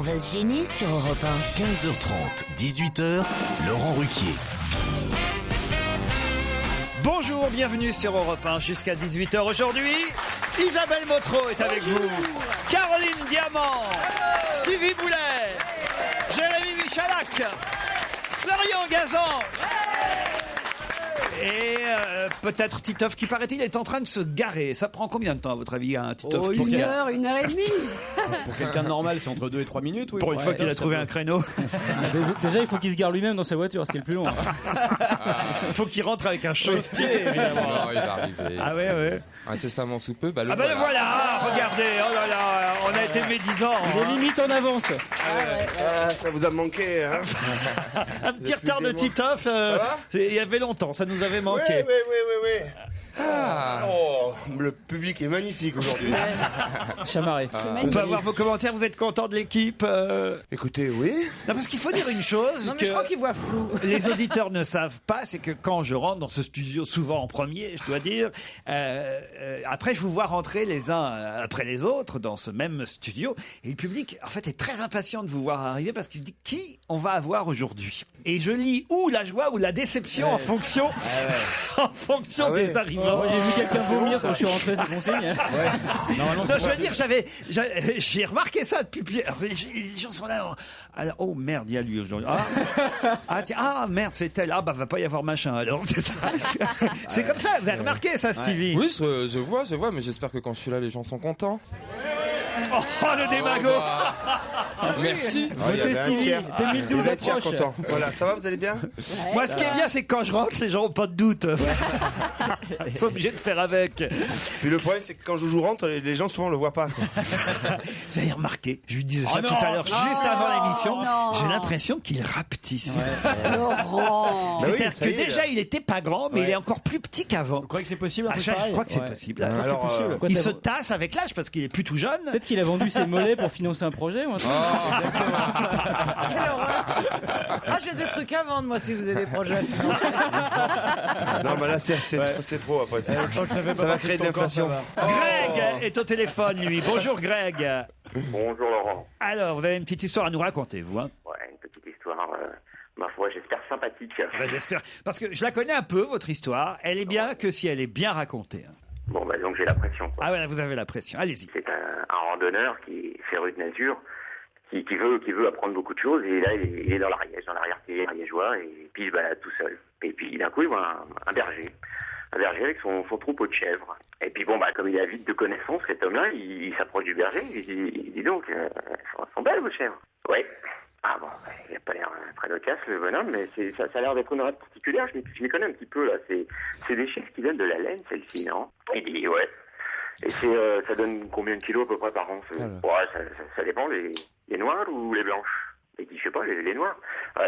On va se gêner sur Europe 1. 15h30, 18h, Laurent Ruquier. Bonjour, bienvenue sur Europe 1 jusqu'à 18h aujourd'hui. Isabelle Motro est avec vous. Caroline Diamant. Stevie Boulet. Jérémy Michalak. Florian Gazan. Et peut-être Titoff qui, paraît-il, est en train de se garer. Ça prend combien de temps à votre avis, un Titoff qui se gare ? Une heure et demie. Pour quelqu'un de normal, c'est entre 2 et 3 minutes. Oui. Pour une fois qu'il a trouvé un créneau. Déjà, il faut qu'il se gare lui-même dans sa voiture, ce qui est le plus long. Il faut qu'il rentre avec un chausse-pied, évidemment. Non, il va arriver. Ah ouais. Incessamment sous peu. Ah ben voilà, regardez, oh là là, on a été médisants. Il est limite en avance. Ça vous a manqué, hein? Un petit retard de Titoff, il y avait longtemps, ça nous avait manqué. Oui. Oh, le public est magnifique aujourd'hui. Chamarré. On peut avoir vos commentaires, vous êtes content de l'équipe Écoutez, oui. Non, parce qu'il faut dire une chose Non, mais que je crois qu'il voit flou. les auditeurs ne savent pas, c'est que quand je rentre dans ce studio, souvent en premier, je dois dire, après je vous vois rentrer les uns après les autres dans ce même studio, et le public, en fait, est très impatient de vous voir arriver parce qu'il se dit qui on va avoir aujourd'hui. Et je lis ou la joie ou la déception en fonction, en fonction des arrivants. Moi, j'ai vu quelqu'un vomir quand je suis rentré, c'est bon signe. Non, je veux dire, j'ai remarqué ça depuis. Les gens sont là. Alors, oh merde, il y a lui aujourd'hui. Merde, c'est elle. Ah bah va pas y avoir machin alors. C'est ça. C'est comme ça. Vous avez remarqué ça, Stevie? Oui, je vois, mais j'espère que quand je suis là, les gens sont contents. Oh le démago. Merci. Votez Stevie, 2012 approche. Content. Voilà, ça va, vous allez bien? Moi, ce qui est bien, c'est que quand je rentre, les gens ont pas de doute. Ils sont obligés de faire avec. Puis le problème, c'est que quand Joujou rentre, les gens souvent le voient pas, quoi. Vous avez remarqué, je lui disais ça tout à l'heure, juste avant l'émission, non. j'ai l'impression qu'il rapetisse. Laurent. Bah oui, C'est-à-dire ça que y est, déjà, il était pas grand, mais il est encore plus petit qu'avant. Vous croyez que c'est possible un Ah, truc je pareil? crois que c'est possible. Alors, Il se tasse avec l'âge parce qu'il est plus tout jeune. Peut-être qu'il a vendu ses mollets pour financer un projet ou un truc. Quelle horreur. Ah, j'ai des trucs à vendre, moi, si vous avez des projets. non, mais là, c'est trop après. Ça va créer de l'inflation. Greg est au téléphone, lui. Bonjour, Greg. Bonjour Laurent. Alors, vous avez une petite histoire à nous raconter, vous, hein? Ouais, une petite histoire, ma foi, j'espère sympathique. Ben, j'espère. Parce que je la connais un peu, votre histoire. Elle est bien que si elle est bien racontée. Hein. Bon, bah donc j'ai la pression, quoi. Ah voilà, vous avez la pression. Allez-y. C'est un randonneur qui est féru de nature, qui veut apprendre beaucoup de choses, et là, il est dans l'Ariège, dans l'arrière-pays ariégeois, et puis il se balade tout seul. Et puis d'un coup, il voit un berger avec son troupeau de chèvres. Et puis bon, bah comme il est avide de connaissances, cet homme-là, il s'approche du berger, il dit donc, elles sont belles vos chèvres? Ouais. Ah bon, il a pas l'air très loquace le bonhomme, mais ça a l'air d'être une race particulière, je les connais un petit peu là, c'est des chèvres qui donnent de la laine, celle-ci, non? Il dit ouais. Et ça donne combien de kilos à peu près par an? Ouais, ça dépend, les noires ou les blanches? Et dit, je sais pas, les noires.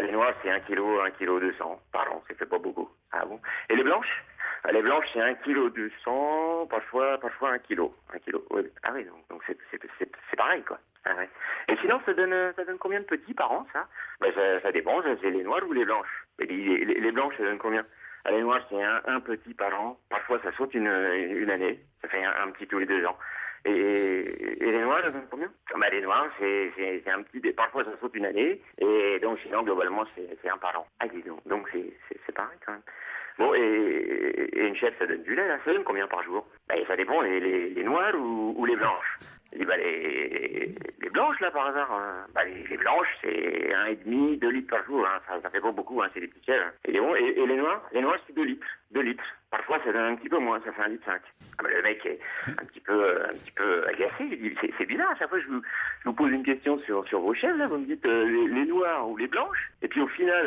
Les noires, c'est 1 kg 200 par an, ça fait pas beaucoup. Ah bon? Et les blanches? Les blanches, c'est 1 kg 200, parfois 1 kg. 1 kg, ouais. Ah oui, donc c'est pareil, quoi. Ah ouais. Et sinon, ça donne combien de petits par an, ça? Ben, ça dépend, c'est les noires ou les blanches. Et les blanches, ça donne combien? Les noires, c'est un petit par an. Parfois, ça saute une année. Ça fait un petit tous les 2 ans. Et les noirs, ça donne combien? Bah, les noirs, c'est un petit, parfois ça saute une année. Et donc, sinon, globalement, c'est 1 par an. Ah, dis donc c'est pareil, quand même. Bon, et une chèvre, ça donne du lait, là. Ça donne combien par jour? Bah, ça dépend, les noires ou les blanches. Et bah, les blanches, là, par hasard, bah, les blanches, c'est 1,5, 2 litres par jour, hein. Ça fait pas beaucoup, hein, c'est des petites chèvres. Et les noirs, c'est 2 litres. 2 litres. Parfois, ça donne un petit peu moins, ça fait 1,5 litre. Ah bah, le mec est un petit peu agacé. Il dit, c'est bizarre, à chaque fois, je vous pose une question sur vos chèvres, là, vous me dites les noires ou les blanches. Et puis, au final,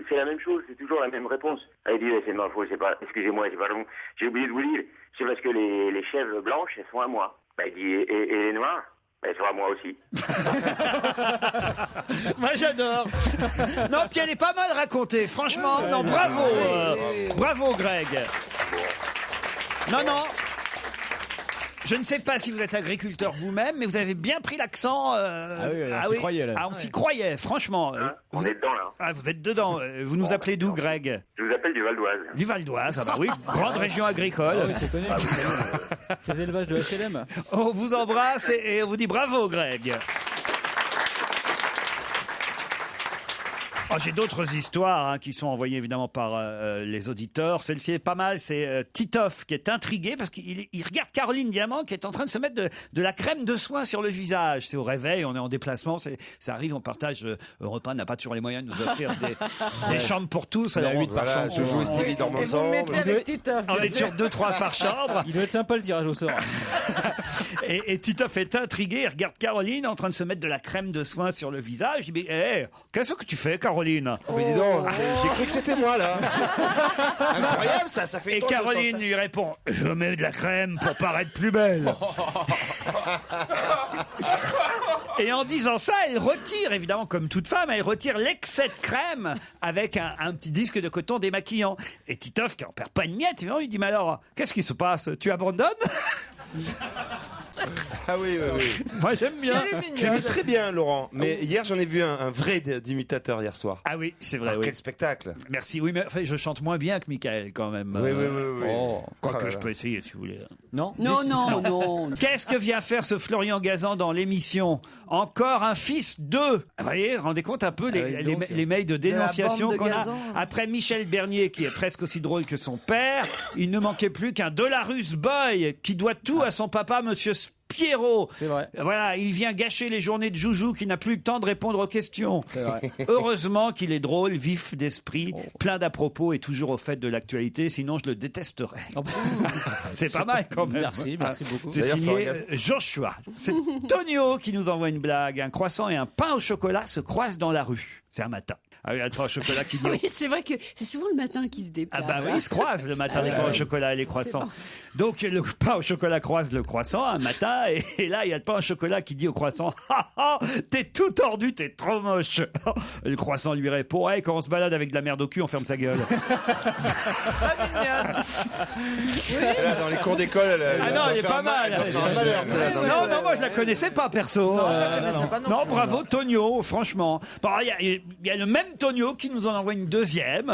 c'est la même chose, c'est toujours la même réponse. Ah, il dit, c'est de ma faute, excusez-moi, j'ai oublié de vous dire, c'est parce que les chèvres blanches, elles sont à moi. Bah, il dit, et les noires? Elles sont à moi aussi. Moi, j'adore. Non, puis elle est pas mal racontée, franchement. Non, bravo. Bravo, Greg. Non. Je ne sais pas si vous êtes agriculteur vous-même, mais vous avez bien pris l'accent. on s'y croyait, là. Ah, on s'y croyait, franchement. On est dedans, là. Ah, vous êtes dedans. Vous nous appelez d'où, Greg? Je vous appelle du Val d'Oise. Du Val d'Oise, ah bah oui, grande région agricole. Ah oui, c'est connu. Ces élevages de HLM. On vous embrasse et on vous dit bravo, Greg. Oh, j'ai d'autres histoires qui sont envoyées évidemment par les auditeurs. Celle-ci est pas mal. C'est Titoff qui est intrigué parce qu'il regarde Caroline Diamant qui est en train de se mettre de la crème de soin sur le visage. C'est au réveil, on est en déplacement, ça arrive, on partage. Europe 1 n'a pas toujours les moyens de nous offrir des chambres pour tous. Alors 8 par chambre. Je joue et Stevie dorment Et vous le mettez avec Titoff. on est sur 2-3 par chambre. Il doit être sympa le tirage au sort. Et Titoff est intrigué, il regarde Caroline en train de se mettre de la crème de soin sur le visage. Il dit qu'est-ce que tu fais, Caroline? Mais dis donc, j'ai cru que c'était moi là. Incroyable ça fait. Et Caroline lui répond: je mets de la crème pour paraître plus belle. Et en disant ça, elle retire, évidemment, comme toute femme, elle retire l'excès de crème avec un petit disque de coton démaquillant. Et Titoff, qui en perd pas une miette, évidemment, il dit: mais alors, qu'est-ce qui se passe? Tu abandonnes? Ah oui. Moi, j'aime bien. Tu es très bien, Laurent. Mais hier, j'en ai vu un vrai d'imitateur hier soir. Ah oui, c'est vrai. Oui. Quel spectacle. Merci. Oui, mais enfin, je chante moins bien que Michael, quand même. Oui. Quoique je peux essayer, si vous voulez. Non. Non. Qu'est-ce que vient faire ce Florian Gazan dans l'émission? Encore un fils d'eux. Vous voyez, rendez compte un peu les mails de dénonciation bande de qu'on a. Gazan. Après Michel Bernier, qui est presque aussi drôle que son père, il ne manquait plus qu'un Dolarus Boy qui doit tout à son papa, Monsieur Pierrot. C'est vrai. Voilà, il vient gâcher les journées de Joujou qui n'a plus le temps de répondre aux questions. C'est vrai. Heureusement qu'il est drôle, vif d'esprit, plein d'à-propos et toujours au fait de l'actualité, sinon je le détesterais. Oh, bon. C'est pas mal quand même. Merci beaucoup. C'est D'ailleurs, signé Florian. Joshua. C'est Tonio qui nous envoie une blague. Un croissant et un pain au chocolat se croisent dans la rue. C'est un matin. Ah oui, il y a le pain au chocolat qui dit... Oui, c'est vrai que c'est souvent le matin qu'ils se déplacent. Ah bah oui, ils se croisent le matin, les pains au chocolat et les croissants. Donc le pain au chocolat croise le croissant un matin, et là il y a le pain au chocolat qui dit au croissant: ah, ah, t'es tout tordu, t'es trop moche. Le croissant lui répond: ouais, quand on se balade avec de la merde au cul, on ferme sa gueule. Là, dans les cours d'école, Ah non, elle est pas mal. Non, moi je la connaissais pas perso. Non, bravo Tonio, franchement. Bon, il y a le même Tonio qui nous en envoie une deuxième.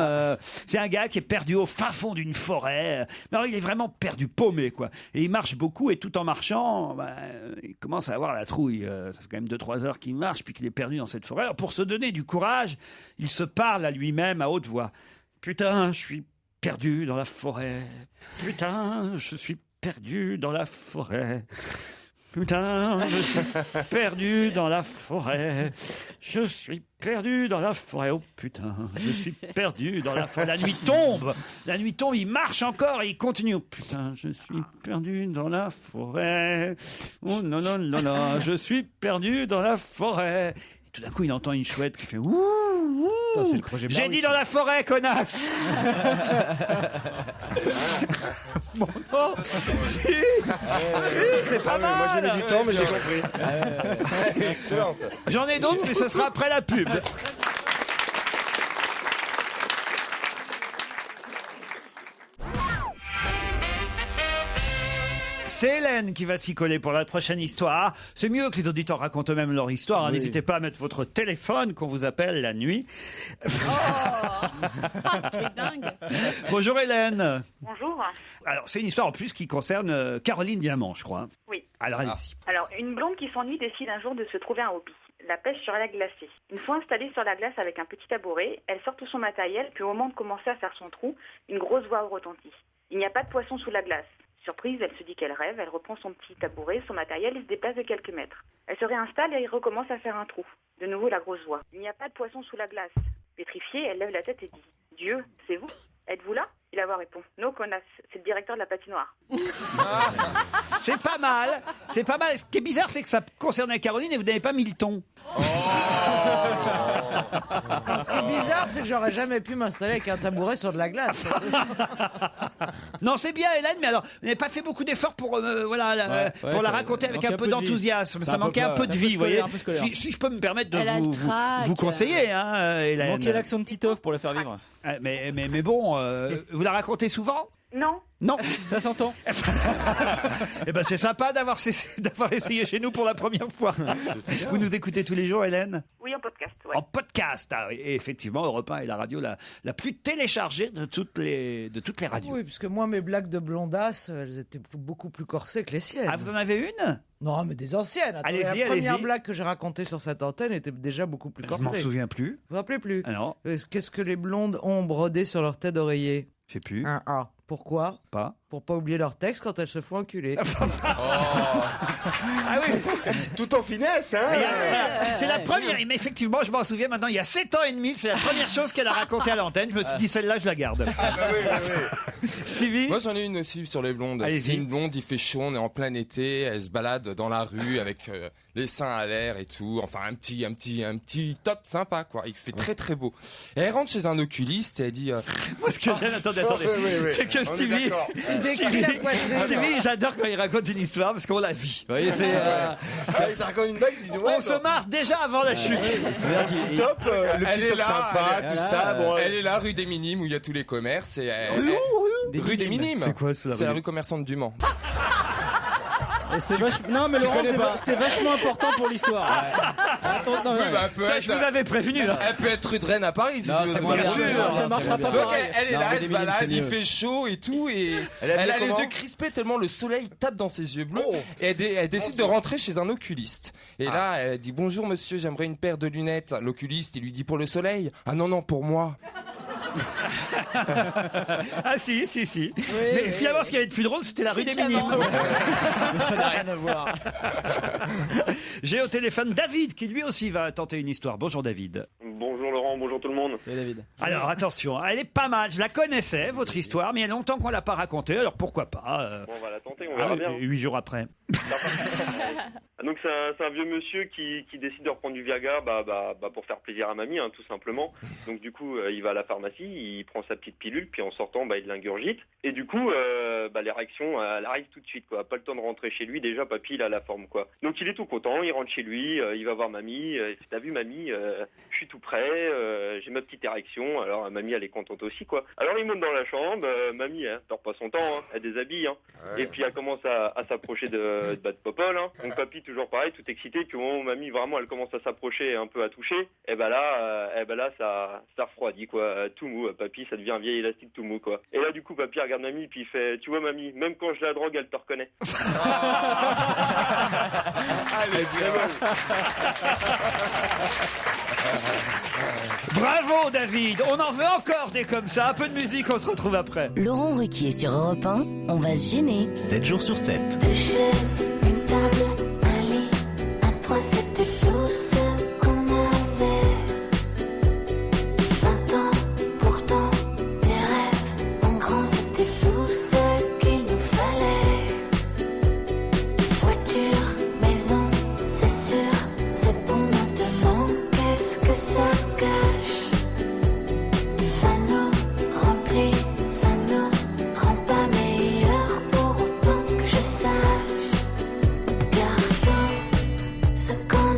C'est un gars qui est perdu au fin fond d'une forêt. Non, il est vraiment perdu, paumé, quoi. Et il marche beaucoup, et tout en marchant, il commence à avoir la trouille. Ça fait quand même 2-3 heures qu'il marche, puis qu'il est perdu dans cette forêt. Alors, pour se donner du courage, il se parle à lui-même à haute voix: putain, je suis perdu dans la forêt. Putain, je suis perdu dans la forêt. Putain, je suis perdu dans la forêt. Je suis perdu dans la forêt. Oh putain, je suis perdu dans la forêt. La nuit tombe, il marche encore et il continue. Oh putain, je suis perdu dans la forêt. Oh non, je suis perdu dans la forêt. Et tout d'un coup, il entend une chouette qui fait: ouh, ouh. C'est le projet J'ai Blair dit Witch. dans la forêt, connasse. Bon, non. Si, c'est pas mal. Moi j'ai mis du temps, mais j'ai compris. Excellente. J'en ai d'autres, mais ce sera après la pub. C'est Hélène qui va s'y coller pour la prochaine histoire. C'est mieux que les auditeurs racontent eux-mêmes leur histoire. Hein. N'hésitez pas à mettre votre téléphone qu'on vous appelle la nuit. T'es dingue. Bonjour Hélène. Bonjour. Alors c'est une histoire en plus qui concerne Caroline Diamant, je crois. Oui. Alors allez-y. Alors, une blonde qui s'ennuie décide un jour de se trouver un hobby, la pêche sur la glacée. Une fois installée sur la glace avec un petit tabouret, elle sort tout son matériel, puis au moment de commencer à faire son trou, une grosse voix retentit. Il n'y a pas de poisson sous la glace. Surprise, elle se dit qu'elle rêve, elle reprend son petit tabouret, son matériel et se déplace de quelques mètres. Elle se réinstalle et recommence à faire un trou. De nouveau la grosse voix. Il n'y a pas de poisson sous la glace. Pétrifiée, elle lève la tête et dit: Dieu, c'est vous? Êtes-vous là? Et la voix répond: Non, connasse, c'est le directeur de la patinoire. C'est pas mal. C'est pas mal. Ce qui est bizarre, c'est que ça concernait Caroline et vous n'avez pas mis le ton. Ce qui est bizarre, c'est que j'aurais jamais pu m'installer avec un tabouret sur de la glace. Non, c'est bien, Hélène, mais alors, vous n'avez pas fait beaucoup d'efforts pour, pour la raconter avec un peu d'enthousiasme. Ça manquait un peu de vie, vous voyez. Si je peux me permettre de vous conseiller, hein, Hélène. Manquait l'accent de Titoff pour le faire vivre. Mais bon, vous la racontez souvent? Non. Non. Ça s'entend. Eh ben, c'est sympa d'avoir essayé chez nous pour la première fois. Vous nous écoutez tous les jours, Hélène? Oui, en podcast, oui. en podcast. Ah, et effectivement, Europe 1 est la radio la plus téléchargée de toutes les radios. Oui, puisque moi, mes blagues de blondasse, elles étaient beaucoup plus corsées que les siennes. Ah, vous en avez une? Non, mais des anciennes. Attendez, Allez-y, la première allez-y. blague que j'ai racontée sur cette antenne était déjà beaucoup plus Je corsée. m'en souviens plus. Vous vous rappelez plus? Ah non, Qu'est-ce que les blondes ont brodé sur leur tête d'oreiller? je sais plus. Un A. Pourquoi? Pas. Pour pas oublier leur texte quand elles se font enculer. Ah oui. Tout en finesse, hein. Voilà. C'est la première, mais effectivement, je m'en souviens maintenant, il y a 7 ans et demi, c'est la première chose qu'elle a racontée à l'antenne. Je me suis dit, celle-là, je la garde. Stevie? Moi j'en ai une aussi sur les blondes. Allez-y. C'est une blonde, il fait chaud, on est en plein été, elle se balade dans la rue avec les seins à l'air et tout. Enfin un petit top sympa quoi. Il fait très très beau. Et elle rentre chez un oculiste et elle dit Moi, ce que j'aime, attendez. C'est que On est Stevie, d'accord. Il décrit la poitrine. Stevie, j'adore quand il raconte une histoire parce qu'on la vit. Vous voyez, c'est, Ah, il te raconte une blague, il dit ouais, on se marre déjà avant la chute. petit top, le Elle petit est top là, sympa, tout ça. Bon, elle est là rue des Minimes où il y a tous les commerces et rue des Minimes. C'est quoi, ça, C'est la rue commerçante du Mans. Non, mais Laurent, c'est vachement important pour l'histoire. Attends, non, Oui, mais- bah, elle peut Ça, être, je vous avais prévenu, là. elle peut être rue de Rennes à Paris si tu veux. ça c'est marche pas bien grave. sûr, ça marchera pas Donc pareil. elle est Non, là, mais elle des se minimes, balade, c'est il mieux. fait chaud et tout et Elle elle a habille les comment yeux crispés tellement le soleil tape dans ses yeux bleus Oh. et elle décide de rentrer chez un oculiste. Et là, elle dit bonjour monsieur, j'aimerais une paire de lunettes. L'oculiste, il lui dit pour le soleil. Ah non, pour moi. Ah si. Mais finalement, ce qu'il y avait de plus drôle, c'était la rue des Minimes. Ça n'a rien à voir. J'ai au téléphone David, qui lui aussi va tenter une histoire. Bonjour David. Bonjour Laurent, bonjour tout le monde. C'est David. Alors attention, elle est pas mal. Je la connaissais, votre histoire, mais il y a longtemps qu'on l'a pas racontée. Alors pourquoi pas Bon, on va la tenter, on verra bien. 8 jours après. Ah, donc c'est un vieux monsieur qui décide de reprendre du Viagra pour faire plaisir à mamie, hein, tout simplement. Donc du coup, il va à la pharmacie, il prend sa petite pilule, puis en sortant, il l'ingurgite. Et du coup, l'érection, elle arrive tout de suite, quoi. Pas le temps de rentrer chez lui, déjà papy, il a la forme, quoi. Donc il est tout content, il rentre chez lui, il va voir mamie. T'as vu mamie, je suis tout prêt, j'ai ma petite érection. Alors mamie, elle est contente aussi, quoi. Alors il monte dans la chambre, mamie, dort pas son temps, hein, elle déshabille, hein. Ouais. Et puis elle commence à s'approcher de Popol, hein. Donc papy toujours pareil, tout excité. Puis au moment où mamie vraiment elle commence à s'approcher et un peu à toucher, et là ça refroidit, quoi. Tout mou, papy ça devient un vieil élastique tout mou, quoi. Et là du coup papy regarde mamie puis il fait, tu vois mamie, même quand je la drogue elle te reconnaît. Allez, Bravo David. On en veut encore des comme ça. Un peu de musique, on se retrouve après. Laurent Ruquier sur Europe 1, on va se gêner. 7 jours sur 7. Deux chaises, une table, un lit, à trois c'était tout ce qu'on avait. 20 ans, pourtant, des rêves, en grand c'était tout ce qu'il nous fallait. Voiture, maison, c'est sûr, c'est bon maintenant, qu'est-ce que ça cache? Ça nous remplit, ça nous rend pas meilleurs pour autant que je sache. Car tout ce qu'on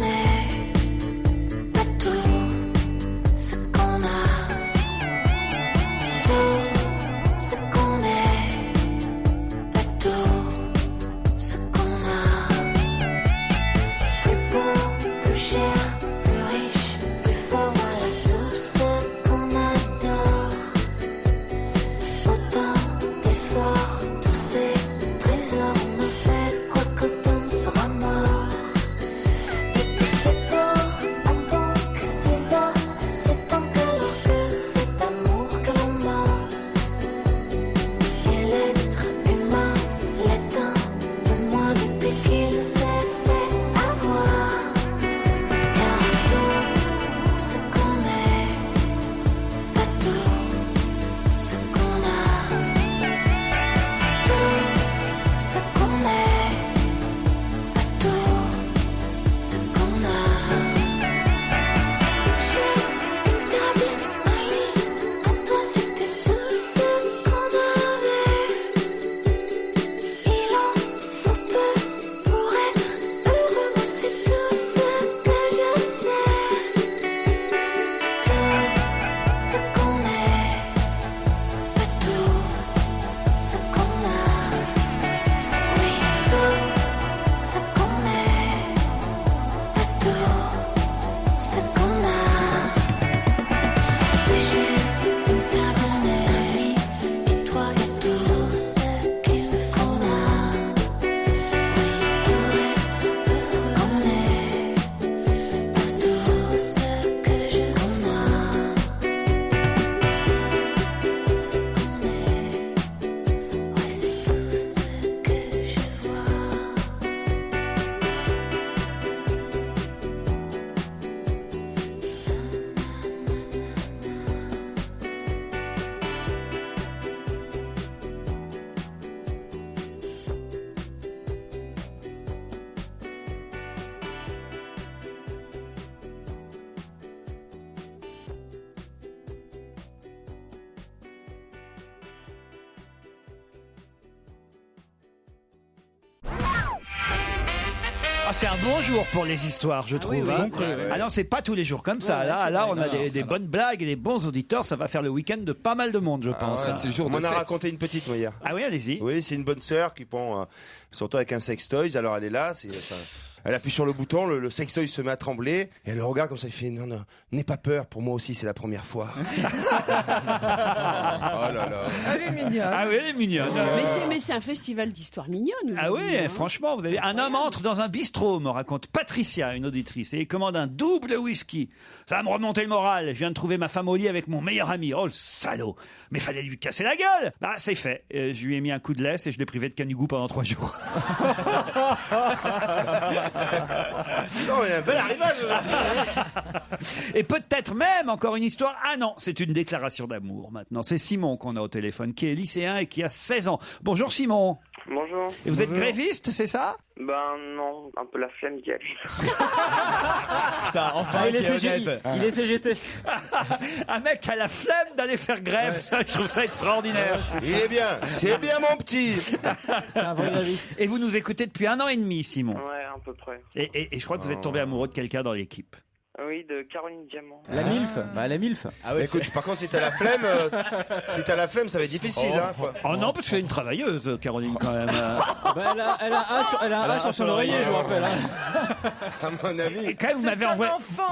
c'est un bon jour pour les histoires, je trouve. oui, hein. bon cru, ouais. Ah non, c'est pas tous les jours comme ça. Ouais, là, c'est là, vrai. on a des bonnes blagues et des bons auditeurs. Ça va faire le week-end de pas mal de monde, je pense. ouais, c'est le jour On de m'en a fête. raconté une petite, moi, hier. Ah oui, allez-y. Oui, c'est une bonne sœur qui prend, surtout avec un sextoys. Alors elle est là, elle appuie sur le bouton, le sextoy se met à trembler, et elle le regarde comme ça, il fait non, n'aie pas peur, pour moi aussi c'est la première fois. Oh là là. Elle est mignonne. Ah oui, elle est mignonne. Mais c'est un festival d'histoire mignonne. Ah oui, aujourd'hui, hein. franchement, vous avez un homme entre dans un bistrot, me raconte Patricia, une auditrice, et il commande un double whisky. Ça va me remonter le moral. Je viens de trouver ma femme au lit avec mon meilleur ami. Oh le salaud. Mais fallait lui casser la gueule. Ah, c'est fait. Je lui ai mis un coup de laisse et je l'ai privé de canigou pendant 3 jours. Non, il y a un bel arrivage aujourd'hui. Et peut-être même encore une histoire. Ah non, c'est une déclaration d'amour maintenant. C'est Simon qu'on a au téléphone, qui est lycéen et qui a 16 ans. Bonjour Simon. Bonjour. Et vous êtes gréviste, c'est ça? Ben non, un peu la flemme d'y aller. Putain, enfin, il est CGT. Un mec a la flemme d'aller faire grève, ça, je trouve ça extraordinaire. Il est bien, c'est bien mon petit. C'est un vrai graviste. Et vous nous écoutez depuis 1 an et demi, Simon. Ouais, à peu près. Et je crois que vous êtes tombé amoureux de quelqu'un dans l'équipe. Oui, de Caroline Diamant. La MILF. Bah, la MILF. Ah ouais, écoute, par contre, si t'as la flemme, ça va être difficile. Oh non, parce que c'est une travailleuse, Caroline, quand même. Bah, elle a un A sur son oreiller, je vous rappelle. Hein. À mon avis. Et quand même,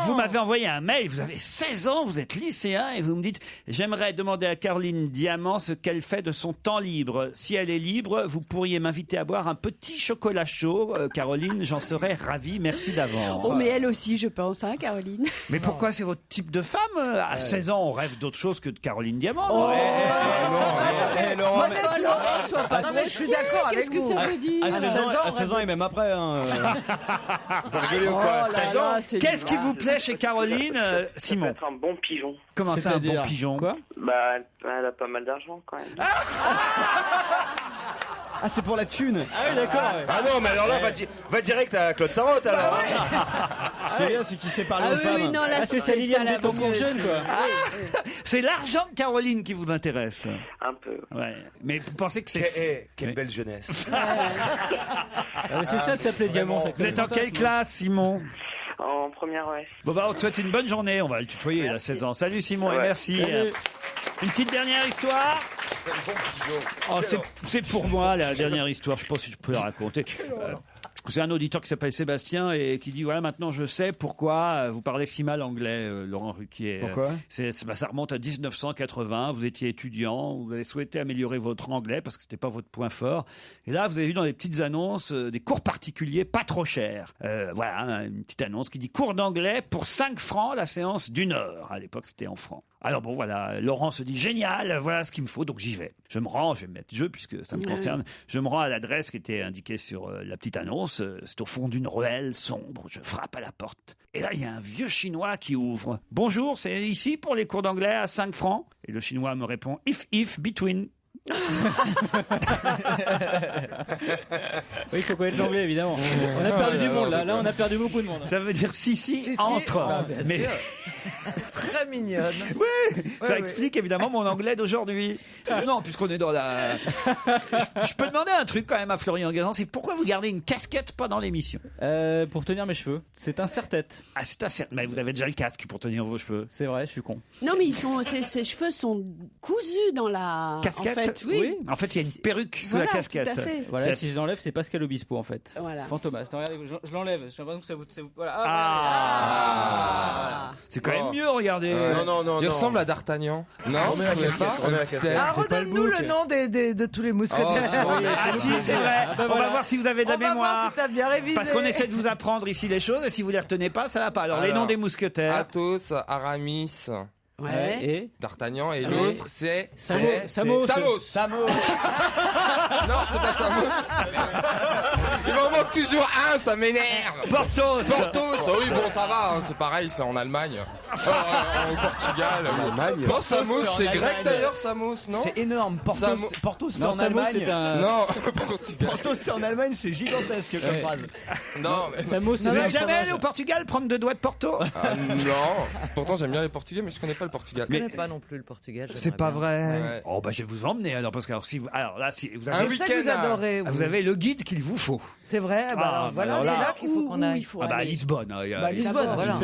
vous m'avez envoyé un mail, vous avez 16 ans, vous êtes lycéen, et vous me dites « J'aimerais demander à Caroline Diamant ce qu'elle fait de son temps libre. Si elle est libre, vous pourriez m'inviter à boire un petit chocolat chaud. Caroline, j'en serais ravi. Merci d'avance. » Oh, mais elle aussi, je pense, hein, Caroline. Mais pourquoi c'est votre type de femme? À 16 ans, on rêve d'autre chose que de Caroline Diamant. Oh, Moi, sois pas je suis d'accord avec Qu'est-ce que vous. ça veut dire? À 16 ans et même après. Hein. Vous rigolez ou quoi? 16 ans? Qu'est-ce qui vous plaît chez Caroline, Simon? Être un bon pigeon. Comment ça, un bon pigeon? Quoi? Bah, elle a pas mal d'argent quand même. Ah, c'est pour la thune. Ah oui, d'accord. Ouais. Ah non, mais alors là, va direct à Claude Sarraute alors. Ce qui est bien, c'est qu'il sait parler Ah aux oui, femmes. oui, non, là, c'est c'est sa Liliane ça, la Béton bonne jeune, quoi. C'est l'argent de Caroline qui vous intéresse. Un peu. Ouais. Mais vous pensez que c'est... Quelle belle jeunesse. C'est ça de s'appeler Diamant. Vous êtes en quelle classe, Simon? En première OS. Bon bah on te souhaite une bonne journée, on va le tutoyer, il a 16 ans. Salut Simon et Ouais. merci. Salut. Une petite dernière histoire. Oh, c'est pour moi la dernière histoire, je sais pas si je peux la raconter. C'est un auditeur qui s'appelle Sébastien et qui dit voilà, maintenant je sais pourquoi vous parlez si mal anglais, Laurent Ruquier. Pourquoi? Ça remonte à 1980, vous étiez étudiant, vous avez souhaité améliorer votre anglais parce que c'était pas votre point fort. Et là, vous avez vu dans les petites annonces des cours particuliers pas trop chers. Voilà, hein, une petite annonce qui dit cours d'anglais pour 5 francs la séance d'1 heure. À l'époque, c'était en francs. Alors bon, voilà, Laurent se dit génial, voilà ce qu'il me faut, donc j'y vais. Je me rends, je vais me mettre jeu puisque ça me concerne. Je me rends à l'adresse qui était indiquée sur la petite annonce. C'est au fond d'une ruelle sombre. Je frappe à la porte. Et là, il y a un vieux Chinois qui ouvre. Bonjour, c'est ici pour les cours d'anglais à 5 francs? Et le Chinois me répond if, between. Oui, il faut connaître l'anglais, évidemment. On a perdu du monde, là. Là, on a perdu beaucoup de monde. Ça veut dire si, entre. Ah, bien Mais sûr. Très mignonne. oui, ça oui. explique évidemment mon anglais d'aujourd'hui. Non, puisqu'on est dans la... Je peux demander un truc quand même à Florian Gazan, c'est pourquoi vous gardez une casquette pendant l'émission? Pour tenir mes cheveux. C'est un serre-tête. Ah, c'est un certain... Mais vous avez déjà le casque pour tenir vos cheveux. C'est vrai, je suis con. Non, mais ses cheveux sont cousus dans la Casquette? En fait, oui. En fait, il y a une perruque sous Voilà, la casquette. tout à fait. Voilà, si je l'enlève, c'est Pascal Obispo, en fait. Voilà. Fantomas. Non, regardez, je l'enlève. J'ai l'impression que ça vous... Voilà. Ah. C'est quand même mieux, regardez. Non. Il ressemble à D'Artagnan. Non, On met la vous trouvez casquette, pas? on met la Petite casquette. tête. Ah, redonne-nous le nom de tous les mousquetaires. Oh, oui, Ah si, c'est vrai. Ah, bah, On va voilà. voir si vous avez de la On va mémoire. voir si t'as bien révisé. Parce qu'on essaie de vous apprendre ici les choses et si vous les retenez pas, ça va pas. Alors les Alors, noms des mousquetaires. Athos, Aramis, Ouais. Et D'Artagnan et Ah, l'autre c'est Samos. Samos. Non, c'est pas Samos. Il m'en manque toujours un, ça m'énerve. Porthos. Porthos, oui bon ça va, hein, c'est pareil, c'est en Allemagne. Au Portugal. En Allemagne. Non, Samos, c'est grec Allemagne. d'ailleurs, Samos, non? C'est énorme. Porto, c'est Non, en Samos, Allemagne. c'est un... Non, Portugal. Porto, c'est en Allemagne, c'est gigantesque comme Ouais. phrase. Non, mais... Samos, c'est Vous un n'êtes jamais fromage. allé au Portugal prendre 2 doigts de Porto? Ah, non. Pourtant j'aime bien les Portugais, mais je connais pas le Portugal. Je connais pas non plus le Portugal. C'est pas vrai. Ouais. Oh bah je vais vous emmener alors parce que alors là si vous avez Je sais que vous adorez. vous avez le guide qu'il vous faut. C'est vrai, alors, voilà, c'est là qu'il faut qu'on aille. Ah bah à aller. Lisbonne. Lisbonne, voilà.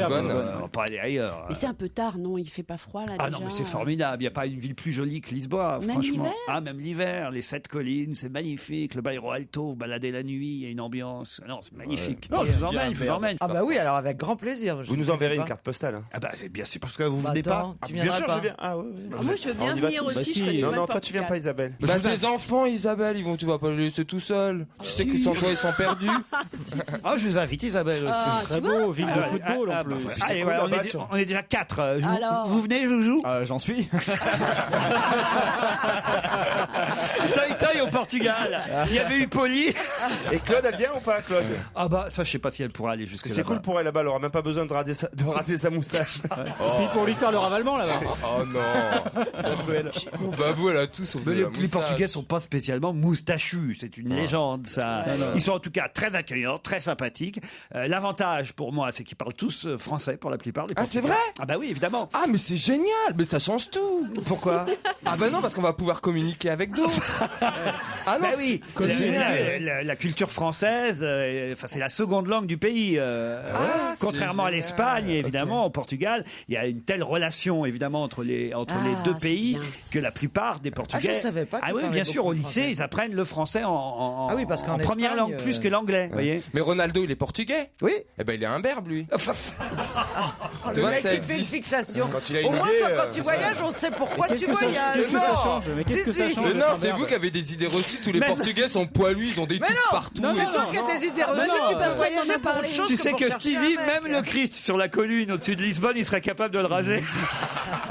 On va pas aller ailleurs. Mais c'est un peu tard, non? Il fait pas froid là Ah déjà. non, mais c'est formidable. Il n'y a pas une ville plus jolie que Lisboa, Même franchement. l'hiver Ah, même l'hiver. Les 7 collines, c'est magnifique. Le Bairro Alto, vous baladez la nuit, il y a une ambiance. Non, c'est magnifique. Non, je vous emmène. Ah bah oui, alors avec grand plaisir. Vous nous enverrez une carte postale. Hein. Ah bah c'est bien sûr, parce que vous Bah venez pas. attends, tu Bien viendras sûr, pas. je viens. Ah ouais. Ah, moi, je veux bien On y va venir tous. aussi. Je connais Non, pas non, le toi tu viens pas, Portugal. Isabelle. Bah, des enfants, Isabelle, tu vas pas les laisser tout seuls. Tu sais que sans toi, ils sont perdus. Ah, je vous invite, Isabelle aussi. Ah, Très tu beau, ville de Ah, football ah, en plus. bah, c'est allez, cool, voilà, là-bas, on est déjà 4. Alors Vous venez, Joujou J'en suis. Toy au Portugal. Il y avait eu Poli. Et Claude, elle vient ou pas, Claude? Ah bah ça, je sais pas si elle pourra aller jusque Parce que là. c'est cool pour elle là-bas, elle aura même pas besoin de raser sa moustache. Et puis pour lui faire le ravalement là-bas. Oh non. Babou, elle a tout sauf de Mais la les moustache. Portugais sont pas spécialement moustachus, c'est une légende ça. Ils sont en tout cas très accueillants, très sympathiques. L'avantage pour moi, c'est qu'ils parlent tous français pour la plupart des Ah, c'est Portugais. vrai? Ah bah oui, évidemment. Ah, mais c'est génial. Mais ça change tout. Pourquoi? Ah bah non, parce qu'on va pouvoir communiquer avec d'autres. Ah non, Bah oui, c'est génial. la culture française, enfin c'est la seconde langue du pays. Contrairement à génial. l'Espagne, évidemment, au Portugal, il y a une telle relation évidemment entre les deux c'est pays bien. que la plupart des Portugais. je savais pas qu'ils Ah oui, parlaient bien sûr, beaucoup au le lycée, français. ils apprennent le français en Ah oui, parce qu'en première Espagne, langue plus que l'anglais, vous voyez. Mais Ronaldo, il est portugais. Oui. Eh ben, il est un berbe, lui. Oh, Tu le vois mec que ça qui fait une existe. fixation. Quand il a Au une moins, idée, toi, quand tu voyages, on sait pourquoi tu voyages. Qu'est-ce que ça Non. change? Mais qu'est-ce que ça Si, si. change? Mais non, d'être un c'est berbe vous qui avez des idées reçues. Tous les Même- Portugais sont poilus, ils ont des Mais touffes non. partout. Non, et C'est non, tout. toi qui as des idées reçues, non, tu peux personne voyager n'en a pour autre parlé. chose Tu sais pour que chercher un Stevie, mec. même le Christ sur la colline au-dessus de Lisbonne, il serait capable de le raser.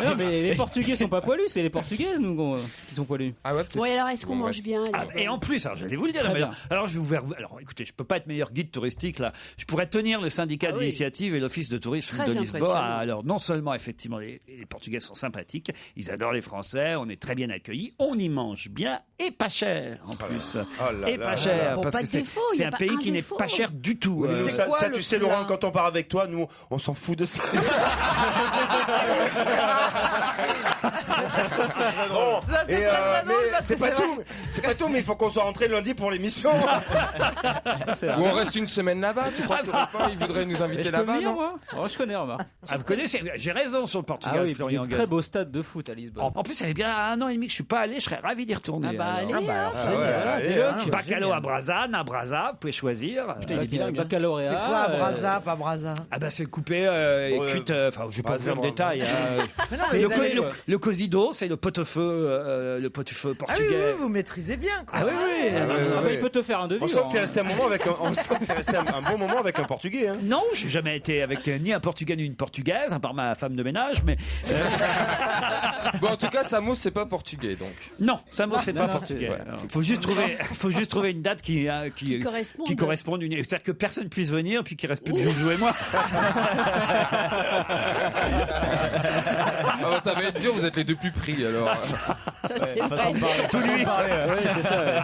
Non, mais les Portugais sont pas poilus, c'est les Portugaises nous qui sont poilus. Ah ouais, c'est- Oui, alors est-ce qu'on Bon, mange bien à Ah, Lisbonne? et en plus, alors j'allais vous le dire, Très mais bien. alors je vais vous alors écoutez, je peux pas être meilleur guide touristique là. Je pourrais tenir le syndicat de oui. l'initiative et l'office de tourisme Très de Lisbonne. impressionnant. Alors non seulement effectivement les Portugais sont sympathiques, ils adorent les Français, on est très bien accueillis, on y mange bien et pas cher en plus. Oh là Et là. pas cher Bon, parce pas que de défaut, y c'est a un pas pays un qui n'est défaut. pas cher du tout. Oui, mais nous, C'est ça, quoi ça, le tu sais, plat Laurent, quand on part avec toi, nous, on s'en fout de ça. Bon, Ça, c'est et, très, très mais drôle, parce c'est que pas c'est tout. C'est pas tout, mais il faut qu'on soit rentré lundi pour l'émission. Ou on reste une semaine là-bas. Tu crois que Europe 1, ils voudraient nous Mais inviter je peux là-bas, venir, non? moi? Oh, je connais, remarque. Ah, vous connaissez, j'ai raison sur le Portugal, Ah oui, il y a Florian un Gaz. très beau stade de foot à Lisbonne. En plus, ça fait bien 1 an et demi que je suis pas allé, je serais ravi d'y retourner. Ah bah alors. allez, hein. allez, hein. Bacalao à Brasa, vous pouvez choisir. Putain, il est bilingue. Baccalauréat. C'est quoi, brasa, pas brasa? Ah bah c'est coupé et Ouais. cuite, enfin je vais pas Pas vous faire le vraiment. détail. Mais non, C'est mais le, vous avez- le cosido, c'est le pot-au-feu Ah oui, portugais. oui, vous maîtrisez bien, quoi. Ah oui, oui. Ah bah, il peut te faire un devis. On sent que hein. t'es resté un moment avec un, on sent que t'es resté un bon moment avec un Portugais. Hein. Non, j'ai jamais été avec ni un Portugais ni une Portugaise, à part ma femme de ménage, mais Bon, en tout cas, Samos, c'est pas portugais, donc. non, Samo c'est Non, pas non, portugais. c'est- ouais. Faut juste trouver une date qui corresponde. corresponde. C'est-à-dire que personne puisse venir, puis qu'il reste plus que Joujou et moi. Ah bah, ça va être dur, vous êtes les deux plus pris, alors. Ça, c'est vrai. Surtout lui. Oui, c'est ça. ouais.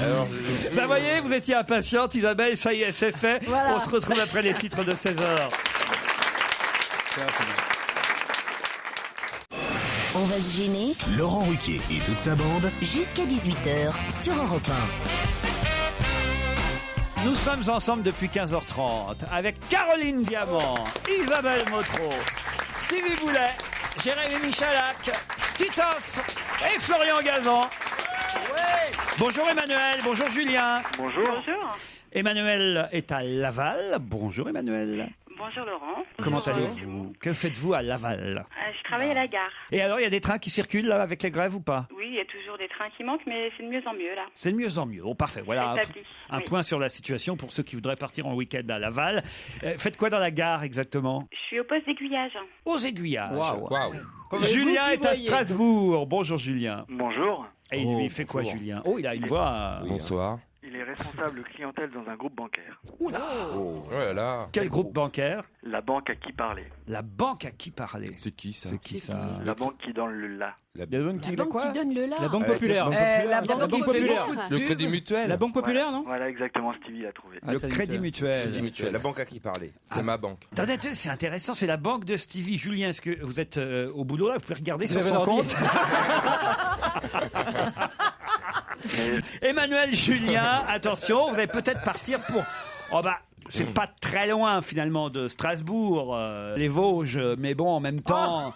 Alors, Bah voyez, vous étiez impatiente, Isabelle, ça y est, c'est fait. Voilà. On se retrouve après les titres de 16h. On va se gêner Laurent Ruquier et toute sa bande. jusqu'à 18h sur Europe Nous sommes ensemble depuis 15h30 avec Caroline Diamant, Isabelle Motro, Stevie Boulet, Jérémy Michalak, Titoff et Florian Gazan. Bonjour Emmanuel, bonjour Julien. Bonjour. Bonjour. Emmanuel est à Laval. Bonjour Emmanuel. Bonjour Laurent. Comment allez-vous? Que faites-vous à Laval? Je travaille à la gare. Et alors, il y a des trains qui circulent là avec les grèves ou pas? Oui, il y a toujours des trains qui manquent, mais c'est de mieux en mieux là. C'est de mieux en mieux. Oh, parfait. Voilà C'est établi, un oui. point sur la situation pour ceux qui voudraient partir en week-end à Laval. Faites quoi dans la gare exactement? Je suis au poste d'aiguillage. Aux aiguillages. waouh. Julien vous qui est à voyez. Strasbourg. Bonjour Julien. Bonjour. Et il fait quoi bonjour. Julien? Oh, il a une voix. Bonsoir. Il est responsable clientèle dans un groupe bancaire. Oula. Oh là là. Quel groupe bancaire? La banque à qui parler. La banque à qui parler? C'est qui ça? C'est qui ça? La banque qui donne le la. La bonne La banque qui donne le là. La Banque Populaire. La La banque Banque qui fait Populaire. beaucoup de Le pubs. Crédit Mutuel. La Banque Populaire, non? Voilà exactement, Stevie l'a trouvé. Ah, Le Crédit Mutuel. Crédit Mutuel. La banque à qui parler. C'est ma banque. Attendez, c'est intéressant, c'est la banque de Stevie. Julien, est-ce que vous êtes au boulot là? Vous pouvez regarder Vous sur avez son l'ordi compte. Emmanuel Julien, attention, vous allez peut-être partir pour... Oh bah, c'est pas très loin finalement de Strasbourg, les Vosges, mais bon, en même temps,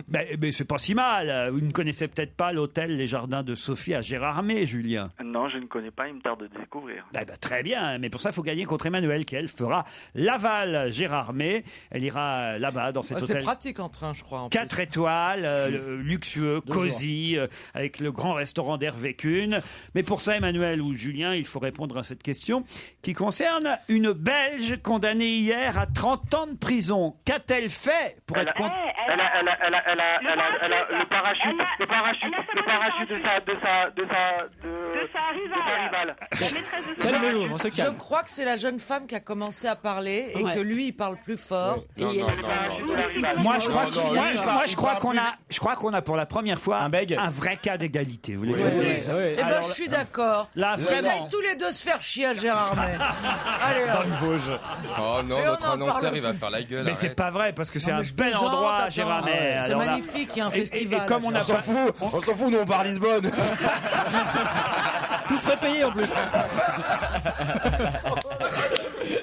mais c'est pas si mal. Vous ne connaissez peut-être pas l'hôtel Les Jardins de Sophie à Gérardmer, Julien. Non, je ne connais pas, il me tarde de découvrir. Très bien, mais pour ça, il faut gagner contre Emmanuel, qui elle fera Laval-Gérardmer. Elle ira là-bas dans cet hôtel. C'est pratique en train, je crois. 4 étoiles, luxueux, cosy, avec le grand restaurant d'Hervé Kuhn. Mais pour ça, Emmanuel ou Julien, il faut répondre à cette question qui concerne une Belge condamnée hier à 30 ans de prison. Qu'a-t-elle fait pour être Elle a le parachute de sa rivale. Je crois que c'est la jeune femme qui a commencé à parler et que lui il parle plus fort. Moi, je crois qu'on a pour la première fois un vrai cas d'égalité. Vous voulez Eh ben, je suis d'accord. Là, Vous vraiment. allez tous les deux se faire chier à Gérardmer. Allez, Dans le Vosges. Oh non, Et notre on en annonceur, parle. il va faire la gueule. Mais c'est arrête. pas vrai, parce que c'est Non, un mais je bel plaisante, endroit, attends. Gérardmer. C'est Alors là- magnifique, il y a un festival. Et comme on On s'en fout, nous on part à Lisbonne. Tout frais payé en plus.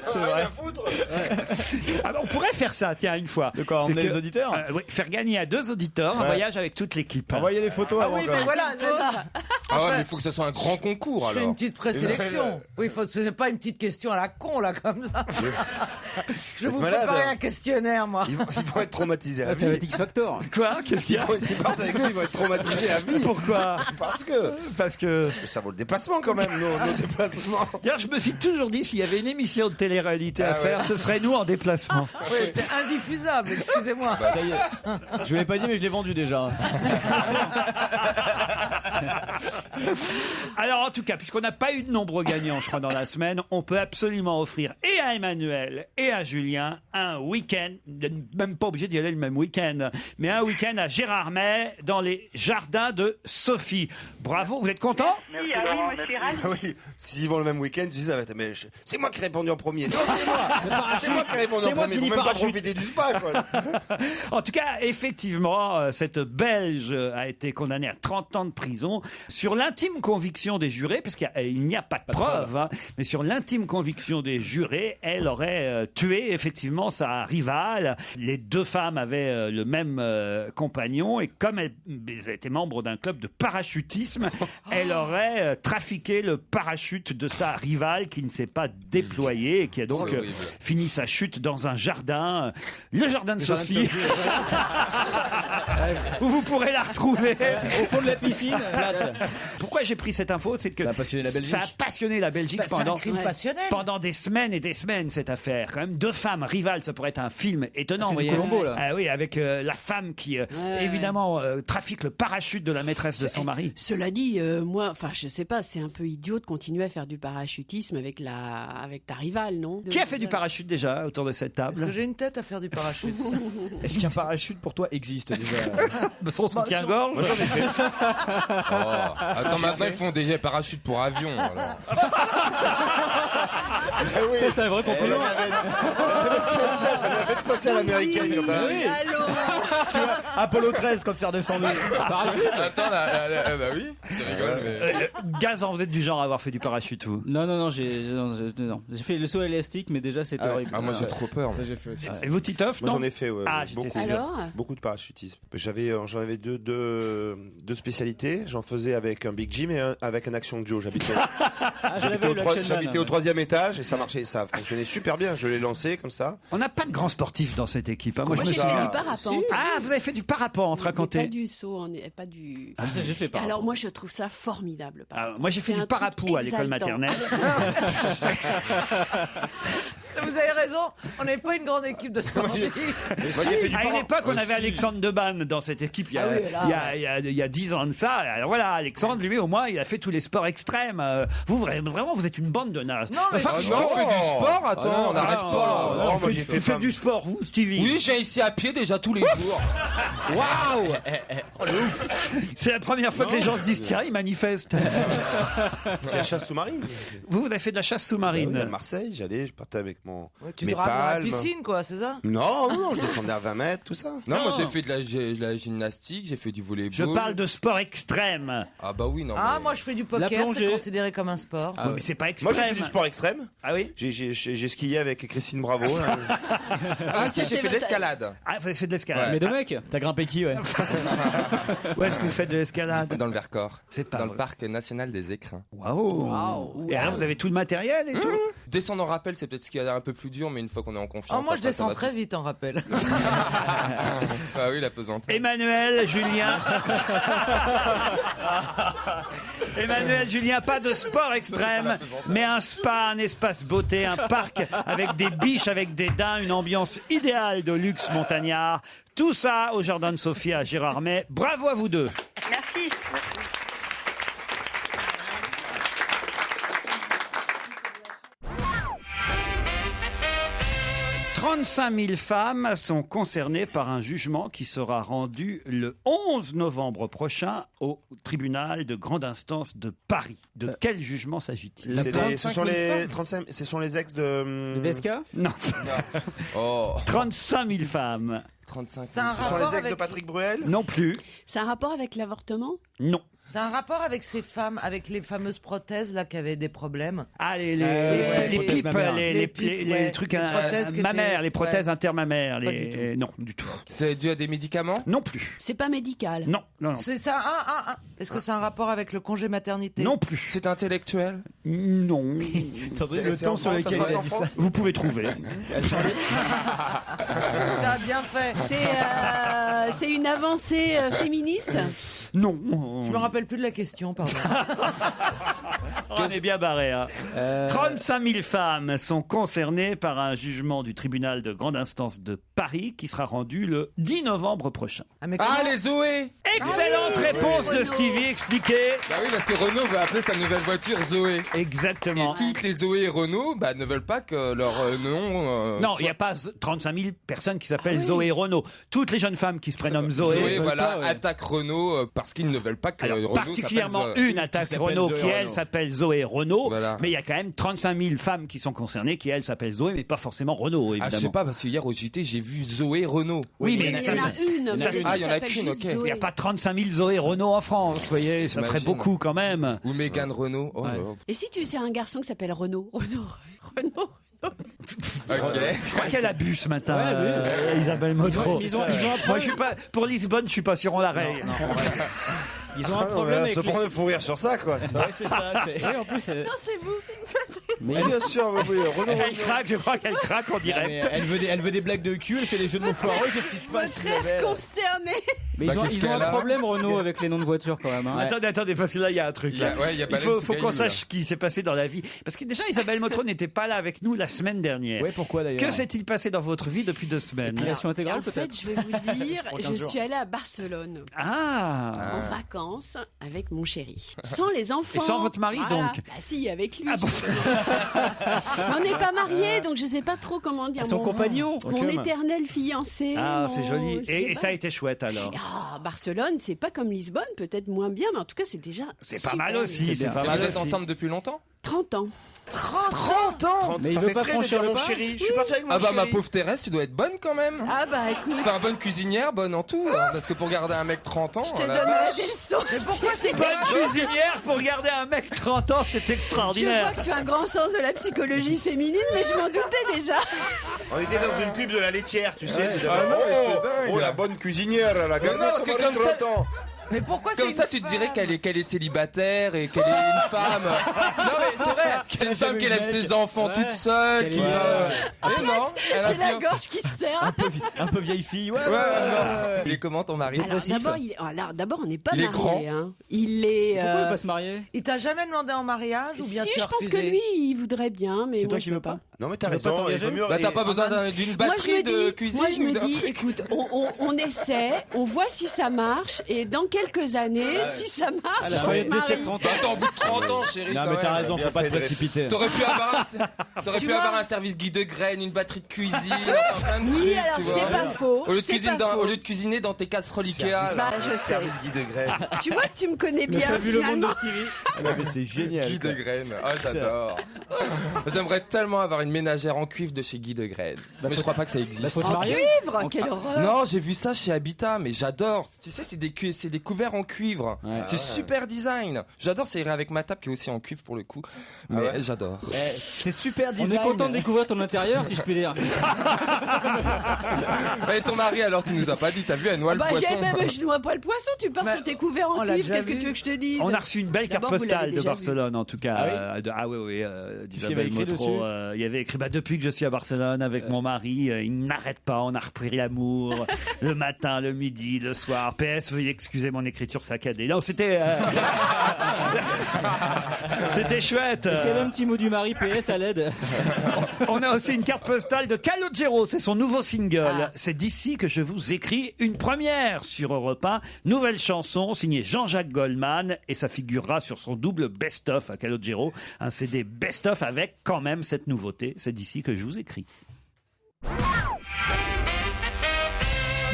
C'est vrai. Ah bah, on pourrait faire ça, tiens, une fois. De quoi, C'est emmener que- les auditeurs oui, faire gagner à 2 auditeurs un Ouais. voyage avec toute l'équipe. Envoyez les photos Ah avant oui, quand mais même. voilà, Ah ouais, mais il faut que ce soit un grand concours je fais une alors. petite présélection. Oui, c'est pas une petite question à la con, là, comme ça. Je vais vous malade. préparer un questionnaire, moi. Ils vont être traumatisés à Ah, ça va vie. être X Factor. Quoi? Qu'est-ce qu'il y a? S'ils partent avec nous, ils vont être traumatisés à vie. Pourquoi? Parce que Parce que... ça vaut le déplacement quand même, nos déplacements. D'ailleurs, je me suis toujours dit, s'il y avait une émission de télé-réalité à faire, ce serait nous en déplacement. Oui, c'est indiffusable, excusez-moi. Ça y est. Je vous l'ai pas dit, mais je l'ai vendu déjà. Alors, en tout cas, puisqu'on n'a pas eu de nombreux gagnants, je crois, dans la semaine, on peut absolument offrir et à Emmanuel et à Julien un week-end, même pas obligé d'y aller le même week-end, mais un week-end à Gérardmer, dans les jardins de Sophie. Bravo, vous êtes content? Merci Ah oui, Laurent, moi je suis ravie. Ah oui, s'ils vont le même week-end, tu dis ça va être, mais c'est moi qui ai répondu en premier. Non, c'est moi. C'est moi qui ai répondu en premier. Ils vont même pas profiter du spa, quoi. En tout cas, effectivement, cette Belge a été condamnée à 30 ans de prison sur l'intime conviction des jurés, parce qu'il n'y a pas de preuve, hein, mais sur l'intime conviction des jurés, elle aurait tué effectivement sa rivale. Les 2 femmes avaient le même compagnon, et comme elles étaient membres d'un club de parachutisme, elle aurait trafiqué le parachute de sa rivale qui ne s'est pas déployé et qui a donc C'est horrible. fini sa chute dans un jardin, le jardin de Sophie, où vous pourrez la retrouver. Au fond de la piscine. Pourquoi j'ai pris cette info, c'est que Ça a passionné la Belgique. ça a passionné la Belgique Bah, c'est un pendant, crime passionnel. pendant des semaines et des semaines, cette affaire. Quand même 2 femmes rivales, ça pourrait être un film étonnant. Ah, c'est vous du voyez. Colombo, là. Ah oui, avec la femme qui, évidemment, trafique le parachute de la maîtresse de son mari. Cela dit, moi, enfin, je sais pas, c'est un peu idiot de continuer à faire du parachutisme avec ta rivale, non? Qui a fait du parachute déjà autour de cette Parce que table? j'ai une tête à faire du parachute. Est-ce qu'un parachute pour toi existe déjà? Son soutien-gorge. Moi, j'en ai fait. Oh. Attends, maintenant ils font des parachutes pour avion. Alors. Ah oui. Ça, c'est un vrai La compliment. navette spatiale américaine quand t'as. Oui, allô. Tu vois, Apollo 13 quand c'est redescendu. Attends, bah oui, tu rigoles, mais. Gazan, vous êtes du genre à avoir fait du parachute, vous? Non, j'ai fait le saut élastique, mais déjà c'était Ah ouais. horrible. Ah, moi j'ai trop peur. Ça j'ai fait aussi. Et vous, Titoff, Moi non? j'en ai fait, ouais, Ah, ouais, j'étais beaucoup, sûr. Alors beaucoup de parachutisme. J'en avais deux spécialités. J'en faisais avec un Big Jim et avec un Action Joe. J'habitais au 3e étage et ça marchait, ça fonctionnait super bien. Je l'ai lancé comme ça. On n'a pas de grands sportifs dans cette équipe. Hein. Moi, je me j'ai suis- fait du parapente. Ah, vous avez fait du parapente, Mais racontez. pas du saut, pas du. Ça, j'ai fait pas. Alors moi, je trouve ça formidable. par Ah, contre. moi, j'ai fait C'est du un truc parapou à l'école exaltant. maternelle. Vous avez raison, on n'est pas une grande équipe de sportifs. Moi, j'ai fait du À une para- époque, on avait Alexandre Debanne dans cette équipe. Il y a, Ah oui, là. il y a 10 ans de ça. Alors voilà, Alexandre, lui, au moins, il a fait tous les sports extrêmes. Vous, vraiment, vous êtes une bande de nazes. Non, mais Enfin, Ah je non, on crois- fait du sport, attends, on n'arrête Ah, pas. non, moi, tu j'ai fais- fait tu fais femme. du sport, vous, Stevie? Oui, j'ai ici à pied déjà tous les jours. Waouh! C'est la première fois que les gens se disent tiens, ils manifestent. la chasse sous-marine. Vous avez fait de la chasse Ah oui, sous-marine. à Marseille, je partais avec mon Tu mes te ramènes dans la palmes. piscine, quoi, c'est ça? Non, je descendais à 20 mètres, tout ça. Non, moi j'ai fait de la gymnastique, j'ai fait du volleyball. Je parle de sport extrême. Ah bah oui, non. Ah, mais- moi je fais du La poker, c'est plongée. considéré comme un sport. Oui, mais c'est pas Moi, extrême. j'ai fait du sport extrême. Ah oui. J'ai skié avec Christine Bravo. là. Ah si, j'ai fait de l'escalade. Ah, vous avez fait de l'escalade. Mais de mec. T'as grimpé qui, ouais? Où est-ce que vous faites de l'escalade? Dans le Vercors. C'est pas Dans le vrai. parc national des Écrins. Waouh. Et alors, vous avez tout le matériel et tout? Descendre en rappel, c'est peut-être ce qu'il y a un peu plus dur, mais une fois qu'on est en confiance. Oh, moi je après, ça descends va très tout. vite en rappel. Ah oui, la pesante. Emmanuel, Julien. Emmanuel, Julien, pas de sport extrême, mais un spa, un espace beauté, un parc avec des biches, avec des daims, une ambiance idéale de luxe montagnard. Tout ça au Jardin de Sophia à Gérardmer. Bravo à vous deux. Merci. 35 000 femmes sont concernées par un jugement qui sera rendu le 11 novembre prochain au tribunal de grande instance de Paris. De quel jugement s'agit-il? Ce sont les 35, ce sont les ex de. Le DSK? Non. Oh. 35 000 femmes. 35 C'est un Ce sont rapport les ex de avec... Patrick Bruel. Non plus. C'est un rapport avec l'avortement? Non. C'est un rapport avec ces femmes, avec les fameuses prothèses là qui avaient des problèmes. Ah, les prothèses pipes, mammaires. les pipes, ouais. trucs Les prothèses qui mammaires, étaient- les prothèses ouais. intermammaires. Pas du Non, du tout. C'est dû à des médicaments? Non plus. C'est pas médical. Non, non, non. C'est ça. Est-ce que c'est un rapport avec le congé maternité? Non plus. C'est intellectuel? Non. Attendez, le C'est temps en sur France, ça lequel se il a passe dit en ça. France Vous pouvez trouver. T'as bien fait. C'est une avancée féministe? Non. Je me rappelle plus de la question, pardon. On est bien barré. Hein. 35 000 femmes sont concernées par un jugement du tribunal de grande instance de Paris qui sera rendu le 10 novembre prochain. Mais Ah, comment- les Zoé! Excellente réponse de Stevie, expliquée. Bah oui, parce que Renault veut appeler sa nouvelle voiture Zoé. Exactement. Et toutes les Zoé et Renault ne veulent pas que leur nom. Non, il n'y a pas 35 000 personnes qui s'appellent Zoé et Renault. Toutes les jeunes femmes qui se prénomment Zoé. Zoé, veulent voilà, pas, ouais. attaquent Renault parce qu'ils ne veulent pas que Alors, Renault particulièrement s'appelle Zoé. une attaque s'appelle Renault Zoé qui, elle, Renault. s'appelle Zoé Renault. Voilà. Mais il y a quand même 35 000 femmes qui sont concernées qui, elles, s'appellent Zoé, mais pas forcément Renault, évidemment. Ah, je sais pas, parce que hier au JT, j'ai vu Zoé Renault. Oui, Mais mais il y en a une. ça, mais ah, il y en a s'appelle qu'une, juste ok. il n'y a Zoé. pas 35 000 Zoé Renault en France, vous voyez, ça ferait J'imagine. beaucoup quand même. Ou Mégane Renault. Oh, Ouais. oh. Et si tu es un garçon qui s'appelle Renaud? Renaud. Ok. Je crois qu'elle a bu ce matin, Ouais, oui. Isabelle Modreau. Ils ont un Moi, je suis pas pour Lisbonne, je suis pas sûr on la raye. Ils ont un Ah non, problème mais avec se prendre de fou rire sur ça, quoi. Ouais, c'est ça. Oui, en plus, Non, c'est vous. Mais bien sûr, oui, Renault. Elle craque, je crois qu'elle craque en Mais direct. elle veut des blagues de cul, elle fait des jeux de mots foireux, qu'est-ce qui se passe, Très Isabelle? consterné. mais Bah, ils ont qu'est-ce qu'elle un a problème, Renault, avec les noms de voitures quand même. hein. Attendez, parce que là, il y a un truc. Il y a- là. ouais, il y a Il Baleine faut Sky, qu'on là. sache ce qui s'est passé dans la vie. Parce que déjà, Isabelle Modreau n'était pas là avec nous la semaine dernière. Ouais, pourquoi d'ailleurs? Que s'est-il passé dans votre vie depuis 2 semaines? Épilation intégrale En fait, peut-être. je vais vous dire, pour je 15 jours. suis allée à Barcelone Ah, en vacances avec mon chéri. Sans les enfants. Et sans votre mari, Voilà. donc Bah si, avec lui. Ah bon. Mais on n'est pas mariés, donc je sais pas trop comment dire. Son mon- compagnon. Mon Ok. éternel fiancé. Ah, mon- c'est joli. je sais Et pas. ça a été chouette alors. Ah, Barcelone, c'est pas comme Lisbonne, peut-être moins bien, mais en tout cas, c'est déjà. C'est pas super mal aussi, bien. c'est pas Et mal vous êtes aussi. ensemble depuis longtemps? 30 ans. 30 ans. Mais il ça veut fait pas frais de franchir dire le mon pas. chéri. Je suis parti avec mon Ah bah ma chéri. pauvre Thérèse, tu dois être bonne quand même. Ah bah écoute, Enfin, bonne cuisinière, bonne en tout. hein, parce que pour garder un mec 30 ans. je te la donnerai vache. des leçons. Mais pourquoi c'est Bonne cuisinière pour garder un mec 30 ans, c'est Je vois extraordinaire. que tu as un grand sens de la psychologie féminine, mais je m'en doutais déjà. On était dans une pub de la laitière, tu sais. Ah non, mais c'est dingue. Oh, la bonne cuisinière, la gagne non, parce que comme ça- 30 ans. Mais pourquoi Comme c'est ça, une tu te dirais femme qu'elle est célibataire et qu'elle est une femme. Non, mais c'est vrai. C'est une femme qui élève ses enfants toute seule. Qu'elle Qui est- va. Eh non, elle a J'ai la fiancé. gorge qui se serre. Un peu vieille fille, ouais. Ouais, non. Il est comment ton mari? D'abord, on n'est pas Il est mariés. grand. Hein. Il est. Pourquoi il veut pas se marier? Il t'a jamais demandé en mariage ou bien Si, tu je as pense que refusé lui, il voudrait bien, mais C'est moi, toi je qui veux veux pas? Non, mais t'as Tu veux pas raison, il vaut t'engager mieux. Bah, t'as et- pas besoin d'une Moi, je batterie me de dis, cuisine. moi, je ou me d'un dis, truc écoute, on essaie, on voit si ça marche, et dans quelques années, si ça marche, Ah, la on période se d'essai marie. de 30 Bah, ans. attends, au bout de 30 ans, chérie. Non, quand mais t'as même. raison, bien faut pas fait te de- précipiter. T'aurais pu avoir un Tu vois servis guide de graines, une batterie batterie de cuisine, enfin plein de Oui, trucs, alors tu c'est vois. pas faux. Au lieu, Au de cuisiner dans tes casseroles Ikea. Ça, je sais. Service Guy de Graine. Tu vois que tu me connais Le bien. fabuleux monde de finalement. Stevie. Non, mais c'est génial. Guy quoi. de Graine. Ah, j'adore. J'aimerais tellement avoir une ménagère en cuivre de chez Guy de Graine. Mais je crois pas que ça existe. faut te En marier. cuivre, quelle horreur. Non, j'ai vu ça chez Habitat, mais j'adore. Tu sais, c'est des couverts en cuivre. Ouais. C'est super design. J'adore, ça irait avec ma table qui est aussi en cuivre pour le coup. Mais ouais. j'adore. C'est super On design. est content de découvrir ton intérieur, si je puis dire. Et ton mari, alors, tu nous as pas dit, t'as vu, elle noie le Bah, poisson. je noie pas le poisson, tu pars sur tes couverts en on l'a cuivre, déjà qu'est-ce que vu. tu veux que je te dise? On a reçu une belle carte D'abord, vous postale l'avez de déjà Barcelone, en tout cas. Ah oui Oui, Qu'est-ce qu'il y avait d'Isabelle écrit Motro. dessus Il y avait écrit depuis que je suis à Barcelone avec mon mari, il n'arrête pas, on a repris l'amour le matin, le midi, le soir. PS, veuillez excuser mon écriture saccadée. Non, c'était c'était chouette. Est-ce qu'il y avait un petit mot du mari PS à l'aide? On a aussi une carte postale de Calogero, c'est son nouveau single. C'est d'ici que je vous écris une première sur Europe 1. Nouvelle chanson signée Jean-Jacques Goldman et ça figurera sur son double best-of à Calogero. Un CD best-of avec quand même cette nouveauté. C'est d'ici que je vous écris.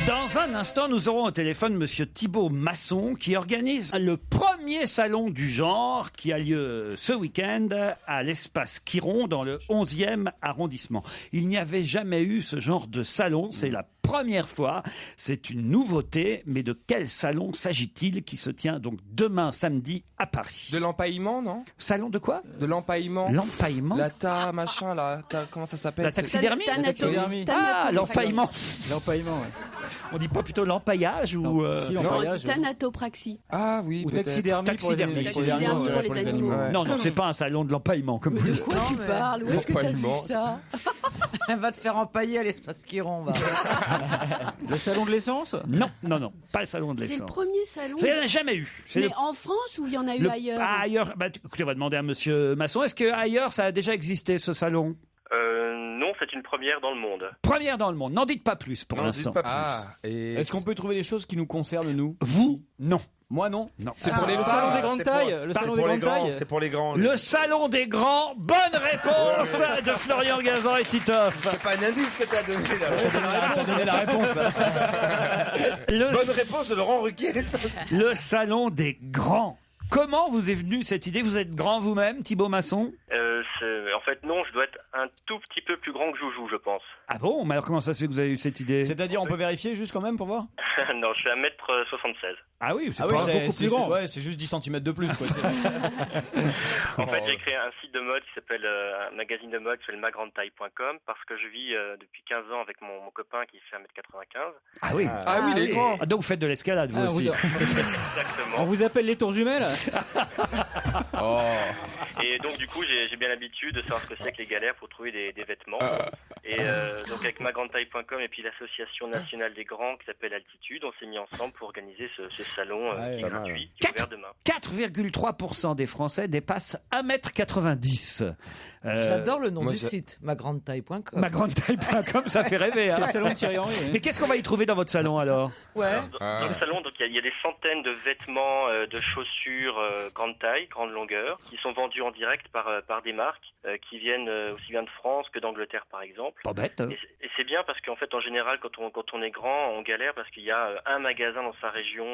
Dans un instant, nous aurons au téléphone Monsieur Thibaut Masson qui organise le premier salon du genre qui a lieu ce week-end à l'espace Quiron dans le 11e arrondissement. Il n'y avait jamais eu ce genre de salon, c'est la première fois, c'est une nouveauté, mais de quel salon s'agit-il qui se tient donc demain samedi à Paris? De l'empaillement, non? Salon de quoi? De l'empaillement. L'empaillement? La machin, là. Comment ça s'appelle? La taxidermie? Taxidermie. Ah, l'empaillement. L'empaillement, ouais. On dit pas plutôt l'empaillage ou Si, On l'empaillage, dit tanatopraxie. Ah oui, Ou peut-être. taxidermie pour les animaux. Taxidermie pour les animaux. Ouais. Non, c'est pas un salon de l'empaillement comme vous De dites. quoi tu mais- parles? Où est-ce que t'as vu L'empaillement. ça? Elle va te faire empailler à l'espace Quiron, va. Le salon de l'essence? Non, pas le salon de C'est le l'essence. premier salon. Il n'y en a jamais eu. C'est Mais le- en France ou il y en a eu le- ailleurs? Ah, ailleurs. Bah, écoutez, on va demander à Monsieur Masson. Est-ce que ailleurs ça a déjà existé ce salon? Non, c'est une première dans le monde. Première dans le monde. N'en dites pas plus pour N'en l'instant. dites pas plus. Ah, et Est-ce qu'on peut trouver des choses qui nous concernent, nous? Vous, non. Moi, non. Non. c'est pour les Le femmes. salon des grandes c'est pour- tailles. Le C'est salon des pour les grandes grands. tailles. C'est pour les grands. Le salon des grands. Bonne réponse de Florian Gazan et Titoff. C'est pas un indice que t'as donné là. T'as donné la réponse. Là. Le, Bonne réponse de Laurent Ruquier. le salon des grands. Comment vous est venue cette idée? Vous êtes grand vous-même, Thibaut Masson? En fait, non, je dois être un tout petit peu plus grand que Joujou, je pense. Ah bon? Mais alors comment ça se fait que vous avez eu cette idée? C'est-à-dire, on peut vérifier juste quand même pour voir? Non, je fais 1m76. Ah oui, c'est Ah pas oui, beaucoup plus grand. Ouais, c'est juste 10 cm de plus. Quoi. En fait, j'ai créé un site de mode qui s'appelle un magazine de mode qui s'appelle magrandetaille.com parce que je vis depuis 15 ans avec mon copain qui fait 1m95. Ah oui. Ah oui, les grands. Ah, donc vous faites de l'escalade vous Ah, aussi. Exactement. On vous appelle les tours jumelles? Oh. Et donc, du coup, j'ai bien l'habitude de savoir ce que c'est que les galères pour trouver des vêtements. Et donc, avec magrandetaille.com et puis l'association nationale des grands qui s'appelle Altitude, on s'est mis ensemble pour organiser ce salon qui est pas mal. gratuit, qui est ouvert demain. 4,3% des Français dépassent 1m90. J'adore le nom moi, du je- site, magrandetaille.com. Magrandetaille.com, ça fait rêver. C'est Hein. le salon de Thierry Henry. Mais qu'est-ce qu'on va y trouver dans votre salon alors? Ouais. Dans le salon, donc il y a des centaines de vêtements, de chaussures grande taille, grande longueur, qui sont vendus en direct par des marques qui viennent aussi bien de France que d'Angleterre, par exemple. Pas bête. Hein. Et c'est bien parce qu'en fait, en général, quand on est grand, on galère parce qu'il y a un magasin dans sa région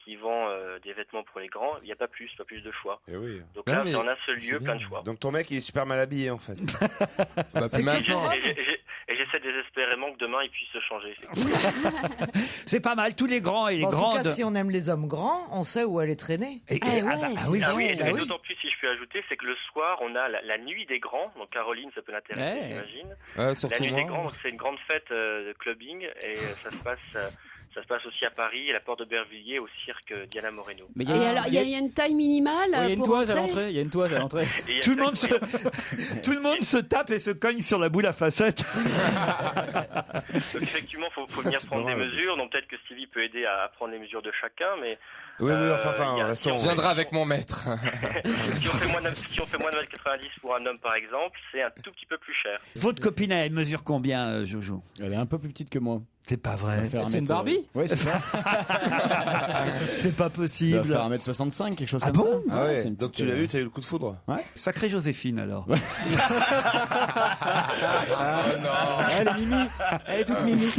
qui vend des vêtements pour les grands. Il n'y a pas plus de choix. Eh oui. Donc là, mais c'est en un seul c'est lieu, bien. plein de choix. Donc ton mec il est super mal habillé en fait. Bah, puis maintenant. Et j'essaie désespérément que demain, il puisse se changer. C'est pas mal, tous les grands et les En grandes. tout cas, si on aime les hommes grands, on sait où aller traîner. Et- Ah ouais, bah, c'est oui. Ah oui, bah et oui. d'autant plus si je peux ajouter, c'est que le soir, on a la nuit des grands. Donc Caroline, ça peut l'intéresser, Ouais. j'imagine. Ouais, La surtout nuit des moi. grands, donc c'est une grande fête de clubbing et ça se passe aussi à Paris, à la porte de Bervilliers, au cirque Diana Moreno. Mais Et alors, il y a une taille minimale il y a une pour toise à entrer? l'entrée. Il y a une toise à l'entrée. Et il y a Tout le, ça monde qui- tout le monde se tape et se cogne sur la boule à facettes. Donc effectivement, faut venir C'est prendre pas des mal. mesures. Donc peut-être que Stevie peut aider à prendre les mesures de chacun, mais Oui, enfin, il y a- restons. si Je viendrai avec mon maître. si on fait moins de 1m90 pour un homme, par exemple, c'est un tout petit peu plus cher. Votre copine, elle mesure combien, Jojo? Elle est un peu plus petite que moi. C'est pas vrai. C'est une Barbie. Oui, c'est ça. C'est pas Il possible. doit faire 1m65, quelque chose Ah comme bon ça. Ah ouais, c'est une donc petite, tu l'as vu, t'as eu le coup de foudre. Ouais. Sacrée Joséphine alors. Elle est mimi. Elle est toute mimi.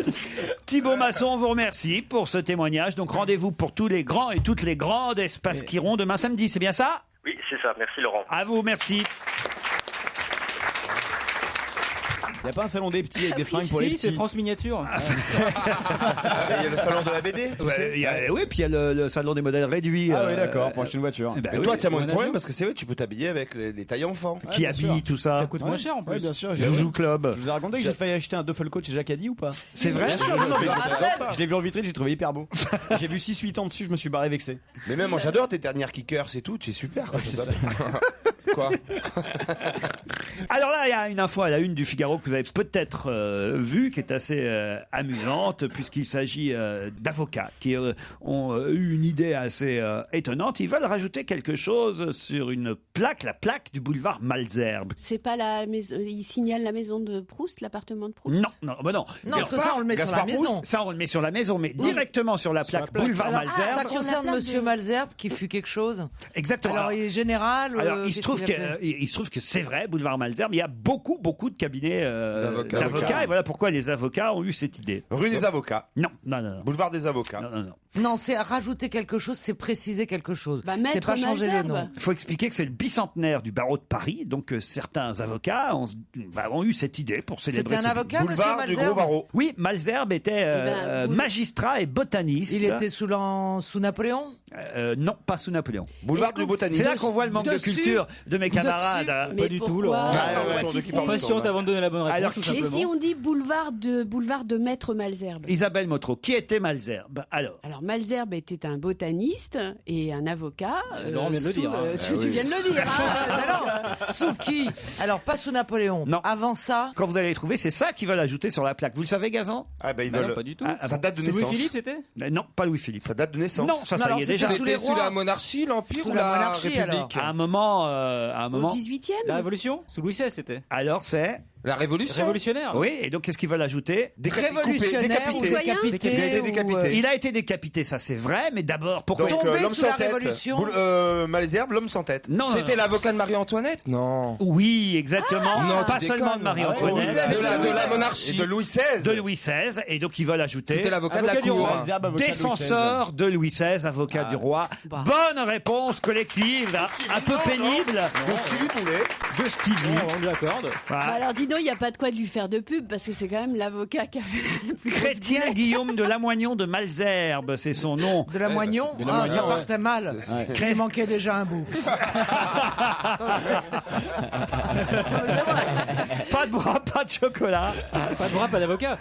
Thibaut Masson, on vous remercie pour ce témoignage. Donc rendez-vous pour tous les grands et toutes les grandes espaces Quiron demain samedi, c'est bien ça? Oui, c'est ça. Merci Laurent. À vous, merci. Il n'y a pas un salon des petits avec des fringues pour les Si, petits? c'est France Miniature. Il y a le salon de la BD. Oui, puis il y a le salon des modèles réduits. Ah oui, d'accord, pour acheter une voiture. ben Et oui. toi, tu as moins de on a problème vu. parce que c'est vrai, tu peux t'habiller avec les tailles enfants. Qui bien habille sûr. tout ça? Ça coûte moins cher en plus. Oui, bien sûr. Joujou Club. Je vous ai raconté que j'ai failli acheter un duffel coat chez Jacadi ou pas? C'est vrai? Bien sûr, non, mais Je l'ai vu en vitrine, j'ai trouvé hyper beau. J'ai vu 6-8 ans dessus, je me suis barré vexé. Mais même moi, j'adore tes dernières kickers, c'est tout, tu es super. Quoi, c'est top. ça. Quoi? Alors là, il y a une info à la une du Figaro que vous avez peut-être vue, qui est assez amusante, puisqu'il s'agit d'avocats qui ont eu une idée assez étonnante. Ils veulent rajouter quelque chose sur une plaque, la plaque du boulevard Malesherbes. C'est pas la maison. Il signale la maison de Proust, l'appartement de Proust. Non, non, bah non. Non, parce que ça, on le met sur la Gaspard Proust, maison. ça, on le met sur la maison, mais directement sur la plaque boulevard Alors, Malesherbes. ça Sur la concerne plaque Monsieur de- Malesherbes qui fut quelque chose. Exactement. Alors, il est général. Alors, il se trouve qu'est-ce qu'il a fait il se trouve que c'est vrai, boulevard Malesherbes, il y a beaucoup de cabinets d'avocats, et voilà pourquoi les avocats ont eu cette idée. Rue des avocats. Non, non, non, non. Boulevard des avocats. Non, non, non. Non, c'est rajouter quelque chose, c'est préciser quelque chose. Bah, c'est Maître pas changer le Malesherbes. nom. Il faut expliquer que c'est le bicentenaire du barreau de Paris, donc certains avocats ont eu cette idée pour célébrer C'était un ce avocat, Monsieur Boulevard du Gros Malesherbes. Barreau. Oui, Malesherbes était ben, vous- magistrat et botaniste. Il était sous Napoléon. Non, pas sous Napoléon. Boulevard Est-ce du qu'on- botaniste. C'est là qu'on voit le manque de Dessus- culture de mes camarades. hein. Mais Pas du tout, pourquoi Laurent. Qui qui c'est parle Patiente avant de donner la bonne réponse, Alors, tout et Et simplement. si on dit boulevard de Maître Malesherbes? Isabelle Motro, qui était Malesherbes? Alors, Malesherbes était un botaniste et un avocat. Laurent vient de le sous, dire, hein. tu viens de le dire. hein. Sous qui? Alors, pas sous Napoléon. Non. Avant ça. quand vous allez trouver, c'est ça qu'ils veulent ajouter sur la plaque. Vous le savez, Gazan? Ah bah ils Bah non, veulent. pas du tout. Ça date de C'est naissance. Louis-Philippe, c'était Non, pas Louis-Philippe. Ça date de naissance. Non, ça Non, y alors, est c'était déjà. sous les C'était sous rois. la monarchie, l'Empire Sous ou la la monarchie, République? À un moment, Au 18e. La Révolution Sous Louis XVI, c'était. Alors c'est. La Révolution. Révolutionnaire. Oui, et donc qu'est-ce qu'ils veulent ajouter? Révolutionnaire ou décapité. décapité. Il a été décapité. Il a été décapité, ça c'est vrai, mais d'abord pourquoi? Donc Tombé l'homme sous la sans tête. Révolution. Malesherbes, l'homme sans tête. Non, C'était l'avocat de Marie-Antoinette? Non. Oui, exactement. Non, pas tu seulement déconnes. de Marie-Antoinette, De la Et monarchie. de Louis XVI. de Louis XVI, et donc ils veulent ajouter C'était l'avocat de la Avocat du cour. roi. Malesherbes, avocat de Louis XVI. défenseur de Louis XVI, avocat du roi. Bah. Bonne réponse collective, un peu pénible De Stevie Boulet. de Stevie. On lui accorde. Voilà. Bah alors dis donc, il n'y a pas de quoi de lui faire de pub parce que c'est quand même l'avocat qui a fait la plus grosse Chrétien boulette. Guillaume de Lamoignon de Malesherbes, c'est son nom. De la Moignon. De la Ah, Moignon, ça ouais. partait mal. Il manquait déjà un bout. Pas de bras, pas de chocolat. Pas de bras, pas d'avocat.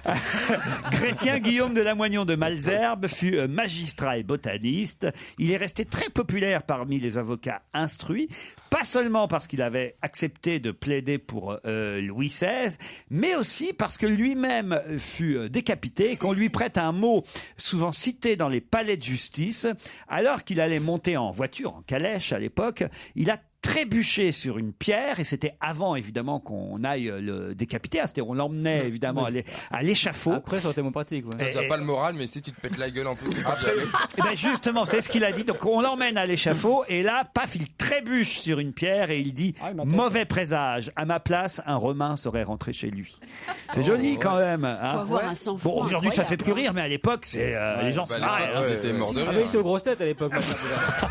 Chrétien Guillaume de Lamoignon de Malesherbes fut magistrat et botaniste. Il est resté très populaire parmi les avocats instruits, pas seulement parce qu'il avait accepté de plaider pour Louis XVI, mais aussi parce que lui-même fut décapité et qu'on lui prête un mot souvent cité dans les palais de justice. Alors qu'il allait monter en voiture, en calèche à l'époque, il a trébuché sur une pierre, et c'était avant évidemment qu'on aille le décapiter, hein, on l'emmenait évidemment à l'échafaud. Après, ça aurait été moins pratique. Ouais. T'as déjà pas le moral, mais si tu te pètes la gueule en plus, c'est pas bien. Et ben justement, c'est ce qu'il a dit. Donc on l'emmène à l'échafaud, et là, paf, il trébuche sur une pierre et il dit Ah, ma tête. mauvais présage. À ma place, un Romain serait rentré chez lui. C'est joli quand même. Hein. Faut avoir un sang-froid Bon, aujourd'hui ça fait incroyable. plus rire, mais à l'époque, c'est les gens se Bah, marraient. hein. C'était mort de Ah, mais il rire. était aux grosses têtes à l'époque. maintenant.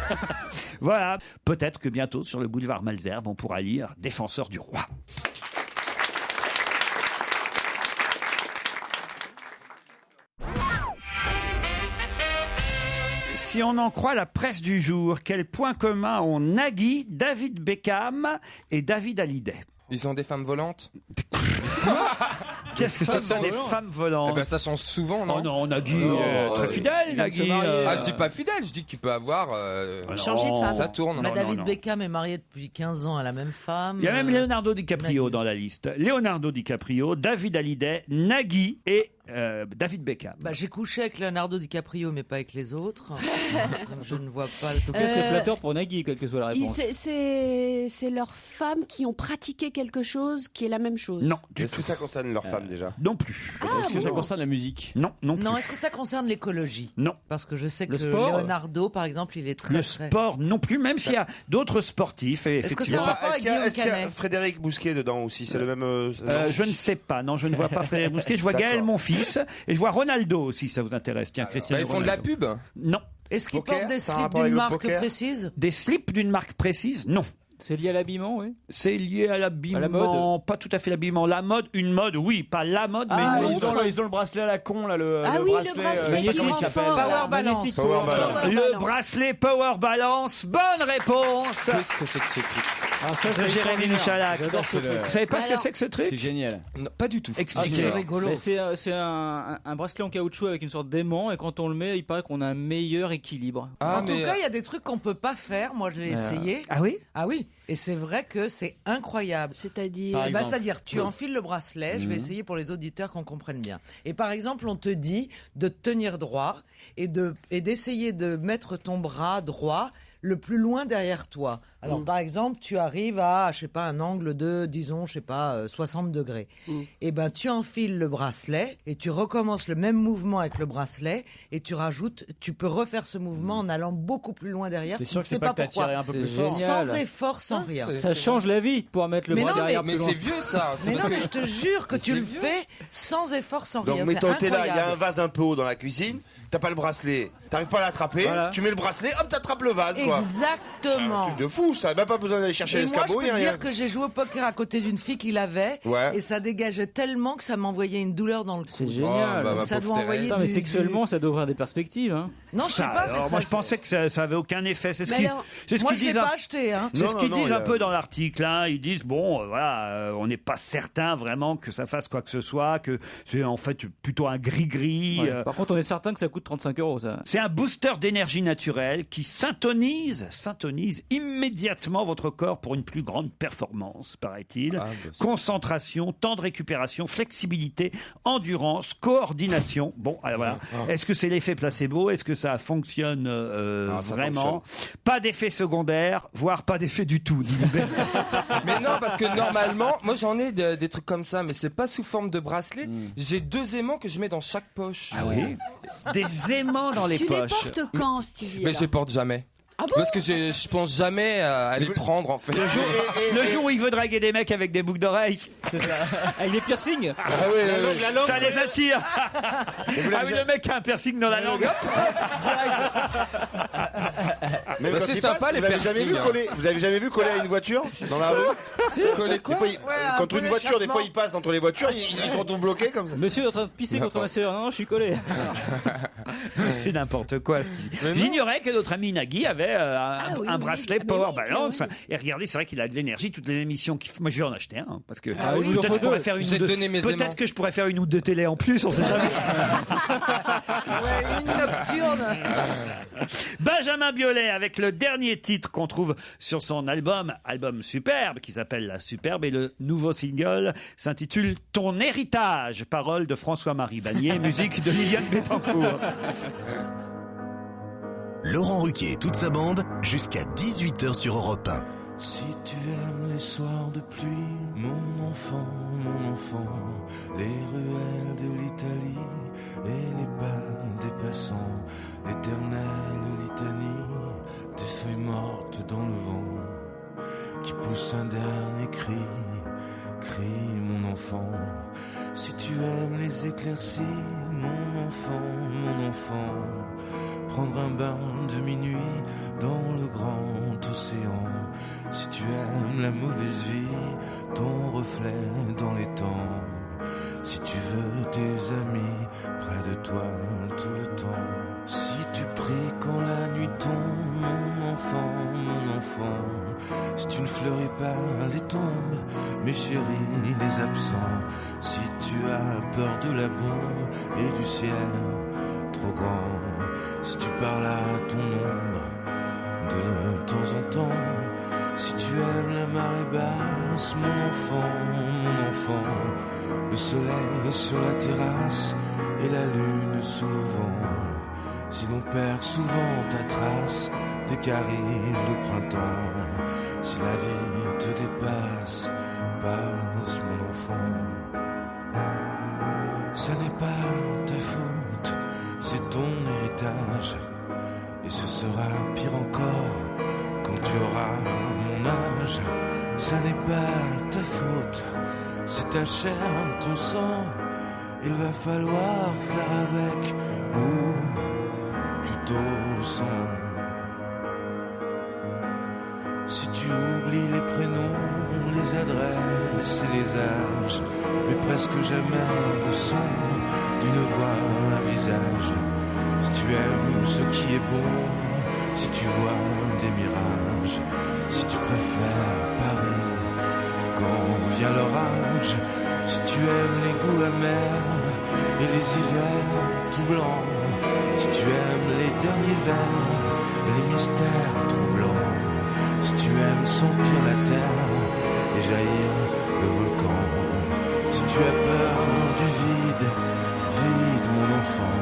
Voilà. Peut-être que bientôt sur le boulevard Malesherbes, on pourra lire Défenseur du roi. Si on en croit la presse du jour, quel point commun ont Nagui, David Beckham et David Hallyday? Ils ont des femmes volantes? Qu'est-ce que c'est Ça que des change. femmes Eh volantes? ben, ça change souvent, non? Oh non, Nagui, Non, très fidèle, il vient de se Nagui. marier. Ah, je dis pas fidèle, je dis qu'il peut avoir. Changer de femme. Ça tourne. Bah, non, David non. Beckham est marié depuis 15 ans à la même femme. Il y a même Leonardo DiCaprio Nagui. dans la liste. Leonardo DiCaprio, David Hallyday, Nagui et David Beckham. Bah, j'ai couché avec Leonardo DiCaprio, mais pas avec les autres. Donc je ne vois pas le... En tout cas, c'est flatteur pour Nagui, quelle que soit la réponse. C'est leurs femmes qui ont pratiqué quelque chose qui est la même chose. Non. Est-ce que ça concerne leurs femmes déjà? Non plus. Est-ce que ça concerne la musique? Non, non plus. Non, est-ce que ça concerne l'écologie? Non. Parce que je sais que Le sport Leonardo, par exemple, il est très... Le sport non plus, même s'il y a d'autres sportifs. Et Est-ce que effectivement. c'est un rapport avec Guillaume Est-ce qu'il y a Canet? Frédéric Bousquet dedans aussi? C'est le même. Je ne sais pas. Non, je ne vois pas Frédéric Bousquet. Je vois Gaël, mon fils, et je vois Ronaldo, si ça vous intéresse. Tiens, Cristiano Ils font de la Ronaldo. pub. Non. Est-ce qu'il Poker, porte des ça a un slips rapport avec d'une le marque poker précise? Des slips d'une marque précise? Non. C'est lié à l'habillement, oui. C'est lié à l'habillement. À la mode. Pas tout à fait l'habillement. La mode, une mode, oui. Pas la mode, mais Ah, une ils autre. ont le bracelet à la con, là, le Ah oui, le bracelet. bracelet je sais pas qui comment il rend s'appelle. fort. Power Balance. Magnifique. Power Balance. Le bracelet Power Balance. Bonne réponse Qu'est-ce que c'est que ce truc? Ah, ça, de c'est Jérémy extraordinaire. Michalak. J'adore ce truc. Vous savez pas ce que Alors- c'est que ce truc? C'est génial. Non, pas du tout. Expliquez. C'est rigolo. Mais c'est un bracelet en caoutchouc avec une sorte d'aimant, et quand on le met, il paraît qu'on a un meilleur équilibre. Ah, En tout cas, il y a des trucs qu'on peut pas faire. Moi, je l'ai essayé. Ah oui? Ah oui. Et c'est vrai que c'est incroyable. C'est-à-dire. Par exemple. C'est-à-dire, tu enfiles le bracelet. Je vais essayer pour les auditeurs qu'on comprenne bien. Et par exemple, on te dit de tenir droit et d'essayer de mettre ton bras droit le plus loin derrière toi. Alors, par exemple, tu arrives à, je sais pas, un angle de, disons, je sais pas, 60 degrés. Et ben, tu enfiles le bracelet et tu recommences le même mouvement avec le bracelet et tu peux refaire ce mouvement en allant beaucoup plus loin derrière. T'es Tu sûr ne que sais c'est pas que t'as pourquoi. tiré un peu plus C'est fort? génial. Sans effort, sans rien. Ça change la vie de pouvoir mettre le Mais bras non, derrière Mais plus loin. c'est vieux ça. C'est Mais non, parce mais que- je te jure que Mais tu c'est le vieux. fais sans effort, sans Donc, rien. mettons, C'est t'es là, il y a un incroyable. vase un peu haut dans la cuisine, t'as pas le bracelet, t'arrives pas à l'attraper, Voilà. tu mets le bracelet, hop, t'attrapes le vase, quoi. C'est un Exactement. truc de fou, ça. Même pas besoin d'aller chercher Et moi, je l'escabeau, peux y a te rien. dire que j'ai joué au poker à côté d'une fille qui l'avait, Ouais. et ça dégageait tellement que ça m'envoyait une douleur dans le cou. C'est génial. Oh, bah, ma ça pauvre doit envoyer Thérèse. Putain, mais du- sexuellement, ça doit ouvrir des perspectives. Hein. Non, je sais Ça, pas. mais alors, ça, moi, je pensais que ça avait aucun effet. C'est ce Mais qu'ils alors, c'est ce Moi, qu'ils je l'ai disent. pas acheté, hein. C'est Non, ce qu'ils non, disent il y a- un peu dans l'article. Hein. Ils disent bon, voilà, on n'est pas certain vraiment que ça fasse quoi que ce soit, que c'est en fait plutôt un gris-gris. Ouais. Par contre, on est certain que ça coûte 35 €, ça. C'est un booster d'énergie naturelle qui syntonise immédiatement votre corps pour une plus grande performance, paraît-il. Ah, bah, c'est- Concentration, temps de récupération, flexibilité, endurance, coordination. Bon, alors voilà. Est-ce que c'est l'effet placebo? Est-ce que ça fonctionne Non, ça vraiment? Pas d'effet secondaire, voire pas d'effet du tout, dit Libé. Mais non, parce que normalement, moi j'en ai des trucs comme ça, mais c'est pas sous forme de bracelet. J'ai 2 aimants que je mets dans chaque poche. Ah oui? Des aimants dans les Tu les poches. portes quand, Stevie? Mais alors je les porte jamais. Ah bon? Parce que je pense jamais à les prendre en fait. Le jour où il veut draguer des mecs avec des boucles d'oreilles, C'est ça. Avec des piercings. Ah oui, oui, oui. ça les attire. Ah oui, le mec a un piercing dans la langue. hop. Mais Bah, quand c'est il sympa, passe, les vous l'avez jamais vu piercings, coller. Vous l'avez jamais vu coller à une voiture dans la rue? Coller quoi? Des fois, un contre peu une voiture, des fois d'échappement. ils passent entre les voitures, ils se retrouvent bloqués comme ça. Monsieur est en train de pisser contre ma sœur. Non, je suis collé. C'est n'importe quoi. Ce qu'il dit. Mais non. J'ignorais que notre ami Nagui avait oui, un oui. bracelet Ah, mais Power oui, Balance. oui. Et regardez, c'est vrai qu'il a de l'énergie. Toutes les émissions qu'il fait. Moi, je vais en acheter un. Parce que oui, peut-être il en je faut pourrais deux. faire une J'ai ou deux. donné mes aimants. Peut-être que je pourrais faire une ou deux télé en plus. On sait jamais. Ouais, une nocturne. Benjamin Biolay avec le dernier titre qu'on trouve sur son album superbe qui s'appelle La Superbe, et le nouveau single s'intitule Ton héritage, paroles de François-Marie Bagné, musique de Liliane Bettencourt. Laurent Ruquier et toute sa bande, jusqu'à 18h sur Europe 1. Si tu aimes les soirs de pluie, mon enfant, les ruelles de l'Italie et les pas des passants, l'éternelle litanie des feuilles mortes dans le vent qui poussent un dernier cri, mon enfant. Si tu aimes les éclaircies, mon enfant, prendre un bain de minuit dans le grand océan. Si tu aimes la mauvaise vie, ton reflet dans les temps. Si tu veux tes amis près de toi tout le temps. Si tu pries quand la nuit tombe, mon enfant. Si tu ne fleuris pas les tombes, mes chéris, les absents. Si tu as peur de la bombe et du ciel trop grand. Si tu parles à ton ombre de temps en temps. Si tu aimes la marée basse, mon enfant, le soleil sur la terrasse et la lune sous le vent. Si l'on perd souvent ta trace dès qu'arrive le printemps, si la vie te dépasse, passe mon enfant. Ça n'est pas ta faute, c'est ton héritage, et ce sera pire encore quand tu auras mon âge. Ça n'est pas ta faute, c'est ta chair, ton sang, il va falloir faire avec, ou plutôt sans. Si tu oublies les prénoms, les adresses et les âges, mais presque jamais le son d'une voix, un visage. Si tu aimes ce qui est bon, si tu vois des mirages, si tu préfères Paris quand vient l'orage, si tu aimes les goûts amers et les hivers tout blancs, si tu aimes les derniers vers et les mystères troublants, si tu aimes sentir la terre et jaillir le volcan, si tu as peur du vide, vide mon enfant.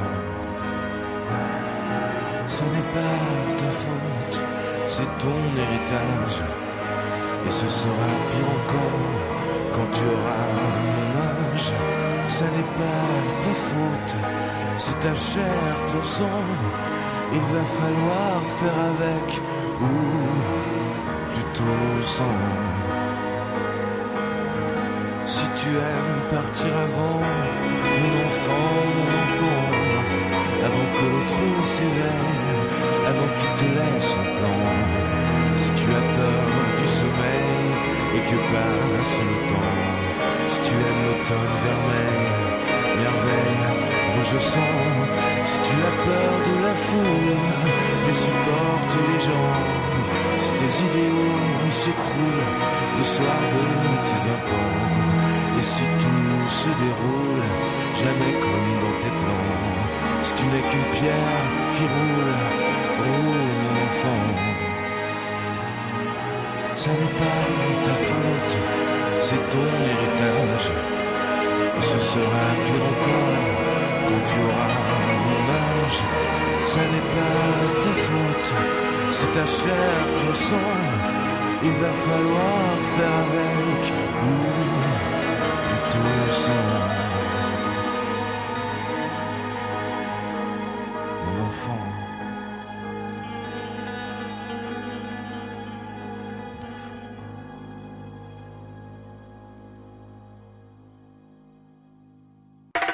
Ça n'est pas ta faute, c'est ton héritage, et ce sera pire encore quand tu auras mon âge. Ça n'est pas ta faute, c'est ta chair, ton sang, il va falloir faire avec, ou plutôt sans. Si tu aimes partir avant, mon enfant, avant que l'autre s'éveille, avant qu'il te laisse son plan. Si tu as peur du sommeil et que passe le temps, si tu aimes l'automne vermeil, merveille, rouge sang, si tu as peur de la foule, mais supporte les gens, si tes idéaux s'écroulent le soir de tes 20 ans, et si tout se déroule jamais comme dans tes plans, si tu n'es qu'une pierre qui roule, roule mon enfant. Ça n'est pas ta faute, c'est ton héritage, et ce sera pire encore quand tu auras mon âge. Ça n'est pas ta faute, c'est ta chair, ton sang, il va falloir faire avec, ou plutôt sans. Mon enfant.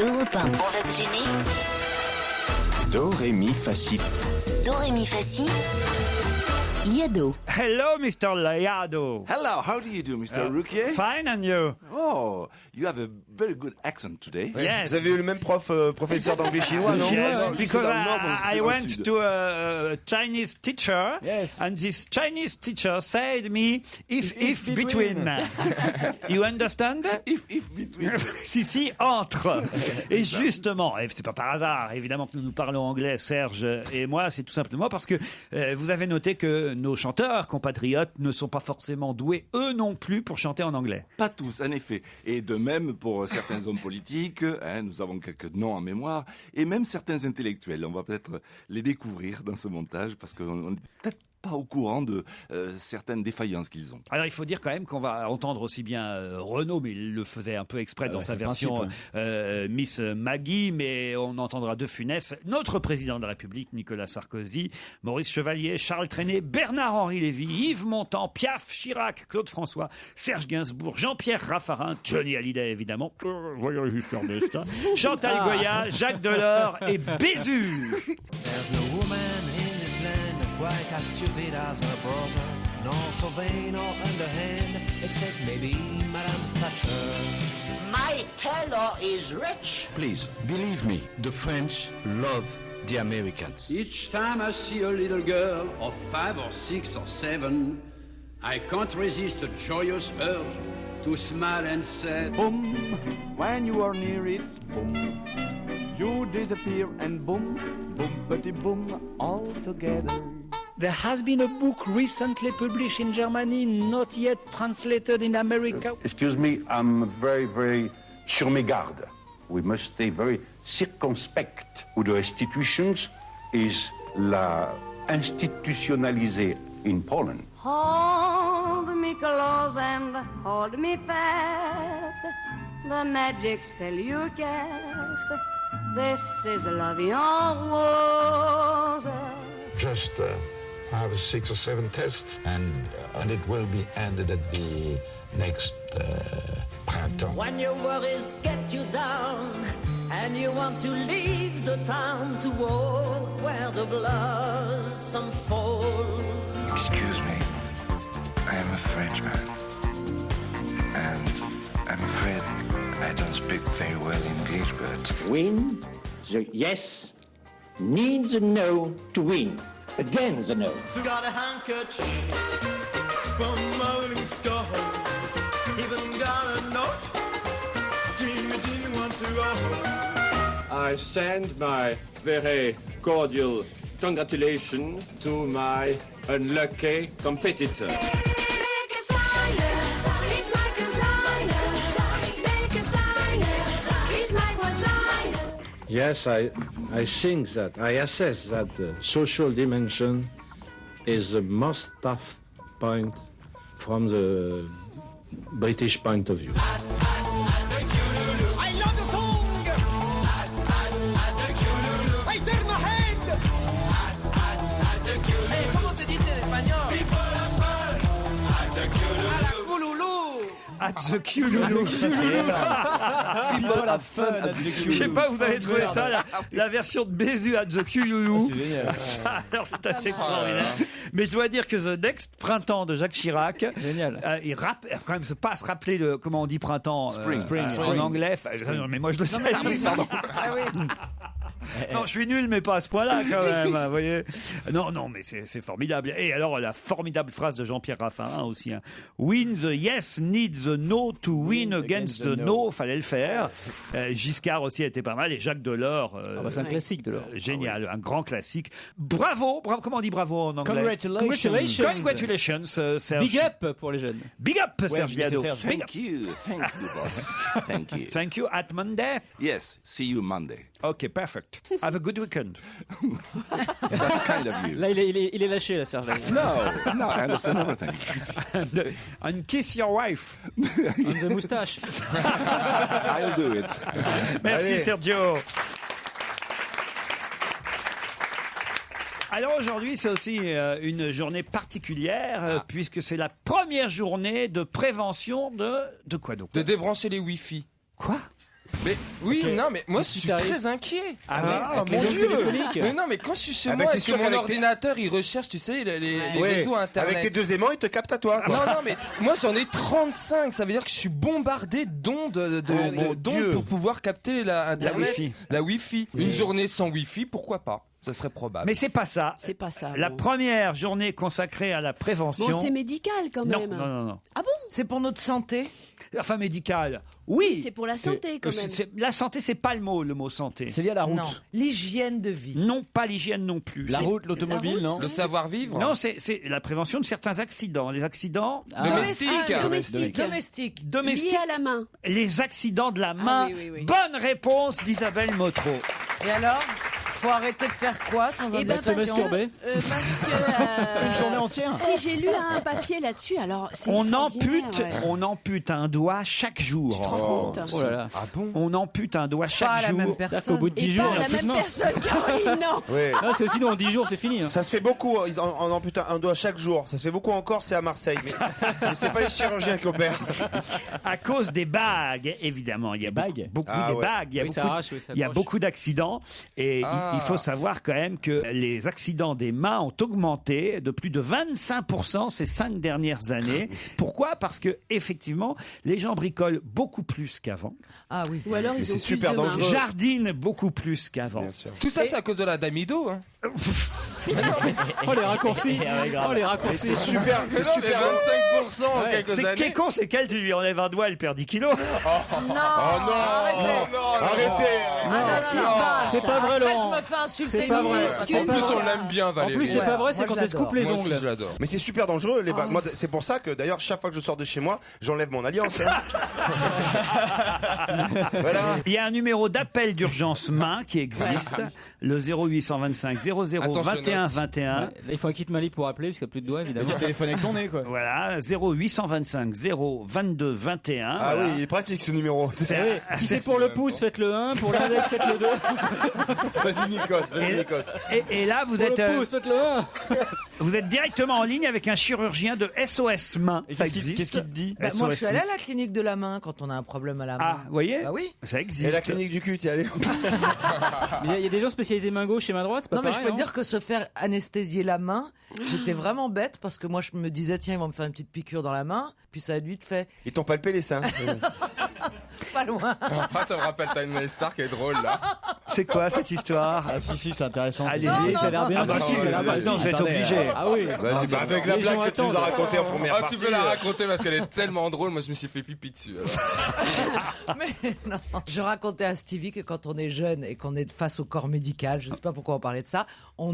Europe 1, on va se gêner. Do, ré, mi, fa, si. Do, ré, mi, fa, si. Liado. Hello, Mr. Liado. Hello, how do you do, Mr. Ruquier? Fine, and you? Oh, you have a very good accent today. Yes. Vous avez eu le même professeur d'anglais chinois, non? Yes, because I went to a Chinese teacher, and this Chinese teacher said me, if between. You understand? If between. si, entre. Et justement, et c'est pas par hasard, évidemment, que nous parlons anglais, Serge et moi, c'est tout simplement parce que vous avez noté que nos chanteurs compatriotes ne sont pas forcément doués, eux non plus, pour chanter en anglais. Pas tous, en effet. Et de même pour certains hommes politiques, nous avons quelques noms en mémoire, et même certains intellectuels. On va peut-être les découvrir dans ce montage, parce qu'on est peut-être pas au courant de certaines défaillances qu'ils ont. Alors il faut dire quand même qu'on va entendre aussi bien Renaud, mais il le faisait un peu exprès dans sa version Miss Maggie, mais on entendra De Funès, notre président de la République Nicolas Sarkozy, Maurice Chevalier, Charles Trenet, Bernard-Henri Lévy, Yves Montand, Piaf, Chirac, Claude François, Serge Gainsbourg, Jean-Pierre Raffarin, Johnny Hallyday évidemment, voyons Giscard d'Estaing, Chantal Goya, Jacques Delors et Bézu. Quite as stupid as her brother, nor so vain or underhand, except maybe Madame Thatcher. My tailor is rich. Please, believe me, the French love the Americans. Each time I see a little girl of 5 or 6 or 7, I can't resist a joyous urge to smile and say, boom, when you are near it's boom. You disappear and boom, boom, petit boom, all together. There has been a book recently published in Germany, not yet translated in America. Excuse me, I'm very, very sur mes gardes. we must stay very circumspect. With the restitutions is la institutionalisée in Poland. Hold me close and hold me fast. The magic spell you cast. This is love en rose. Just have 6 or 7 tests, and it will be ended at the next printemps. When your worries get you down and you want to leave the town to walk where the blossom falls. Excuse me, I am a Frenchman, and I'm afraid I don't speak very well English, but... Win the yes, need the no to win. Again the no. So got a handkerchief from Rolling Stone. Even got a note. Jimmy Dean wants to roll. I send my very cordial congratulations to my unlucky competitor. Yes, I think that, I assess that the social dimension is the most tough point from the British point of view. I love the song. I turn my head. Hey, comment se dit en espagnol? À la couloulou. At the Cululu. People have fun at the Cululu. Je sais pas, vous avez trouvé ça, la version de Bézu at the Cululu. C'est génial. Alors, c'est assez extraordinaire. Mais je dois dire que The Next Printemps de Jacques Chirac, il rappe, quand même, c'est pas à se rappeler de comment on dit printemps en anglais. Non, mais moi je le sais. Pardon. Non, je suis nul, mais pas à ce point-là, quand même. Vous voyez. Non, mais c'est formidable. Et alors, la formidable phrase de Jean-Pierre Raffarin aussi. Hein. Win the yes, need the no to win against the no. Fallait le faire. Giscard aussi était pas mal. Et Jacques Delors. C'est un classique, Delors. Génial, un grand classique. Bravo. Comment on dit bravo en anglais? Congratulations. Serge. Big up pour les jeunes. Big up, Serge Biado. Thank you, boss. Thank you. Thank you. At Monday? Yes, see you Monday. Okay, perfect. Have a good weekend. That's kind of you. Là, il est lâché, là, Serge. No, I understand everything. And kiss your wife. On the moustache. I'll do it. Merci, Allez. Sergio. Alors aujourd'hui, c'est aussi une journée particulière puisque c'est la première journée de prévention de quoi donc? De débrancher les Wi-Fi. Quoi? Mais oui, non, mais moi je suis très inquiet. Ah mon Dieu. Mais non, mais quand je suis chez moi et que mon ordinateur il recherche, tu sais, les réseaux internet. Avec tes 2 aimants, il te capte à toi. Non, mais moi j'en ai 35. Ça veut dire que je suis bombardé d'ondes pour pouvoir capter la Wi-Fi. La Wi-Fi. Une journée sans Wi-Fi, pourquoi pas? Ce serait probable. Mais c'est pas ça. C'est pas ça. La bon. première journée consacrée à la prévention. Bon, c'est médical quand même. Non. Ah bon? C'est pour notre santé? Enfin, médical. Oui. C'est pour la santé quand même. La santé, c'est pas le mot santé. C'est lié à la route. Non. L'hygiène de vie. Non, pas l'hygiène non plus. La route, l'automobile, non? Le savoir-vivre. Non, c'est la prévention de certains accidents. Les accidents Domestiques. Lié à la main. Les accidents de la main. Oui. Bonne réponse d'Isabelle Motro. Et alors? Faut arrêter de faire quoi sans se masturber. Parce que Une journée entière. si j'ai lu un papier là-dessus, alors c'est On extraordinaire, ampute, ouais. on ampute un doigt chaque jour. Tu te rends compte? Oh là là. Ah bon? On ampute un doigt Pas chaque à la jour. même C'est-à-dire personne. qu'au bout de 10 Et jours, pas il y a la plus de même main. personne, Caroline, non. Oui. Non, c'est aussi, en 10 jours, c'est fini. Hein. Ça se fait beaucoup, ils en amputent un doigt chaque jour. Ça se fait beaucoup en Corse et à Marseille. Mais c'est pas les chirurgiens qui opèrent. À cause des bagues, évidemment. Il y a beaucoup Ah des ouais. bagues. Il y a Oui, ça beaucoup, arrache, oui, ça il y a accroche. beaucoup d'accidents. Et il faut savoir quand même que les accidents des mains ont augmenté de plus de 25% ces 5 dernières années. Pourquoi? Parce que effectivement, les gens bricolent beaucoup plus qu'avant. Ah oui. Ou alors Mais ils c'est ont super plus de mains. dangereux. Jardinent beaucoup plus qu'avant. Tout ça, c'est à cause de la damido. Hein. Oh, les raccourcis. Oh, les Mais raccourcis. c'est super, c'est super. en quelques C'est années. qui est con, c'est qu'elle, tu lui enlèves un doigt, elle perd 10 kilos. C'est pas vrai, Après, Laurent. je me fais insulter. C'est pas vrai. En plus, on l'aime bien, En Valérie. plus, c'est pas vrai, c'est Moi, quand je elle se coupe les Moi aussi, ongles. je l'adore. Mais c'est super dangereux. Moi, c'est pour ça que d'ailleurs, chaque fois que je sors de chez moi, j'enlève mon alliance. Hein. Voilà. Il y a un numéro d'appel d'urgence main qui existe, le 0825 00 Attends, je 21 note. 21. Là, il faut un kit Mali pour appeler, parce qu'il n'y a plus de doigts, évidemment. Tu téléphones avec ton nez, quoi. Voilà, 0825 0 22 21. Ah voilà. oui, il est pratique ce numéro. Si c'est pour le pouce, faites le 1, pour l'index, faites le 2. Vas-y Nikos. Et là, vous Pour êtes, le pouce, faites le 1. vous êtes directement en ligne avec un chirurgien de SOS main. Et Ça qu'est-ce qu'il existe. te dit? Bah, moi, je suis SOS allée à la clinique de la main quand on a un problème à la main. Ah, vous voyez? Bah oui. Ça existe. Et la clinique du cul, t'y es allé? Mais il y a des gens spécialisés main gauche et main droite, c'est pas Non, mais pareil, je peux te dire que se faire anesthésier la main, j'étais vraiment bête parce que moi, je me disais, tiens, ils vont me faire une petite piqûre dans la main, puis ça a vite fait. Ils t'ont palpé les seins. Pas loin. Ah, ça me rappelle Time Star qui est drôle là. C'est quoi cette histoire? Ah si, c'est intéressant. Allez-y, ça a l'air bien. Ah bah si, ça a l'air bien. non, vous êtes obligé. Ah oui. Vas-y, bah, avec la Les gens blague que tu nous as attendent. racontée en première Ah, partie. tu peux la raconter parce qu'elle est tellement drôle. Moi, je me suis fait pipi dessus. alors. Mais non. Je racontais à Stevie que quand on est jeune et qu'on est face au corps médical, je sais pas pourquoi on parlait de ça, on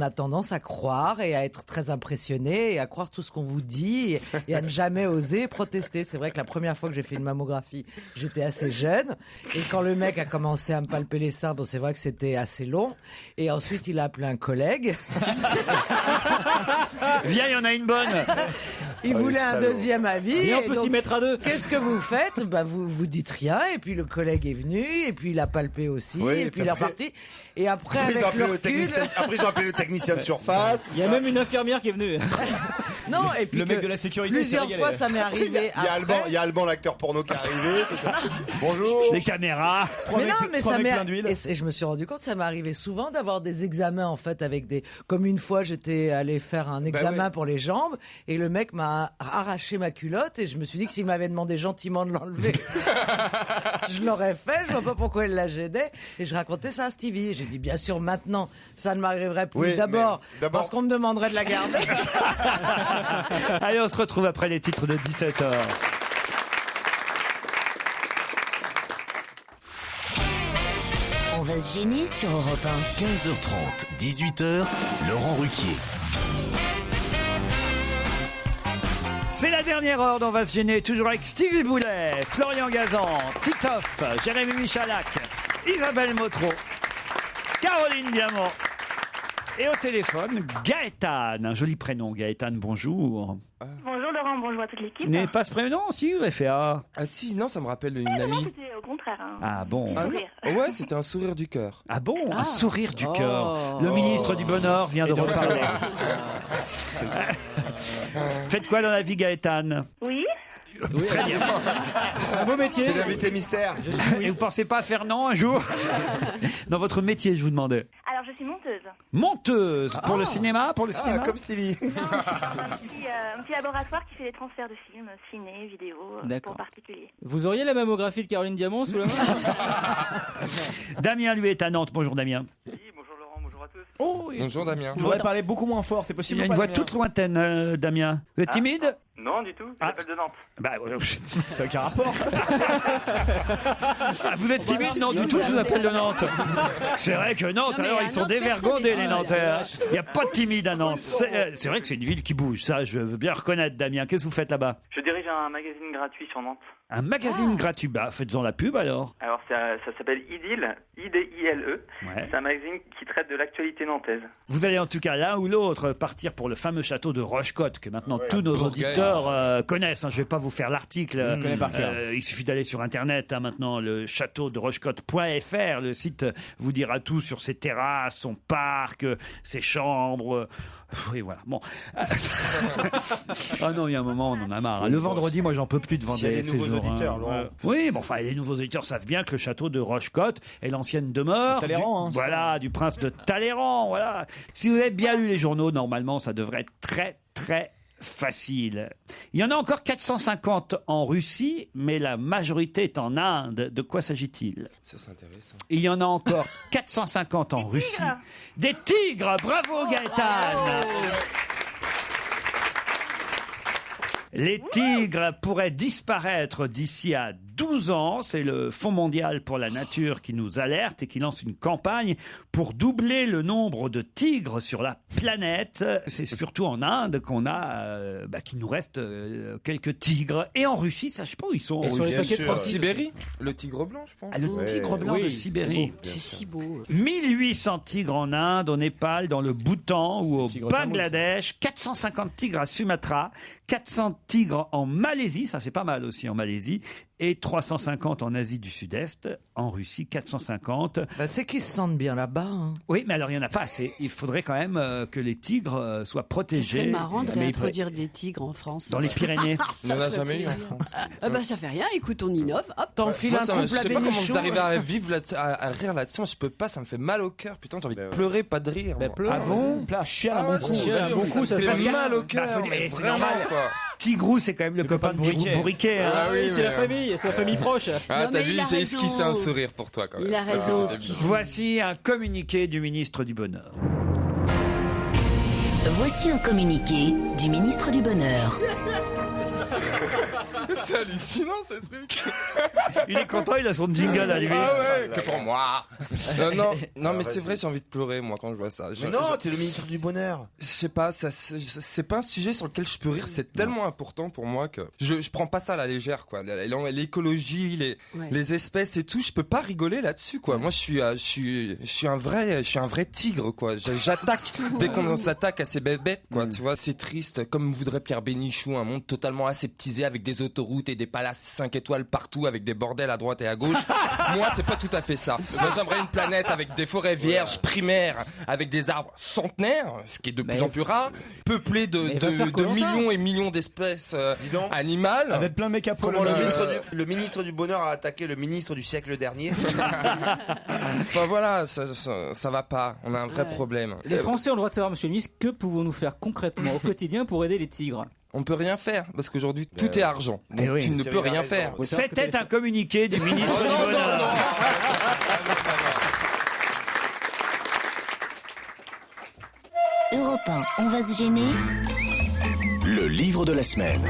a tendance à croire et à être très impressionné et à croire tout ce qu'on vous dit et à ne jamais oser protester. C'est vrai que la première fois que j'ai fait une mammographie, j'étais assez jeune et quand le mec a commencé à me palper les seins, bon, c'est vrai que c'était assez long et ensuite il a appelé un collègue. Viens, il y en a une bonne. Il Oh, voulait les un salauds. deuxième avis. Et on et peut donc, s'y mettre à deux. Qu'est-ce que vous faites? Bah, vous dites rien, et puis le collègue est venu, et puis il a palpé aussi, Oui, et puis il est reparti. Et après, Après, ils ont avec appelé le le recul... technicien. Après, ils ont appelé le technicien de surface. Il y a même une infirmière qui est venue. Non, et puis Le mec que de la sécurité plusieurs s'est fois, régalé. ça m'est arrivé. Il y a Alban, l'acteur porno qui est arrivé. Bonjour. Les caméras. Mais non, mais ça m'est plein d'huile. et je me suis rendu compte, ça m'est arrivé souvent d'avoir des examens en fait avec des. Comme une fois, j'étais allé faire un examen ouais. pour les jambes et le mec m'a arraché ma culotte et je me suis dit que s'il m'avait demandé gentiment de l'enlever, je l'aurais fait. Je vois pas pourquoi il la gênait et je racontais ça à Stevie. J'ai dit bien sûr maintenant, ça ne m'arriverait plus. Oui, D'abord mais d'abord- parce qu'on me demanderait de la garder. Allez, on se retrouve après les titres de 17h. On va se gêner sur Europe 1. 15h30, 18h, Laurent Ruquier. C'est la dernière heure d'On va se gêner, toujours avec Stevie Boulet, Florian Gazan, Titoff, Jérémy Michalak, Isabelle Motro, Caroline Diamant et au téléphone, Gaëtan. Un joli prénom, Gaëtan, bonjour. Bonjour Laurent, bonjour à toute Tu l'équipe. n'avez pas ce prénom, si, vous avez fait A. Ah si, non, ça me rappelle une Non, amie. c'était au contraire. Hein. Ah bon. Ah, Sourire. ouais, c'était un sourire du cœur. Ah bon, un sourire du Oh. cœur. Le ministre du Bonheur vient de reparler. Faites quoi dans la vie, Gaëtan? Oui. Très bien. C'est un beau métier. C'est l'invité mystère. Et vous pensez pas faire non un jour? Dans votre métier, je vous demandais. Alors je suis monteuse. Monteuse pour le cinéma, pour le Ah, cinéma. comme Stevie. Un petit laboratoire qui fait des transferts de films, ciné, vidéo, D'accord. pour particuliers. Vous auriez la mammographie de Caroline Diamant sous la main? Damien, lui, est à Nantes. Bonjour, Damien. Bonjour Laurent, bonjour à tous. Oh, Bonjour Damien. Il faudrait parler beaucoup moins fort, c'est il possible a ou une pas, voix Damien toute lointaine, Damien. Vous êtes timide? Non, du tout, j'appelle de Nantes. Bah, Ça n'a aucun rapport. Ah, vous êtes timide? Non, du tout, je vous appelle de Nantes. C'est vrai que Nantes, Non, mais alors, à ils sont Nantes, dévergondés, personne les n'est Nantais. timide. Il n'y a pas de timide à Nantes. C'est vrai que c'est une ville qui bouge, ça, je veux bien reconnaître, Damien. Qu'est-ce que vous faites là-bas? Je dirige un magazine gratuit sur Nantes. Un magazine gratuit. Bah, faites-en la pub, alors. Alors ça s'appelle IDIL, I-D-I-L-E. Ouais. C'est un magazine qui traite de l'actualité nantaise. Vous allez en tout cas l'un ou l'autre partir pour le fameux château de Rochecotte que maintenant tous nos Bourgogne. auditeurs connaissent. Hein. Je ne vais pas vous faire l'article. Je connais par cœur. Il suffit d'aller sur Internet. Hein, maintenant, le château de Rochecotte.fr. Le site vous dira tout sur ses terrasses, son parc, ses chambres. Oui, voilà. Bon. Ah non, il y a un moment, on en a marre. Le vendredi, moi, j'en peux plus de vendre S'il y a des ces nouveaux jours, auditeurs, hein. Laurent. Oui, bon, enfin, les nouveaux auditeurs savent bien que le château de Rochecotte est l'ancienne demeure Talleyrand, hein, voilà, du prince de Talleyrand. Voilà. Si vous avez bien lu les journaux, normalement, ça devrait être très, très facile. Il y en a encore 450 en Russie, mais la majorité est en Inde. De quoi s'agit-il? Ça, c'est intéressant. Il y en a encore 450 en Russie. Des tigres. Bravo, Gaëtan. Les tigres pourraient disparaître d'ici à 12 ans. C'est le Fonds mondial pour la nature qui nous alerte et qui lance une campagne pour doubler le nombre de tigres sur la planète. C'est surtout en Inde qu'on a, qu'il nous reste quelques tigres. Et en Russie, ça, je sais pas où ils sont. En Sibérie, le tigre blanc, je pense. Ah, le tigre blanc de Sibérie. C'est si beau. 1800 tigres en Inde, au Népal, dans le Bhoutan ou au Tigre Bangladesh, 450 tigres à Sumatra, 400 tigres en Malaisie, ça c'est pas mal aussi en Malaisie, et 350 en Asie du Sud-Est, en Russie 450. C'est qu'ils se sentent bien là-bas. Hein. Oui, mais alors il n'y en a pas assez. Il faudrait quand même que les tigres soient Ce protégés. serait marrant de réintroduire des tigres en France. Dans les Pyrénées. On n'en a jamais eu en France. Ça fait rien, écoute, on innove. Hop, t'enfiles Moi, un ça couple je sais à pas comment Bénichou. vous arrivez à vivre à rire là-dessus. Je peux pas, ça me fait mal au cœur. Putain, j'ai envie de pleurer, pas de rire. moi. Ah bon Là, chial à mon coup. Ça me fait mal au cœur. c'est Vraiment, normal. quoi. Tigrou, c'est quand même le copain de Bourriquet. Hein. Ah oui, c'est la famille, c'est la famille proche. Ah, Non, t'as mais vu, il a j'ai raison. esquissé un sourire pour toi quand même. Il a raison, c'était bien. Steve. Voici un communiqué du ministre du Bonheur. Voici un communiqué du ministre du Bonheur. C'est hallucinant ce truc. Il est content, il a son jingle à lui. Ah ouais, que pour moi. Non, mais c'est vrai, j'ai envie de pleurer moi quand je vois ça. Mais non, t'es le ministre du Bonheur. Je sais pas, c'est pas un sujet sur lequel je peux rire. C'est tellement important pour moi que je prends pas ça à la légère, quoi. L'écologie, les espèces et tout, je peux pas rigoler là-dessus, quoi. Moi, je suis un vrai tigre, quoi. J'attaque dès qu'on s'attaque à ces bébêtes, quoi. Tu vois, c'est triste. Comme voudrait Pierre Bénichou, un monde totalement aseptisé avec des autoroutes et des palaces 5 étoiles partout, avec des bordels à droite et à gauche. Moi, c'est pas tout à fait ça. Moi, j'aimerais une planète avec des forêts vierges primaires, avec des arbres centenaires, ce qui est de plus en plus rare, peuplée de millions et millions d'espèces animales. Avec plein de mecs à poil. Comment le ministre du Bonheur a attaqué le ministre du siècle dernier. Enfin voilà, ça va pas. On a un vrai problème. Les Français ont le droit de savoir, monsieur le ministre, que pouvons-nous faire concrètement au quotidien pour aider les tigres? On peut rien faire parce qu'aujourd'hui tout est argent. Donc tu ne peux rien faire. C'était un communiqué du ministre du Bonheur. Europe 1, on va se gêner. Le livre de la semaine.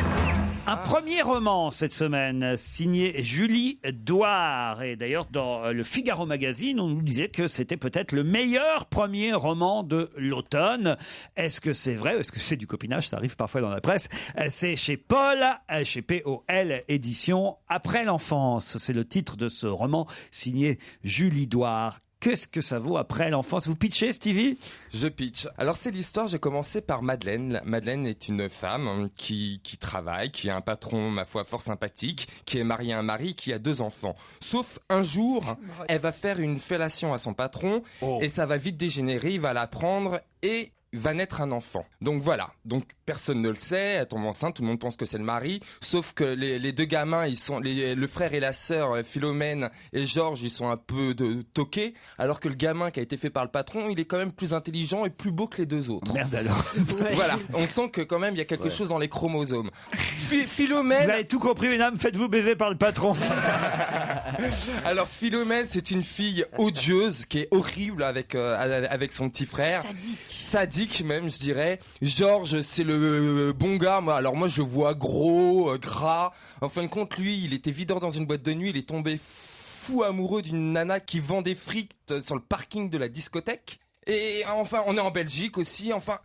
Un premier roman cette semaine, signé Julie Douard. Et d'ailleurs, dans le Figaro Magazine, on nous disait que c'était peut-être le meilleur premier roman de l'automne. Est-ce que c'est vrai? Est-ce que c'est du copinage? Ça arrive parfois dans la presse. C'est chez Paul, chez POL Édition, Après l'enfance. C'est le titre de ce roman signé Julie Douard. Qu'est-ce que ça vaut après l'enfance? Vous pitchez, Stevie? Je pitch. Alors c'est l'histoire, j'ai commencé par Madeleine. Madeleine est une femme qui travaille, qui a un patron, ma foi, fort sympathique, qui est mariée à un mari, qui a 2 enfants. Sauf un jour, elle va faire une fellation à son patron et ça va vite dégénérer, il va la prendre et va naître un enfant. Donc voilà. Donc personne ne le sait, elle tombe enceinte, tout le monde pense que c'est le mari, sauf que les 2 gamins, ils sont le frère et la sœur, Philomène et Georges, ils sont un peu toqués, alors que le gamin qui a été fait par le patron, il est quand même plus intelligent et plus beau que les 2 autres. Merde alors. Voilà, on sent que quand même il y a quelque chose dans les chromosomes. Philomène. Vous avez tout compris, mesdames, faites-vous baiser par le patron. Alors Philomène, c'est une fille odieuse qui est horrible avec son petit frère. Sadique même, je dirais. Georges, c'est le bon gars. Moi, je vois gros, gras. En fin de compte, lui, il était videur dans une boîte de nuit. Il est tombé fou amoureux d'une nana qui vend des frites sur le parking de la discothèque. Et enfin, on est en Belgique aussi. Enfin,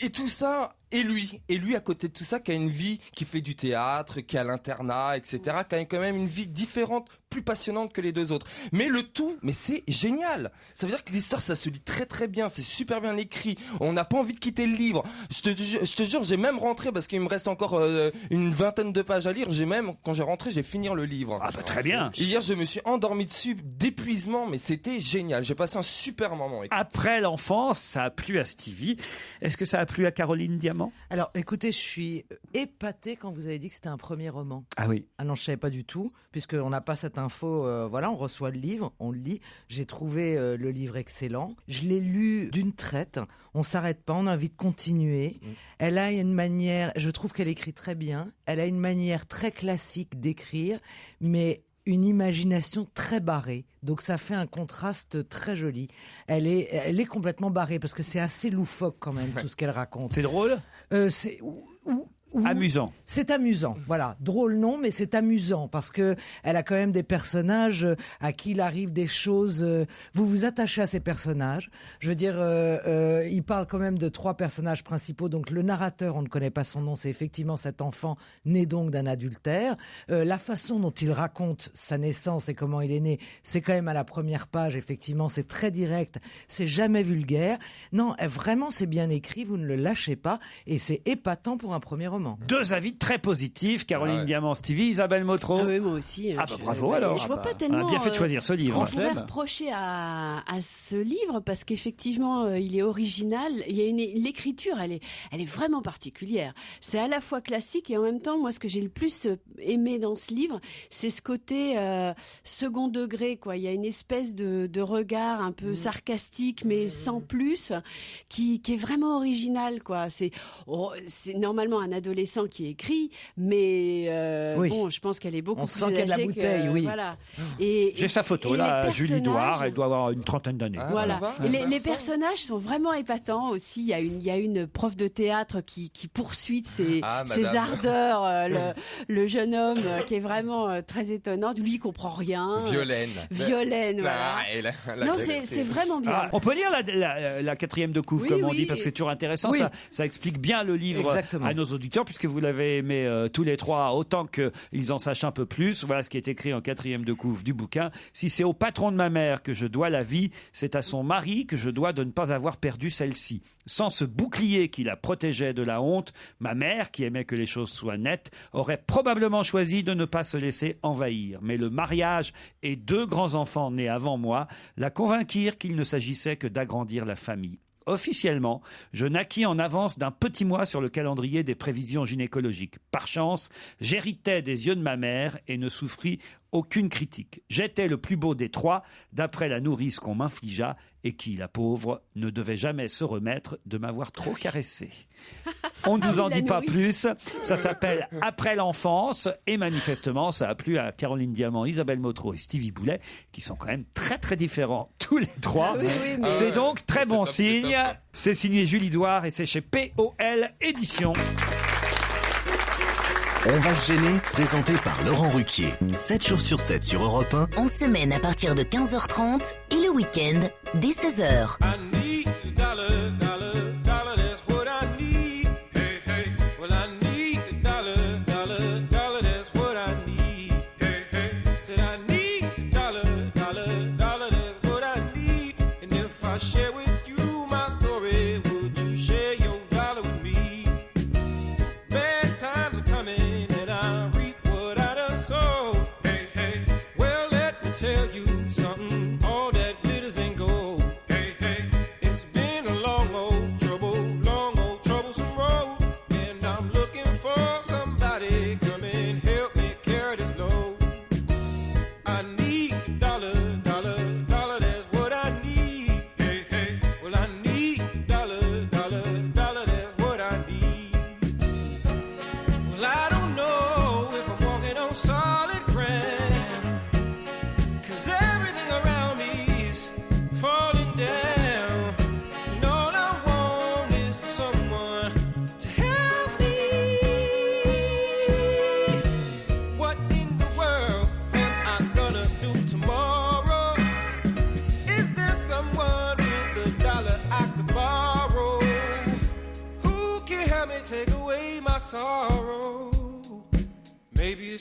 et tout ça. Et lui, à côté de tout ça, qui a une vie, qui fait du théâtre, qui a l'internat, etc., qui a quand même une vie différente, plus passionnante que les 2 autres. Mais le tout, mais c'est génial. Ça veut dire que l'histoire, ça se lit très très bien, c'est super bien écrit. On n'a pas envie de quitter le livre. Je te jure, j'ai même rentré, parce qu'il me reste encore une vingtaine de pages à lire, quand j'ai rentré, j'ai fini le livre. Ah bah très bien. Hier, je me suis endormi dessus d'épuisement, mais c'était génial. J'ai passé un super moment. Après l'enfance, ça a plu à Stevie. Est-ce que ça a plu à Caroline Diamant? Alors, écoutez, je suis épatée quand vous avez dit que c'était un premier roman. Ah oui. Ah non, je savais pas du tout, puisqu'on n'a pas cette info. Voilà, on reçoit le livre, on le lit. J'ai trouvé le livre excellent. Je l'ai lu d'une traite. On s'arrête pas, on a envie de continuer. Elle a une manière, je trouve qu'elle écrit très bien. Elle a une manière très classique d'écrire, mais une imagination très barrée. Donc ça fait un contraste très joli. Elle est complètement barrée parce que c'est assez loufoque quand même tout ce qu'elle raconte. C'est drôle? Amusant. C'est amusant, voilà. Drôle non, mais c'est amusant parce que elle a quand même des personnages à qui il arrive des choses. Vous vous attachez à ces personnages. Je veux dire, il parle quand même de 3 personnages principaux. Donc le narrateur, on ne connaît pas son nom, c'est effectivement cet enfant né donc d'un adultère. La façon dont il raconte sa naissance et comment il est né, c'est quand même à la première page. Effectivement, c'est très direct, c'est jamais vulgaire. Non, vraiment, c'est bien écrit. Vous ne le lâchez pas et c'est épatant pour un premier roman. 2 avis très positifs, Caroline Diamant, Stevie, Isabelle Motro. Oui, moi aussi. Bravo alors. Je vois pas tellement. On a bien fait de choisir ce livre. On pourrait reprocher à ce livre parce qu'effectivement, il est original. Il y a l'écriture, elle est vraiment particulière. C'est à la fois classique et en même temps, moi, ce que j'ai le plus aimé dans ce livre, c'est ce côté second degré, quoi. Il y a une espèce de regard un peu sarcastique, mais sans plus, qui est vraiment original, quoi. C'est normalement un adolescent qui écrit, mais bon, je pense qu'elle est beaucoup plus âgée. On sent qu'il y a de la bouteille, oui. Voilà. J'ai sa photo là, Julie Douard, elle doit avoir une trentaine d'années. Voilà. Les personnages sont vraiment épatants aussi. Il y a une prof de théâtre qui poursuit ses ardeurs. Le jeune homme qui est vraiment très étonnant. Lui, il comprend rien. Violaine, voilà. Non, c'est vraiment bien. On peut lire la 4e de couve, comme on dit, parce que c'est toujours intéressant. Ça explique bien le livre à nos auditeurs, puisque vous l'avez aimé tous les 3, autant qu'ils en sachent un peu plus. Voilà ce qui est écrit en 4e de couve du bouquin. Si c'est au patron de ma mère que je dois la vie, c'est à son mari que je dois de ne pas avoir perdu celle-ci. Sans ce bouclier qui la protégeait de la honte, ma mère, qui aimait que les choses soient nettes, aurait probablement choisi de ne pas se laisser envahir. Mais le mariage et 2 grands-enfants nés avant moi la convainquirent qu'il ne s'agissait que d'agrandir la famille. Officiellement, je naquis en avance d'un petit mois sur le calendrier des prévisions gynécologiques. Par chance, j'héritais des yeux de ma mère et ne souffris aucune critique. J'étais le plus beau des 3, d'après la nourrice qu'on m'infligea et qui, la pauvre, ne devait jamais se remettre de m'avoir trop caressé. On ne vous en dit pas plus. Ça s'appelle Après l'enfance et manifestement, ça a plu à Caroline Diamant, Isabelle Motro et Stevie Boulet, qui sont quand même très très différents tous les 3. C'est donc très bon signe. C'est signé Julie Douard et c'est chez POL Éditions. On va se gêner, présenté par Laurent Ruquier. 7 jours sur 7 sur Europe 1. En semaine à partir de 15h30 et le week-end dès 16h.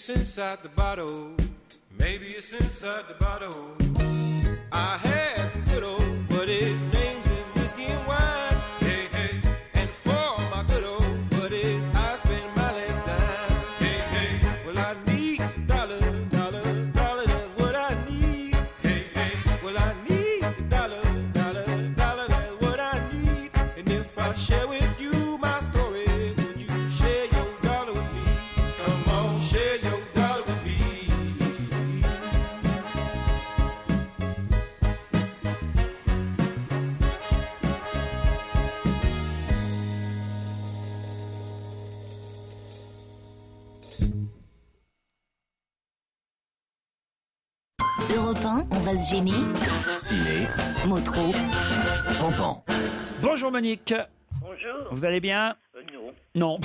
Inside the bottle, maybe it's inside the bottle. I had some good old buddies, names is whiskey and wine. Hey, hey, and for my good old buddies, I spend my last dime. Hey, hey, well I need $, that's what I need. Hey, hey, well I need $, that's what I need. And if I share with you my story, would you share your dollar with me? Come on, share your Europe 1, on va se gêner. Ciné, Motro, Pampan. Bonjour Monique. Bonjour. Vous allez bien? Non. Non.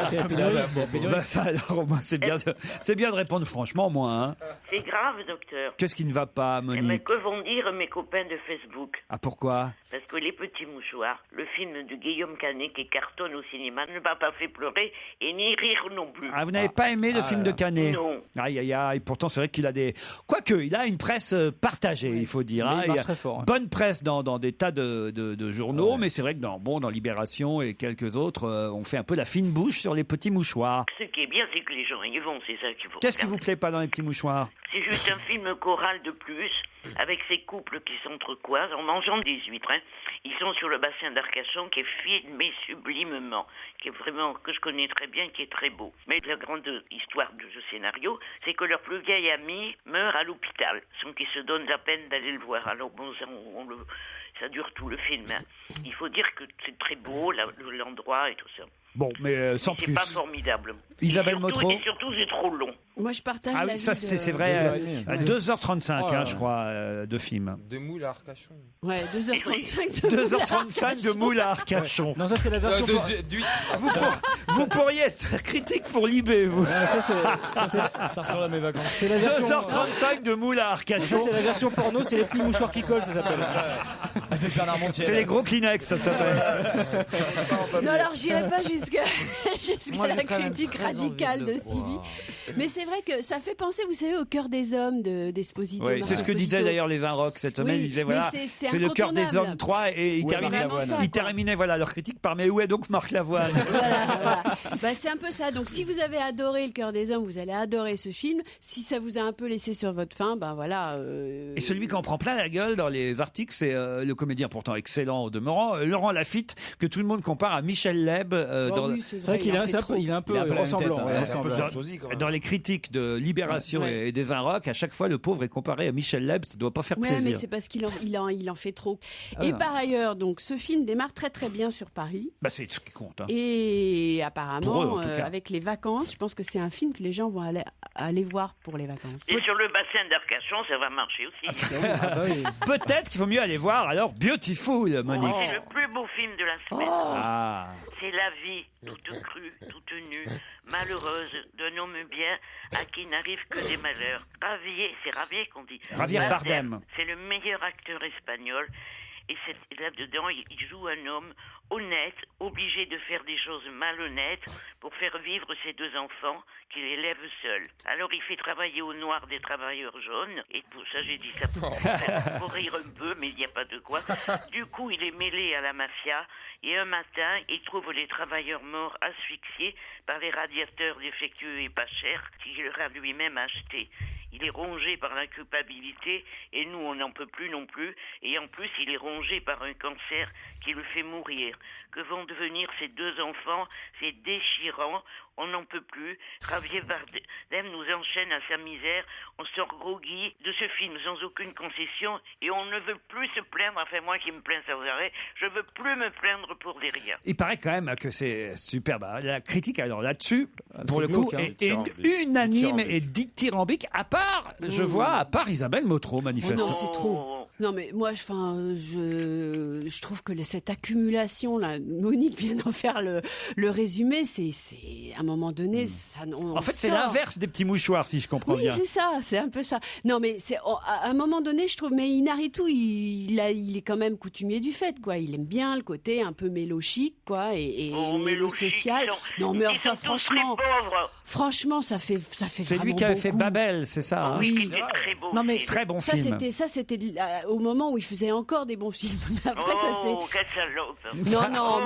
c'est la pénurie, c'est la pénurie. Bah, ça, alors, au moins, c'est bien de répondre franchement, moi. Hein. C'est grave, docteur. Qu'est-ce qui ne va pas, Eh ben, Monique? que vont dire mes copains de Facebook? Ah, pourquoi? Parce que Les Petits Mouchoirs, le film de Guillaume Canet qui cartonne au cinéma, ne m'a pas fait pleurer et ni rire non plus. Ah, vous n'avez pas aimé le film de Canet? Non. Aïe, aïe, aïe. Pourtant, c'est vrai qu'il a des... Quoique, il a une presse partagée, il faut dire. Mais il hein. marche y a très fort, hein. Bonne presse dans des tas de journaux, mais c'est vrai que dans Libération et quelques autres, on fait un peu la fine bouche sur Les Petits Mouchoirs. Ce qui est bien, c'est que les gens y vont, c'est ça qu'il faut. Qu'est-ce qui vous plaît pas dans Les Petits Mouchoirs? C'est juste un film choral de plus, avec ces couples qui s'entrecroisent en mangeant des huîtres. Hein. Ils sont sur le bassin d'Arcachon, qui est filmé sublimement, qui est vraiment, que je connais très bien, qui est très beau. Mais la grande histoire de ce scénario, c'est que leur plus vieil ami meurt à l'hôpital, sans qu'ils se donnent la peine d'aller le voir. Alors bon, ça dure tout le film. Hein. Il faut dire que c'est très beau, l'endroit et tout ça. Bon, mais sans C'est plus. pas formidable. Isabelle Surtout- Motro. Et surtout, c'est trop long. Moi, je partage Ah la oui, ça c'est vrai. 2h35, Oh là là. je crois, de film. De moules à Arcachon. Ouais, 2h35 2h35 de moule à Arcachon. Non, ça c'est la version. Vous pourriez être critique pour Libé, vous. Ça ressemble à mes vacances. C'est la version. 2h35 de moule à Arcachon. Ça c'est la version porno, c'est les petits mouchoirs qui collent, ça s'appelle. Avec Bernard Montiel. C'est les gros Kleenex, ça s'appelle. Non, alors j'irai pas jusqu'à Moi, j'ai la quand même critique très envie radicale de de le Stevie. voir. Mais c'est vrai que ça fait penser, vous savez, au cœur des hommes d'Esposito. Oui, c'est ce que disaient d'ailleurs les Inrocks cette semaine. Oui, Ils disaient mais voilà, c'est le cœur des incontournable. hommes 3 et ils Ouais, terminaient, c'est vraiment ça, ils quoi. terminaient voilà, leur critique par mais où est donc Marc Lavoine? Voilà. Bah, c'est un peu ça. Donc si vous avez adoré Le cœur des hommes, vous allez adorer ce film. Si ça vous a un peu laissé sur votre faim, ben voilà. Et celui qui en prend plein la gueule dans les articles, c'est le comédien pourtant excellent au demeurant, Laurent Lafitte, que tout le monde compare à Michel Leb. C'est vrai qu'il il est un peu ressemblant. Ouais, c'est un peu son sosie, quand même. Dans les critiques de Libération Ouais. et des Inrocks, à chaque fois le pauvre est comparé à Michel Leb, ça doit pas faire Ouais, plaisir. mais c'est parce qu'il en fait trop. Ah Et non. par ailleurs, donc ce film démarre très très bien sur Paris. Bah, c'est ce qui compte. Hein. Et Pour eux, apparemment, en tout cas. avec les vacances, je pense que c'est un film que les gens vont aller voir pour les vacances. Et sur le bassin d'Arcachon, ça va marcher aussi. Peut-être qu'il vaut mieux aller voir alors Beautiful, Monique. C'est le plus beau film de la semaine. Ah. C'est la vie, toute crue, toute nue, malheureuse, d'un homme bien à qui n'arrive que des malheurs. C'est Javier qu'on dit. Javier Bardem. C'est le meilleur acteur espagnol. Et là-dedans, il joue un homme honnête, obligé de faire des choses malhonnêtes pour faire vivre ses deux enfants qu'il élève seul. Alors il fait travailler au noir des travailleurs jaunes, et pour ça j'ai dit ça pour rire un peu, mais il n'y a pas de quoi. Du coup, il est mêlé à la mafia, et un matin, il trouve les travailleurs morts asphyxiés par les radiateurs défectueux et pas chers qu'il leur a lui-même achetés. Il est rongé par la culpabilité, et nous on n'en peut plus non plus, et en plus il est rongé par un cancer qui le fait mourir. Que vont devenir ces deux enfants? C'est déchirant, on n'en peut plus. Javier Bardem nous enchaîne à sa misère, on sort groggy de ce film sans aucune concession, et on ne veut plus se plaindre, enfin moi qui me plains sans arrêt, je veux plus me plaindre pour des rien. Il paraît quand même que c'est superbe. La critique, alors là-dessus, pour le coup, glauque, hein. est unanime et dithyrambique, à part, je vois, à part Isabelle Motro, manifestement. Non, c'est trop. Non, mais moi, je trouve que cette accumulation, là, Monique vient d'en faire le résumé, c'est à un moment donné, ça. En fait, c'est l'inverse des petits mouchoirs, si je comprends Oui, bien. c'est ça, c'est un peu ça. Non, mais à un moment donné, je trouve, mais Inarritu, il est quand même coutumier du fait, quoi. Il aime bien le côté un peu mélo chic, quoi, et mélo social. Non, mais enfin, franchement, ça fait C'est vraiment lui qui avait bon fait coup. Babel, c'est ça. hein Oui, c'est très beau. Non mais Très bon ça film. c'était au moment où il faisait encore des bons films. Mais après ça c'est quelle salope. non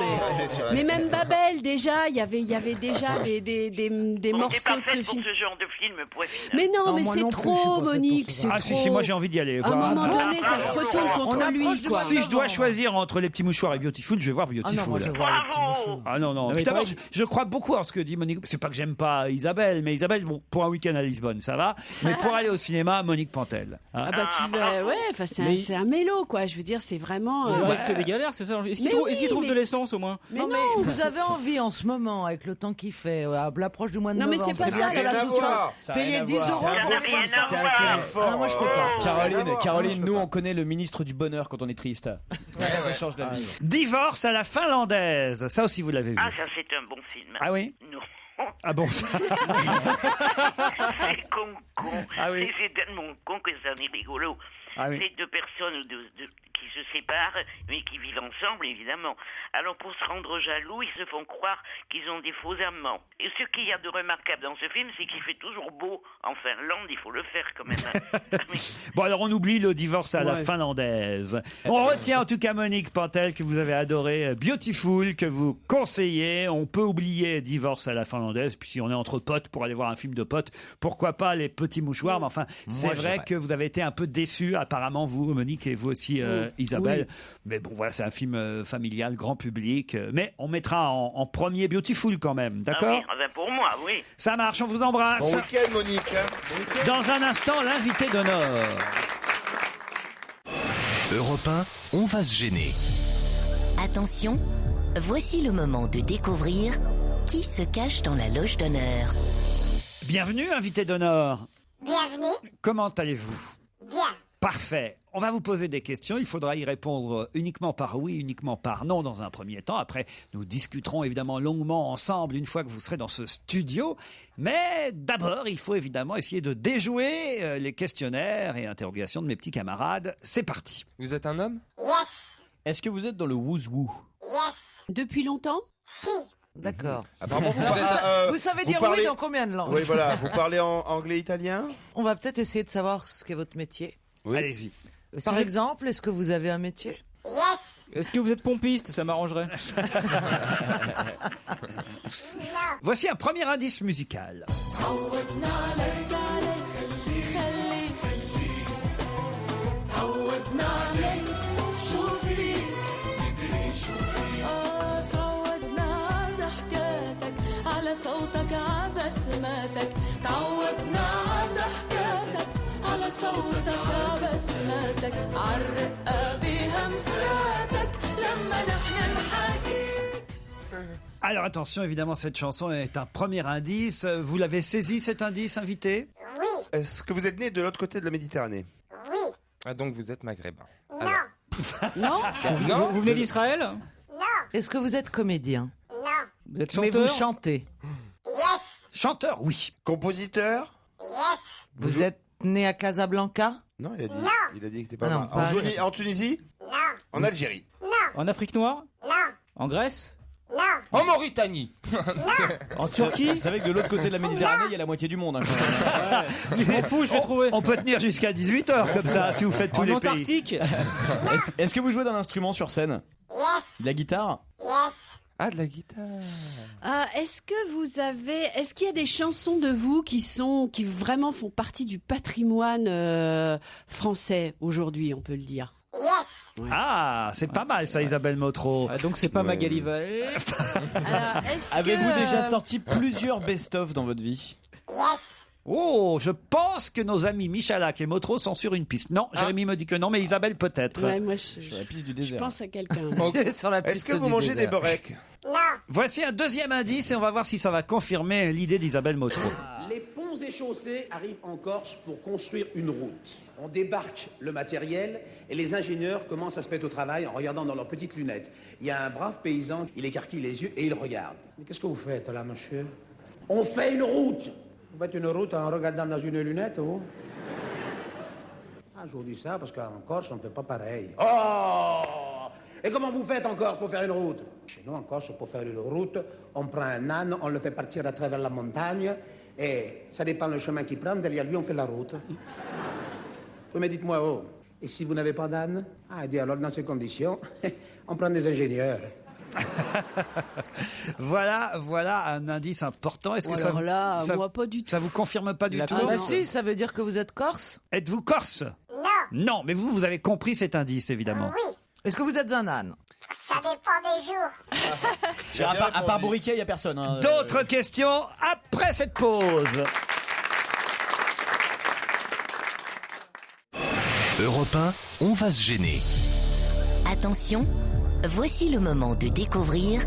mais même Babel déjà il y avait déjà des morceaux de ce pour film. ce genre de film, point final. Mais non mais c'est trop Monique, c'est Ah, trop. si, moi j'ai envie d'y aller. À un moment donné ça se retourne contre lui quoi. Si je dois choisir entre Les Petits Mouchoirs et Beautiful, je vais voir Beautiful. moi, je vais voir Les Petits Mouchoirs. Ah non. Non, mais Putain, pareil. je crois beaucoup en ce que dit Monique. C'est pas que j'aime pas Isabelle, mais Isabelle, bon, pour un week-end à Lisbonne, ça va. Mais pour aller au cinéma, Monique Pantel. Hein. Ah bah tu vas ouais, enfin c'est Mais c'est un mélo, quoi. Je veux dire, c'est vraiment. Il arrive que des galères, c'est ça. Est-ce qu'il trouve de l'essence au moins? Mais non, non, mais vous avez envie en ce moment, avec le temps qu'il fait, à l'approche du mois de Non, mais novembre. c'est pas bien ça, qu'elle a ça a tout rien à ça. voir. Payer 10 euros. C'est un film fort. Ah, moi, je peux pas. Caroline, nous on connaît le ministre du bonheur quand on est triste. Ça change la vie. Divorce à la finlandaise. Ça aussi, vous l'avez vu. Ah, ça, c'est un bon film. Ah oui? Non. Ah bon? C'est con. Ah oui. C'est tellement con que ça en est rigolo. Ah oui. C'est deux personnes qui se séparent, mais qui vivent ensemble, évidemment. Alors, pour se rendre jaloux, ils se font croire qu'ils ont des faux amants. Et ce qu'il y a de remarquable dans ce film, c'est qu'il fait toujours beau en Finlande. Il faut le faire, quand même. Bon, alors on oublie le divorce à la finlandaise. On retient en tout cas, Monique Pantel, que vous avez adoré Beautiful, que vous conseillez. On peut oublier divorce à la finlandaise, puis si on est entre potes pour aller voir un film de potes, pourquoi pas les petits mouchoirs. Mais enfin, c'est vrai que vous avez été un peu déçus, apparemment, vous, Monique, et vous aussi, Isabelle. Oui. Mais bon, voilà, c'est un film familial, grand public. Mais on mettra en premier Beautiful quand même, d'accord? Ah oui, pour moi, oui. Ça marche, on vous embrasse. Bon week-end, Monique. Dans un instant, l'invité d'honneur. Europe 1, on va se gêner. Attention, voici le moment de découvrir qui se cache dans la loge d'honneur. Bienvenue, invité d'honneur. Bienvenue. Comment allez-vous? Bien. Parfait. On va vous poser des questions. Il faudra y répondre uniquement par oui, uniquement par non dans un premier temps. Après, nous discuterons évidemment longuement ensemble une fois que vous serez dans ce studio. Mais d'abord, il faut évidemment essayer de déjouer les questionnaires et interrogations de mes petits camarades. C'est parti. Vous êtes un homme? Yes. Est-ce que vous êtes dans le wouzou? Yes. Depuis longtemps? Si. D'accord. Apparemment, Vous savez dire parlez... oui dans combien de langues? Oui, voilà. Vous parlez en anglais, italien? On va peut-être essayer de savoir ce qu'est votre métier. Oui. Allez-y. Par exemple, est-ce que vous avez un métier? Yes. Est-ce que vous êtes pompiste? Ça m'arrangerait. Voici un premier indice musical. Alors attention, évidemment, cette chanson est un premier indice. Vous l'avez saisi, cet indice, invité? Oui. Est-ce que vous êtes né de l'autre côté de la Méditerranée? Oui. Ah, donc vous êtes maghrébin. Non. Non. Non. Vous venez d'Israël? Non. Est-ce que vous êtes comédien? Non. Vous êtes Mais chanteur? vous chantez? Yes. Chanteur, oui. Compositeur? Yes. Vous êtes né à Casablanca? Non, il a dit. Non. Il a dit que t'es pas Ah non, mal. pas- En Tunisie? Non. En Algérie? Non. En Afrique noire? Non. En Grèce? Non. En Mauritanie. En Turquie? Vous savez que de l'autre côté de la Méditerranée, il y a la moitié du monde. Hein, quand même. Je m'en fous, je vais trouver. On peut tenir jusqu'à 18h comme ça, si vous faites tous En les pays. Antarctique? Est-ce que vous jouez d'un instrument sur scène? Yes. De la guitare? Yes. Ah, de la guitare. Est-ce qu'il y a des chansons de vous qui vraiment font partie du patrimoine français aujourd'hui, on peut le dire? Yes. Ouais. Ah, c'est pas mal ça, Isabelle Motro. Ah, donc c'est pas Magali Vallée. Alors, Avez-vous déjà sorti plusieurs best-of dans votre vie? Yes. Oh, je pense que nos amis Michalak et Motro sont sur une piste. Non, Jérémy me dit que non, mais Isabelle peut-être. Ouais, moi Sur la piste du je désert. pense à quelqu'un. Sur la piste Est-ce que vous du mangez des désert. beureks? Non. Voici un deuxième indice et on va voir si ça va confirmer l'idée d'Isabelle Motro. Les ponts et chaussées arrivent en Corse pour construire une route. On débarque le matériel et les ingénieurs commencent à se mettre au travail en regardant dans leurs petites lunettes. Il y a un brave paysan, il écarquille les yeux et il regarde. Mais qu'est-ce que vous faites là, monsieur? On fait une route. Vous faites une route en regardant dans une lunette, vous? Ah, je vous dis ça parce qu'en Corse, on ne fait pas pareil. Oh! Et comment vous faites en Corse pour faire une route? Chez nous, en Corse, pour faire une route, on prend un âne, on le fait partir à travers la montagne, et ça dépend le chemin qu'il prend, derrière lui, on fait la route. Vous me dites-moi, oh, et si vous n'avez pas d'âne? Ah, dit alors, dans ces conditions, on prend des ingénieurs. Voilà un indice important. Est-ce que Alors là, ça, moi pas du tout. ça vous confirme pas du tout? Ah bah si, ça veut dire que vous êtes corse? Êtes-vous corse? Non. Non, mais vous avez compris cet indice, évidemment. Oui. Est-ce que vous êtes un âne? Ça dépend des jours. À part Bourriquet, il n'y a personne. Hein. D'autres questions après cette pause. Europe 1, on va se gêner. Attention, voici le moment de découvrir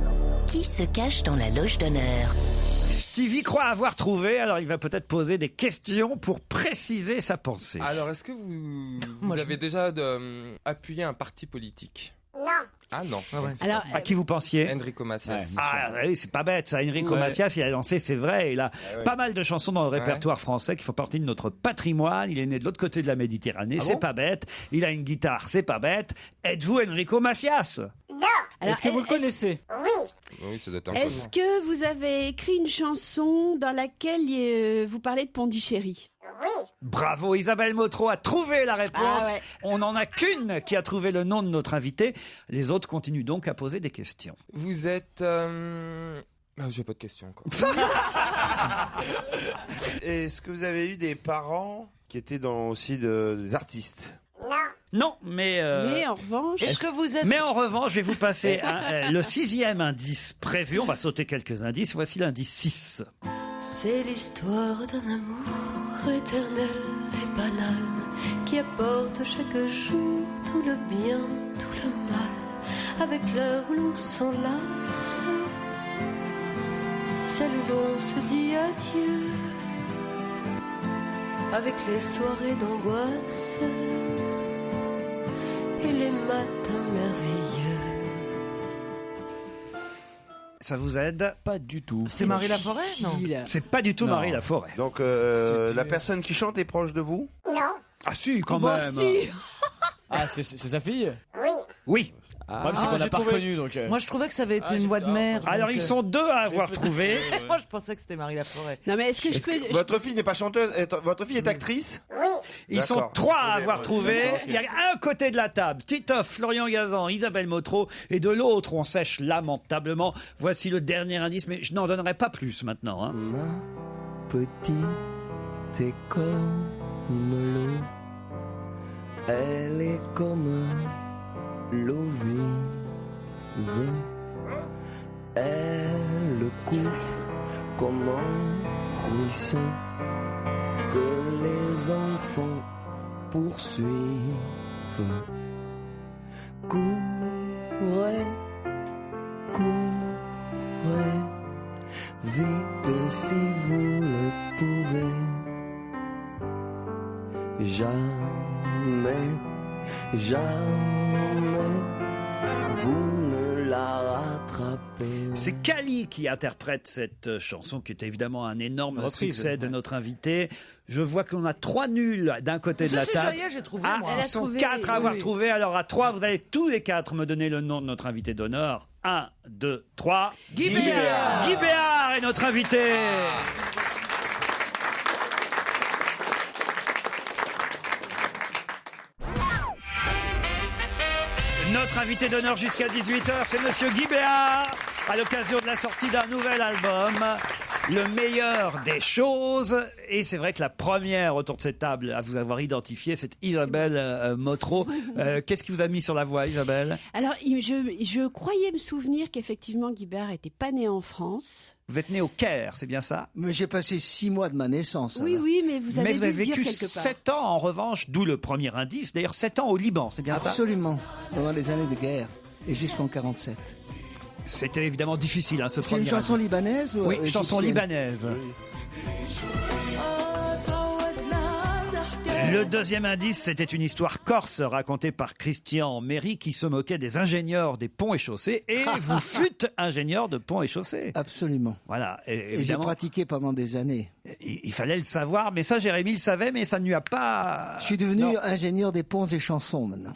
qui se cache dans la loge d'honneur. Stevie croit avoir trouvé, alors il va peut-être poser des questions pour préciser sa pensée. Alors, est-ce que vous avez déjà appuyé un parti politique? Non. Ah non. Alors, à qui vous pensiez? Enrico Macias. Ah oui, c'est pas bête ça. Enrico Macias, il a lancé, c'est vrai, il a pas mal de chansons dans le répertoire français qui font partie de notre patrimoine. Il est né de l'autre côté de la Méditerranée, c'est pas bête. Il a une guitare, c'est pas bête. Êtes-vous Enrico Macias? Non. Alors, Est-ce que vous le connaissez? Oui. Oui, ça doit être un Est-ce que vous avez écrit une chanson dans laquelle vous parlez de Pondichéry? Oui. Bravo, Isabelle Motro a trouvé la réponse. Ah ouais. On n'en a qu'une qui a trouvé le nom de notre invité. Les autres continuent donc à poser des questions. Vous êtes... Ah, j'ai pas de questions, quoi. Est-ce que vous avez eu des parents qui étaient aussi des artistes? Non. Non, mais en revanche... Est-ce que vous êtes... Mais en revanche, je vais vous passer le 6e indice prévu. On va sauter quelques indices. Voici l'indice 6. C'est l'histoire d'un amour éternel et banal qui apporte chaque jour tout le bien, tout le mal. Avec l'heure où l'on s'enlace, celle où l'on se dit adieu. Avec les soirées d'angoisse et les matins merveilleux. Ça vous aide? Pas du tout. C'est Marie Laforêt, non? C'est pas du tout Non. Marie Laforêt. Donc la personne qui chante est proche de vous? Non. Ah si, quand Bon, même. si. Ah, c'est sa fille? Oui. Oui. Le problème, c'est qu'on j'ai n'a pas trouvé. reconnu. Donc, Moi, je trouvais que ça avait été une voix de mère. Alors donc, ils sont deux à avoir trouvé. Moi, je pensais que c'était Marie Laforêt. Non, mais est-ce que je peux... Votre fille n'est pas chanteuse, votre fille est actrice? Oui. Ils sont D'accord. 3 à avoir trouvé. Il y a un côté de la table, Titoff, Florian Gazan, Isabelle Motro, et de l'autre, on sèche lamentablement. Voici le dernier indice, mais je n'en donnerai pas plus maintenant. Hein. Ma petite est comme l'eau, elle est comme l'eau vive, elle coule comme un ruisseau que les enfants poursuivent. Courez, courez, vite si vous le pouvez. Jamais, jamais, vous ne la rattrapez. C'est Kali qui interprète cette chanson, qui est évidemment un énorme succès de notre invité. Je vois qu'on a 3 nuls d'un côté de la c'est table. Joyeux, j'ai trouvé, Ah, moi. ils Elle a sont trouvé, 4 à avoir oui. trouvé. Alors à 3, vous allez tous les 4 me donner le nom de notre invité d'honneur. 1, 2, 3. Guy Béard. Guy Béard est notre invité. Notre invité d'honneur jusqu'à 18h, c'est Monsieur Guy Béard, à l'occasion de la sortie d'un nouvel album, Le meilleur des choses. Et c'est vrai que la première autour de cette table à vous avoir identifié, c'est Isabelle Motro. Qu'est-ce qui vous a mis sur la voie, Isabelle? Alors, je croyais me souvenir qu'effectivement, Guibert n'était pas né en France. Vous êtes né au Caire, c'est bien ça? Mais j'ai passé 6 mois de ma naissance. Oui, alors. oui, mais vous avez, Mais vous avez dû le dire vécu quelque part. 7 ans en revanche, d'où le premier indice. D'ailleurs, 7 ans au Liban, c'est bien ça? Absolument. Pendant les années de guerre. Et jusqu'en 47. C'était évidemment difficile, hein, ce C'est premier une chanson indice. libanaise ou Oui, chanson égyptienne? libanaise. Le deuxième indice, c'était une histoire corse racontée par Christian Méry qui se moquait des ingénieurs des ponts et chaussées. Et vous fûtes ingénieur de ponts et chaussées. Absolument. Voilà. Et Et j'ai évidemment, pratiqué pendant des années. il fallait le savoir. Mais ça, Jérémy le savait, mais ça ne lui a pas... Je suis devenu Non. ingénieur des ponts et chansons maintenant.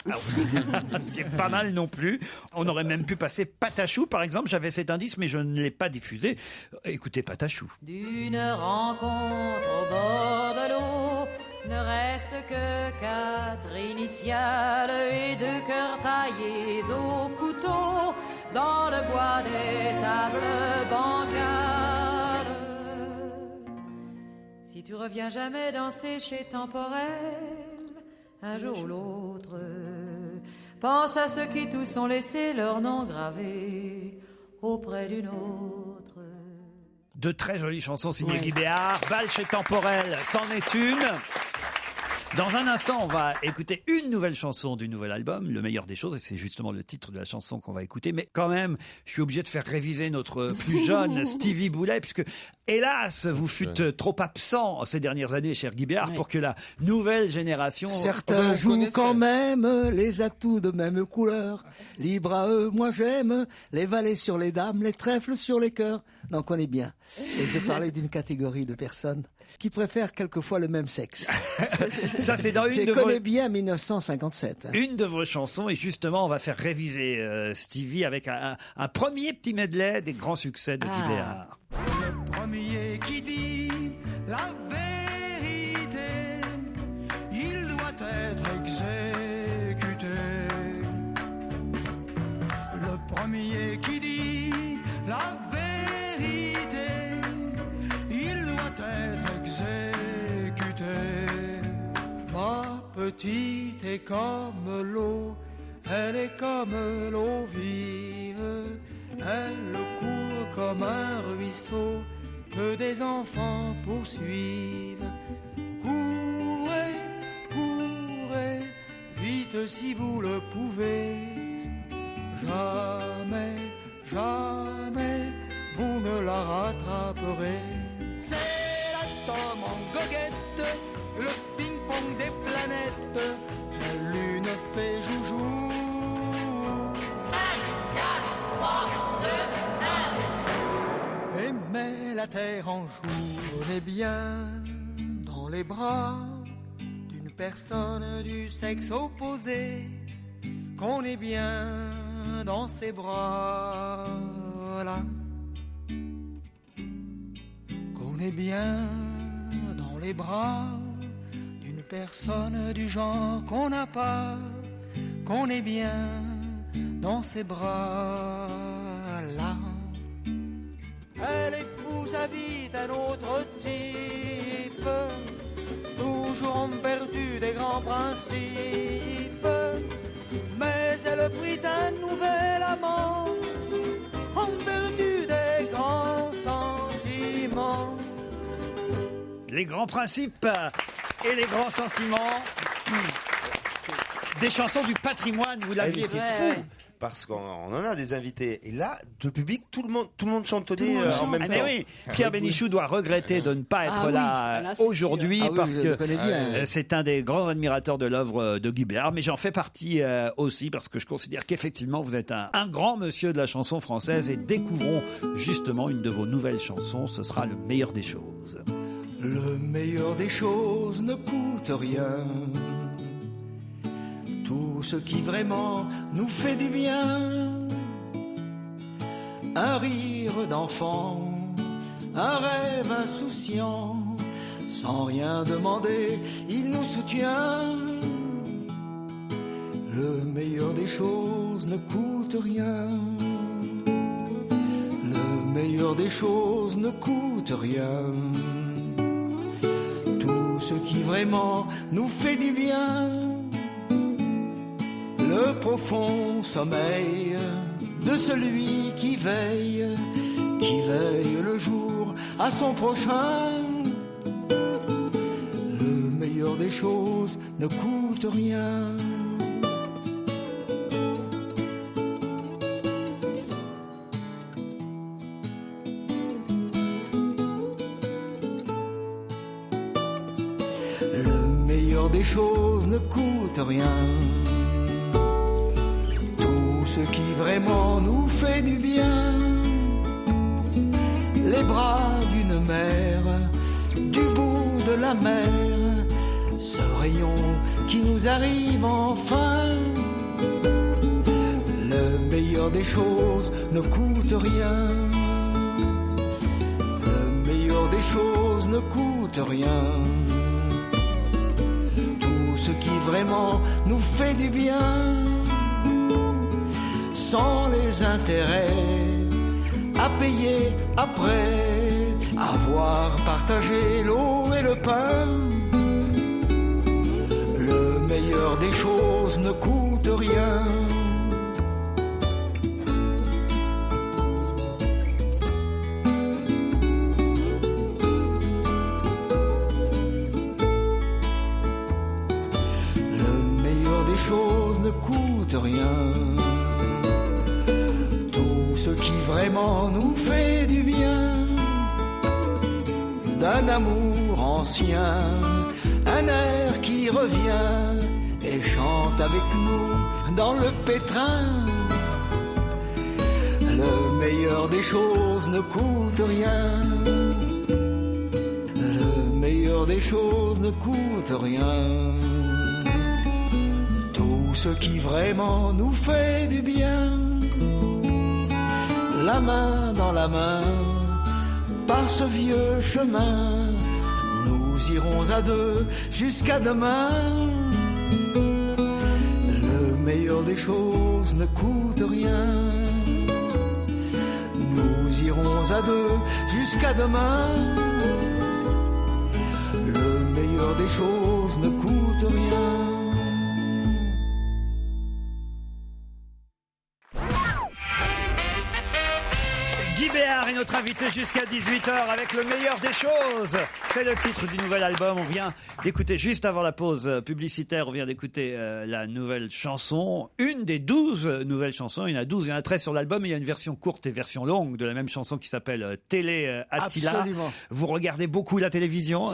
Ce qui est pas mal non plus. On aurait même pu passer Patachou, par exemple. J'avais cet indice, mais je ne l'ai pas diffusé. Écoutez Patachou. D'une rencontre au bord de l'eau, ne reste que 4 initiales et 2 cœurs taillés au couteau dans le bois des tables bancales. Si tu reviens jamais danser chez Temporel, un jour ou l'autre, pense à ceux qui tous ont laissé leur nom gravé auprès d'une autre. De très jolies chansons signées Guy Béard. Balle chez Temporel, c'en est une. Dans un instant, on va écouter une nouvelle chanson du nouvel album, Le meilleur des choses, et c'est justement le titre de la chanson qu'on va écouter. Mais quand même, je suis obligé de faire réviser notre plus jeune Stevie Boulet, puisque, hélas, vous fûtes trop absent ces dernières années, cher Guy Béard, pour que la nouvelle génération... Certains jouent quand même les atouts de même couleur. Libre à eux, moi j'aime les valets sur les dames, les trèfles sur les cœurs. Donc on est bien. Et je parlais d'une catégorie de personnes qui préfèrent quelquefois le même sexe. Ça, c'est dans une Je de connais vos... bien 1957. Une de vos chansons, et justement, on va faire réviser Stevie avec un premier petit medley des grands succès de Guy Béard. Le premier qui dit la vérité, il doit être exécuté. Le premier qui dit la vérité, il doit être exécuté. Ma petite est comme l'eau, elle est comme l'eau vive, elle court comme un ruisseau que des enfants poursuivent. Courez, courez, vite si vous le pouvez. Jamais, jamais, vous ne la rattraperez. C'est l'atome en goguette, le ping-pong des planètes, la lune fait joujou. 5, 4, 3, 2, 1. Et met la terre en joue, on est bien dans les bras d'une personne du sexe opposé, qu'on est bien dans ses bras, là. Qu'on est bien dans les bras d'une personne du genre qu'on n'a pas, qu'on est bien dans ses bras, là. Elle épouse à vie d'un autre type, toujours perdu des grands principes, mais elle prit un nouvel amant, perdu des grands sentiments. Les grands principes et les grands sentiments. Des chansons du patrimoine, vous l'aviez. C'est fou. Parce qu'on en a des invités. Et là, le public, tout le monde chantonnait en même temps. Mais oui, Pierre Bénichou doit regretter de ne pas être là aujourd'hui parce que c'est un des grands admirateurs de l'œuvre de Guy Béard. Mais j'en fais partie aussi parce que je considère qu'effectivement vous êtes un grand monsieur de la chanson française et découvrons justement une de vos nouvelles chansons. Ce sera Le meilleur des choses. Le meilleur des choses ne coûte rien. Tout ce qui vraiment nous fait du bien. Un rire d'enfant, un rêve insouciant. Sans rien demander, il nous soutient. Le meilleur des choses ne coûte rien. Le meilleur des choses ne coûte rien. Tout ce qui vraiment nous fait du bien. Le profond sommeil de celui qui veille le jour à son prochain. Le meilleur des choses ne coûte rien. Le meilleur des choses ne coûte rien. Ce qui vraiment nous fait du bien. Les bras d'une mère, du bout de la mer, ce rayon qui nous arrive enfin. Le meilleur des choses ne coûte rien. Le meilleur des choses ne coûte rien. Tout ce qui vraiment nous fait du bien. Sans les intérêts à payer après avoir partagé l'eau et le pain. Le meilleur des choses ne coûte rien. coûte rien. Tout ce qui vraiment nous fait du bien, d'un amour ancien, un air qui revient et chante avec nous dans le pétrin. Le meilleur des choses ne coûte rien. Le meilleur des choses ne coûte rien. Tout ce qui vraiment nous fait du bien, la main dans la main, par ce vieux chemin, nous irons à deux jusqu'à demain. Le meilleur des choses ne coûte rien. Nous irons à deux jusqu'à demain. Le meilleur des choses ne coûte rien. Guy Béard est notre invité jusqu'à 18h avec le meilleur des choses. C'est le titre du nouvel album. On vient d'écouter, juste avant la pause publicitaire, on vient d'écouter la nouvelle chanson. Une des 12 nouvelles chansons. Il y en a 12, il y en a 13 sur l'album. Il y a une version courte et version longue de la même chanson qui s'appelle Télé Attila. Absolument. Vous regardez beaucoup la télévision,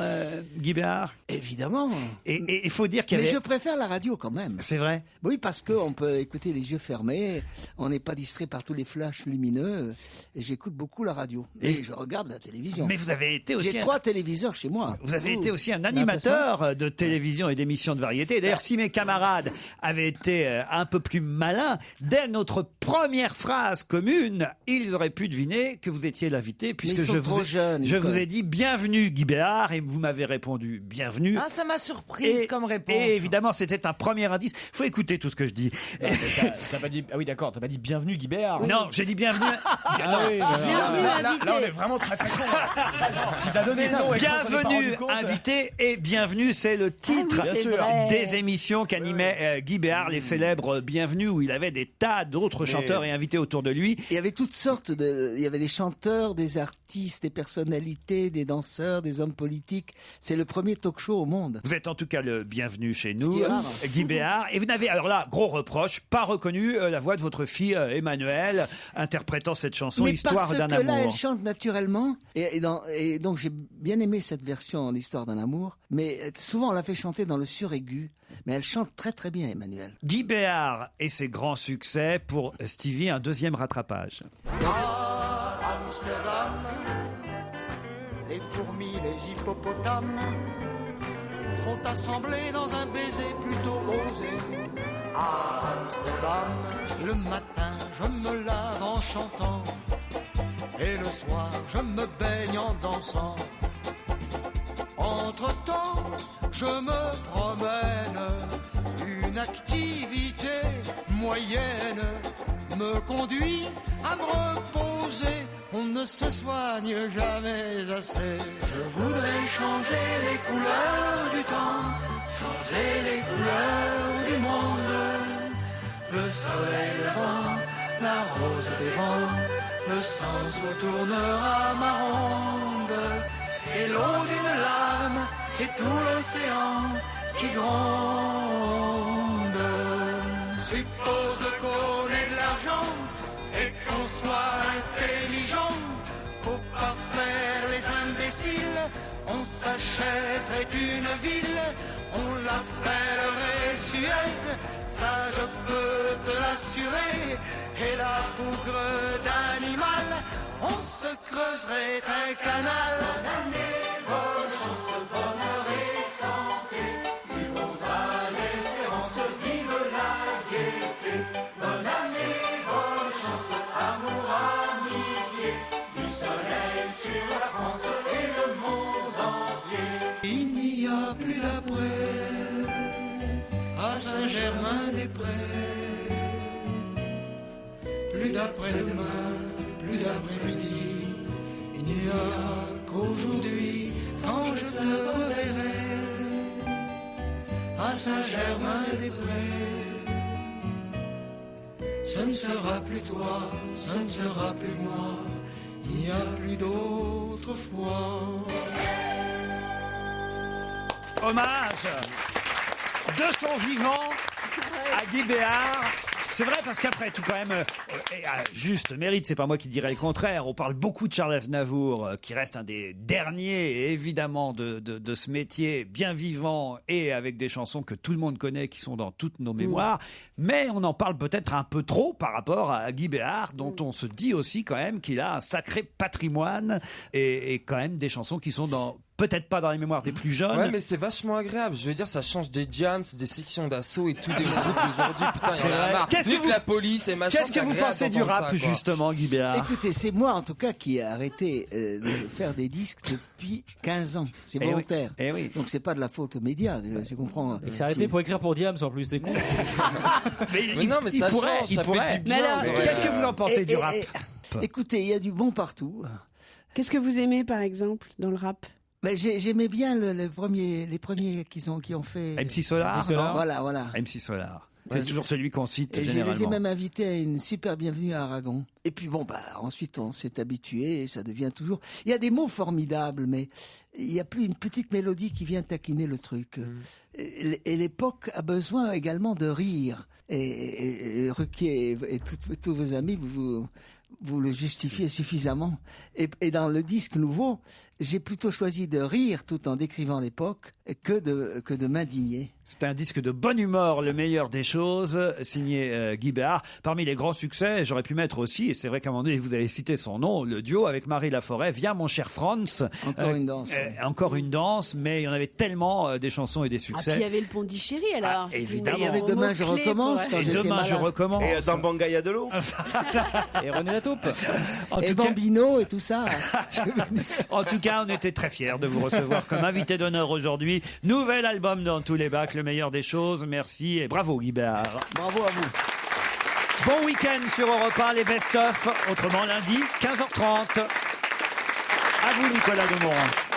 Guy Béard ? Évidemment. Et il faut dire qu'il y avait... Mais je préfère la radio quand même. C'est vrai ? Oui, parce qu'on peut écouter les yeux fermés, on n'est pas distrait par tous les flashs lumineux, et j'écoute beaucoup la radio. Et je regarde la télévision. Mais vous avez été aussi... J'ai 3 téléviseurs chez moi. Vous avez été aussi un animateur de télévision et d'émissions de variété. D'ailleurs, si mes camarades avaient été un peu plus malins, dès notre première phrase commune, ils auraient pu deviner que vous étiez l'invité, puisque je vous ai dit bienvenue Guy Béard, et vous m'avez répondu bienvenue. Ah, ça m'a surprise comme réponse. Et évidemment, c'était un premier indice. Faut écouter tout ce que je dis. T'as pas dit, ah oui, d'accord, t'as pas dit bienvenue Guy Béard. Non, j'ai dit bienvenue. Là, on est vraiment très très con. Si t'as donné le nom et bienvenue invité, et bienvenue, c'est le titre des émissions qu'animait Guy Béard, les célèbres Bienvenue, où il avait des tas d'autres chanteurs et invités autour de lui. Il y avait toutes sortes il y avait des chanteurs, des artistes, des personnalités, des danseurs, des hommes politiques. C'est le premier talk show au monde. Vous êtes en tout cas le bienvenu chez nous, rare. Guy Béard. Et vous n'avez, alors là, gros reproche, pas reconnu la voix de votre fille Emmanuelle, interprétant cette chanson, Mais Histoire d'un parce que là, amour. elle chante naturellement, et donc j'ai bien aimé cette version, l'Histoire d'un amour, mais souvent on la fait chanter dans le suraigu, mais elle chante très très bien, Emmanuelle. Guy Béard et ses grands succès, pour Stevie, un deuxième rattrapage. À Amsterdam, les fourmis, les hippopotames sont assemblés dans un baiser plutôt osé. À Amsterdam, le matin, je me lave en chantant, et le soir, je me baigne en dansant. Entre-temps, je me promène, une activité moyenne me conduit à me reposer. On ne se soigne jamais assez. Je voudrais changer les couleurs du temps, changer les couleurs du monde. Le soleil, le vent, la rose des vents, le sens où tournera ma ronde, et l'eau d'une larme, et tout l'océan qui gronde. Suppose qu'on ait de l'argent et qu'on soit intelligent, faut pas faire les imbéciles. On s'achèterait une ville, on l'appellerait Suez, ça je peux te l'assurer. Et la bougre d'animal, on se creuserait un canal. Bonne année, bonne chance, bonheur et santé, vivons à l'espérance, vive la gaieté. Bonne année, bonne chance, amour, amitié, du soleil sur la France et le monde entier. Il n'y a plus d'après à Saint-Germain-des-Prés, plus d'après-demain, plus d'après-midi. Il n'y a qu'aujourd'hui, quand je te reverrai à Saint-Germain-des-Prés. Ce ne sera plus toi, ce ne sera plus moi, il n'y a plus d'autre fois. Hommage de son vivant à Guy Béard. C'est vrai parce qu'après tout quand même, juste mérite, c'est pas moi qui dirais le contraire. On parle beaucoup de Charles Aznavour, qui reste un des derniers évidemment de ce métier, bien vivant et avec des chansons que tout le monde connaît, qui sont dans toutes nos mémoires. Mais on en parle peut-être un peu trop par rapport à Guy Béard, dont on se dit aussi quand même qu'il a un sacré patrimoine et quand même des chansons qui sont peut-être pas dans les mémoires des plus jeunes. Ouais, mais c'est vachement agréable. Je veux dire, ça change des jams, des sections d'assaut et tout des groupes d'aujourd'hui. Putain, il y en a marre. Qu'est-ce que la police et machin. Qu'est-ce que vous pensez du rap, justement, Guy Béard? Écoutez, c'est moi, en tout cas, qui ai arrêté de faire des disques depuis 15 ans. C'est volontaire. Eh oui. Donc, c'est pas de la faute aux médias, je comprends. Et que c'est arrêté pour écrire pour Diams, en plus, c'est con. Mais non, mais ça change, ça fait du bien. Qu'est-ce que vous en pensez du rap? Écoutez, il y a du bon partout. Qu'est-ce que vous aimez, par exemple, dans le rap? Ben, j'aimais bien les premiers qui ont fait. MC Solar, non Voilà. MC Solar. C'est toujours celui qu'on cite et généralement. Je les ai même invités à une super bienvenue à Aragon. Et puis ensuite on s'est habitué et ça devient toujours... Il y a des mots formidables, mais il n'y a plus une petite mélodie qui vient taquiner le truc. Et l'époque a besoin également de rire. Et Ruquier et tous vos amis, vous le justifiez suffisamment. Et dans le disque nouveau, j'ai plutôt choisi de rire tout en décrivant l'époque que de m'indigner. C'est un disque de bonne humeur, le meilleur des choses, signé Guy Béard. Parmi les grands succès, j'aurais pu mettre aussi, et c'est vrai qu'à un moment donné, vous avez cité son nom, le duo avec Marie Laforêt, Viens mon cher Franz. Encore une danse. Encore une danse, mais il y en avait tellement des chansons et des succès. Ah, puis il y avait le Pont d'Ichéry alors. Évidemment. Il y avait Demain je recommence quand j'étais malade. Je recommence. Et dans Banga, il y a de l'eau. Et René Lataupe. Et Bambino et tout ça. En tout cas, on était très fiers de vous recevoir comme invité d'honneur aujourd'hui. Nouvel album dans tous les bacs, le meilleur des choses. Merci et bravo Guy Béard. Bravo à vous. Bon week-end sur Europe 1, les best-of. Autrement lundi, 15h30. À vous Nicolas Demorand.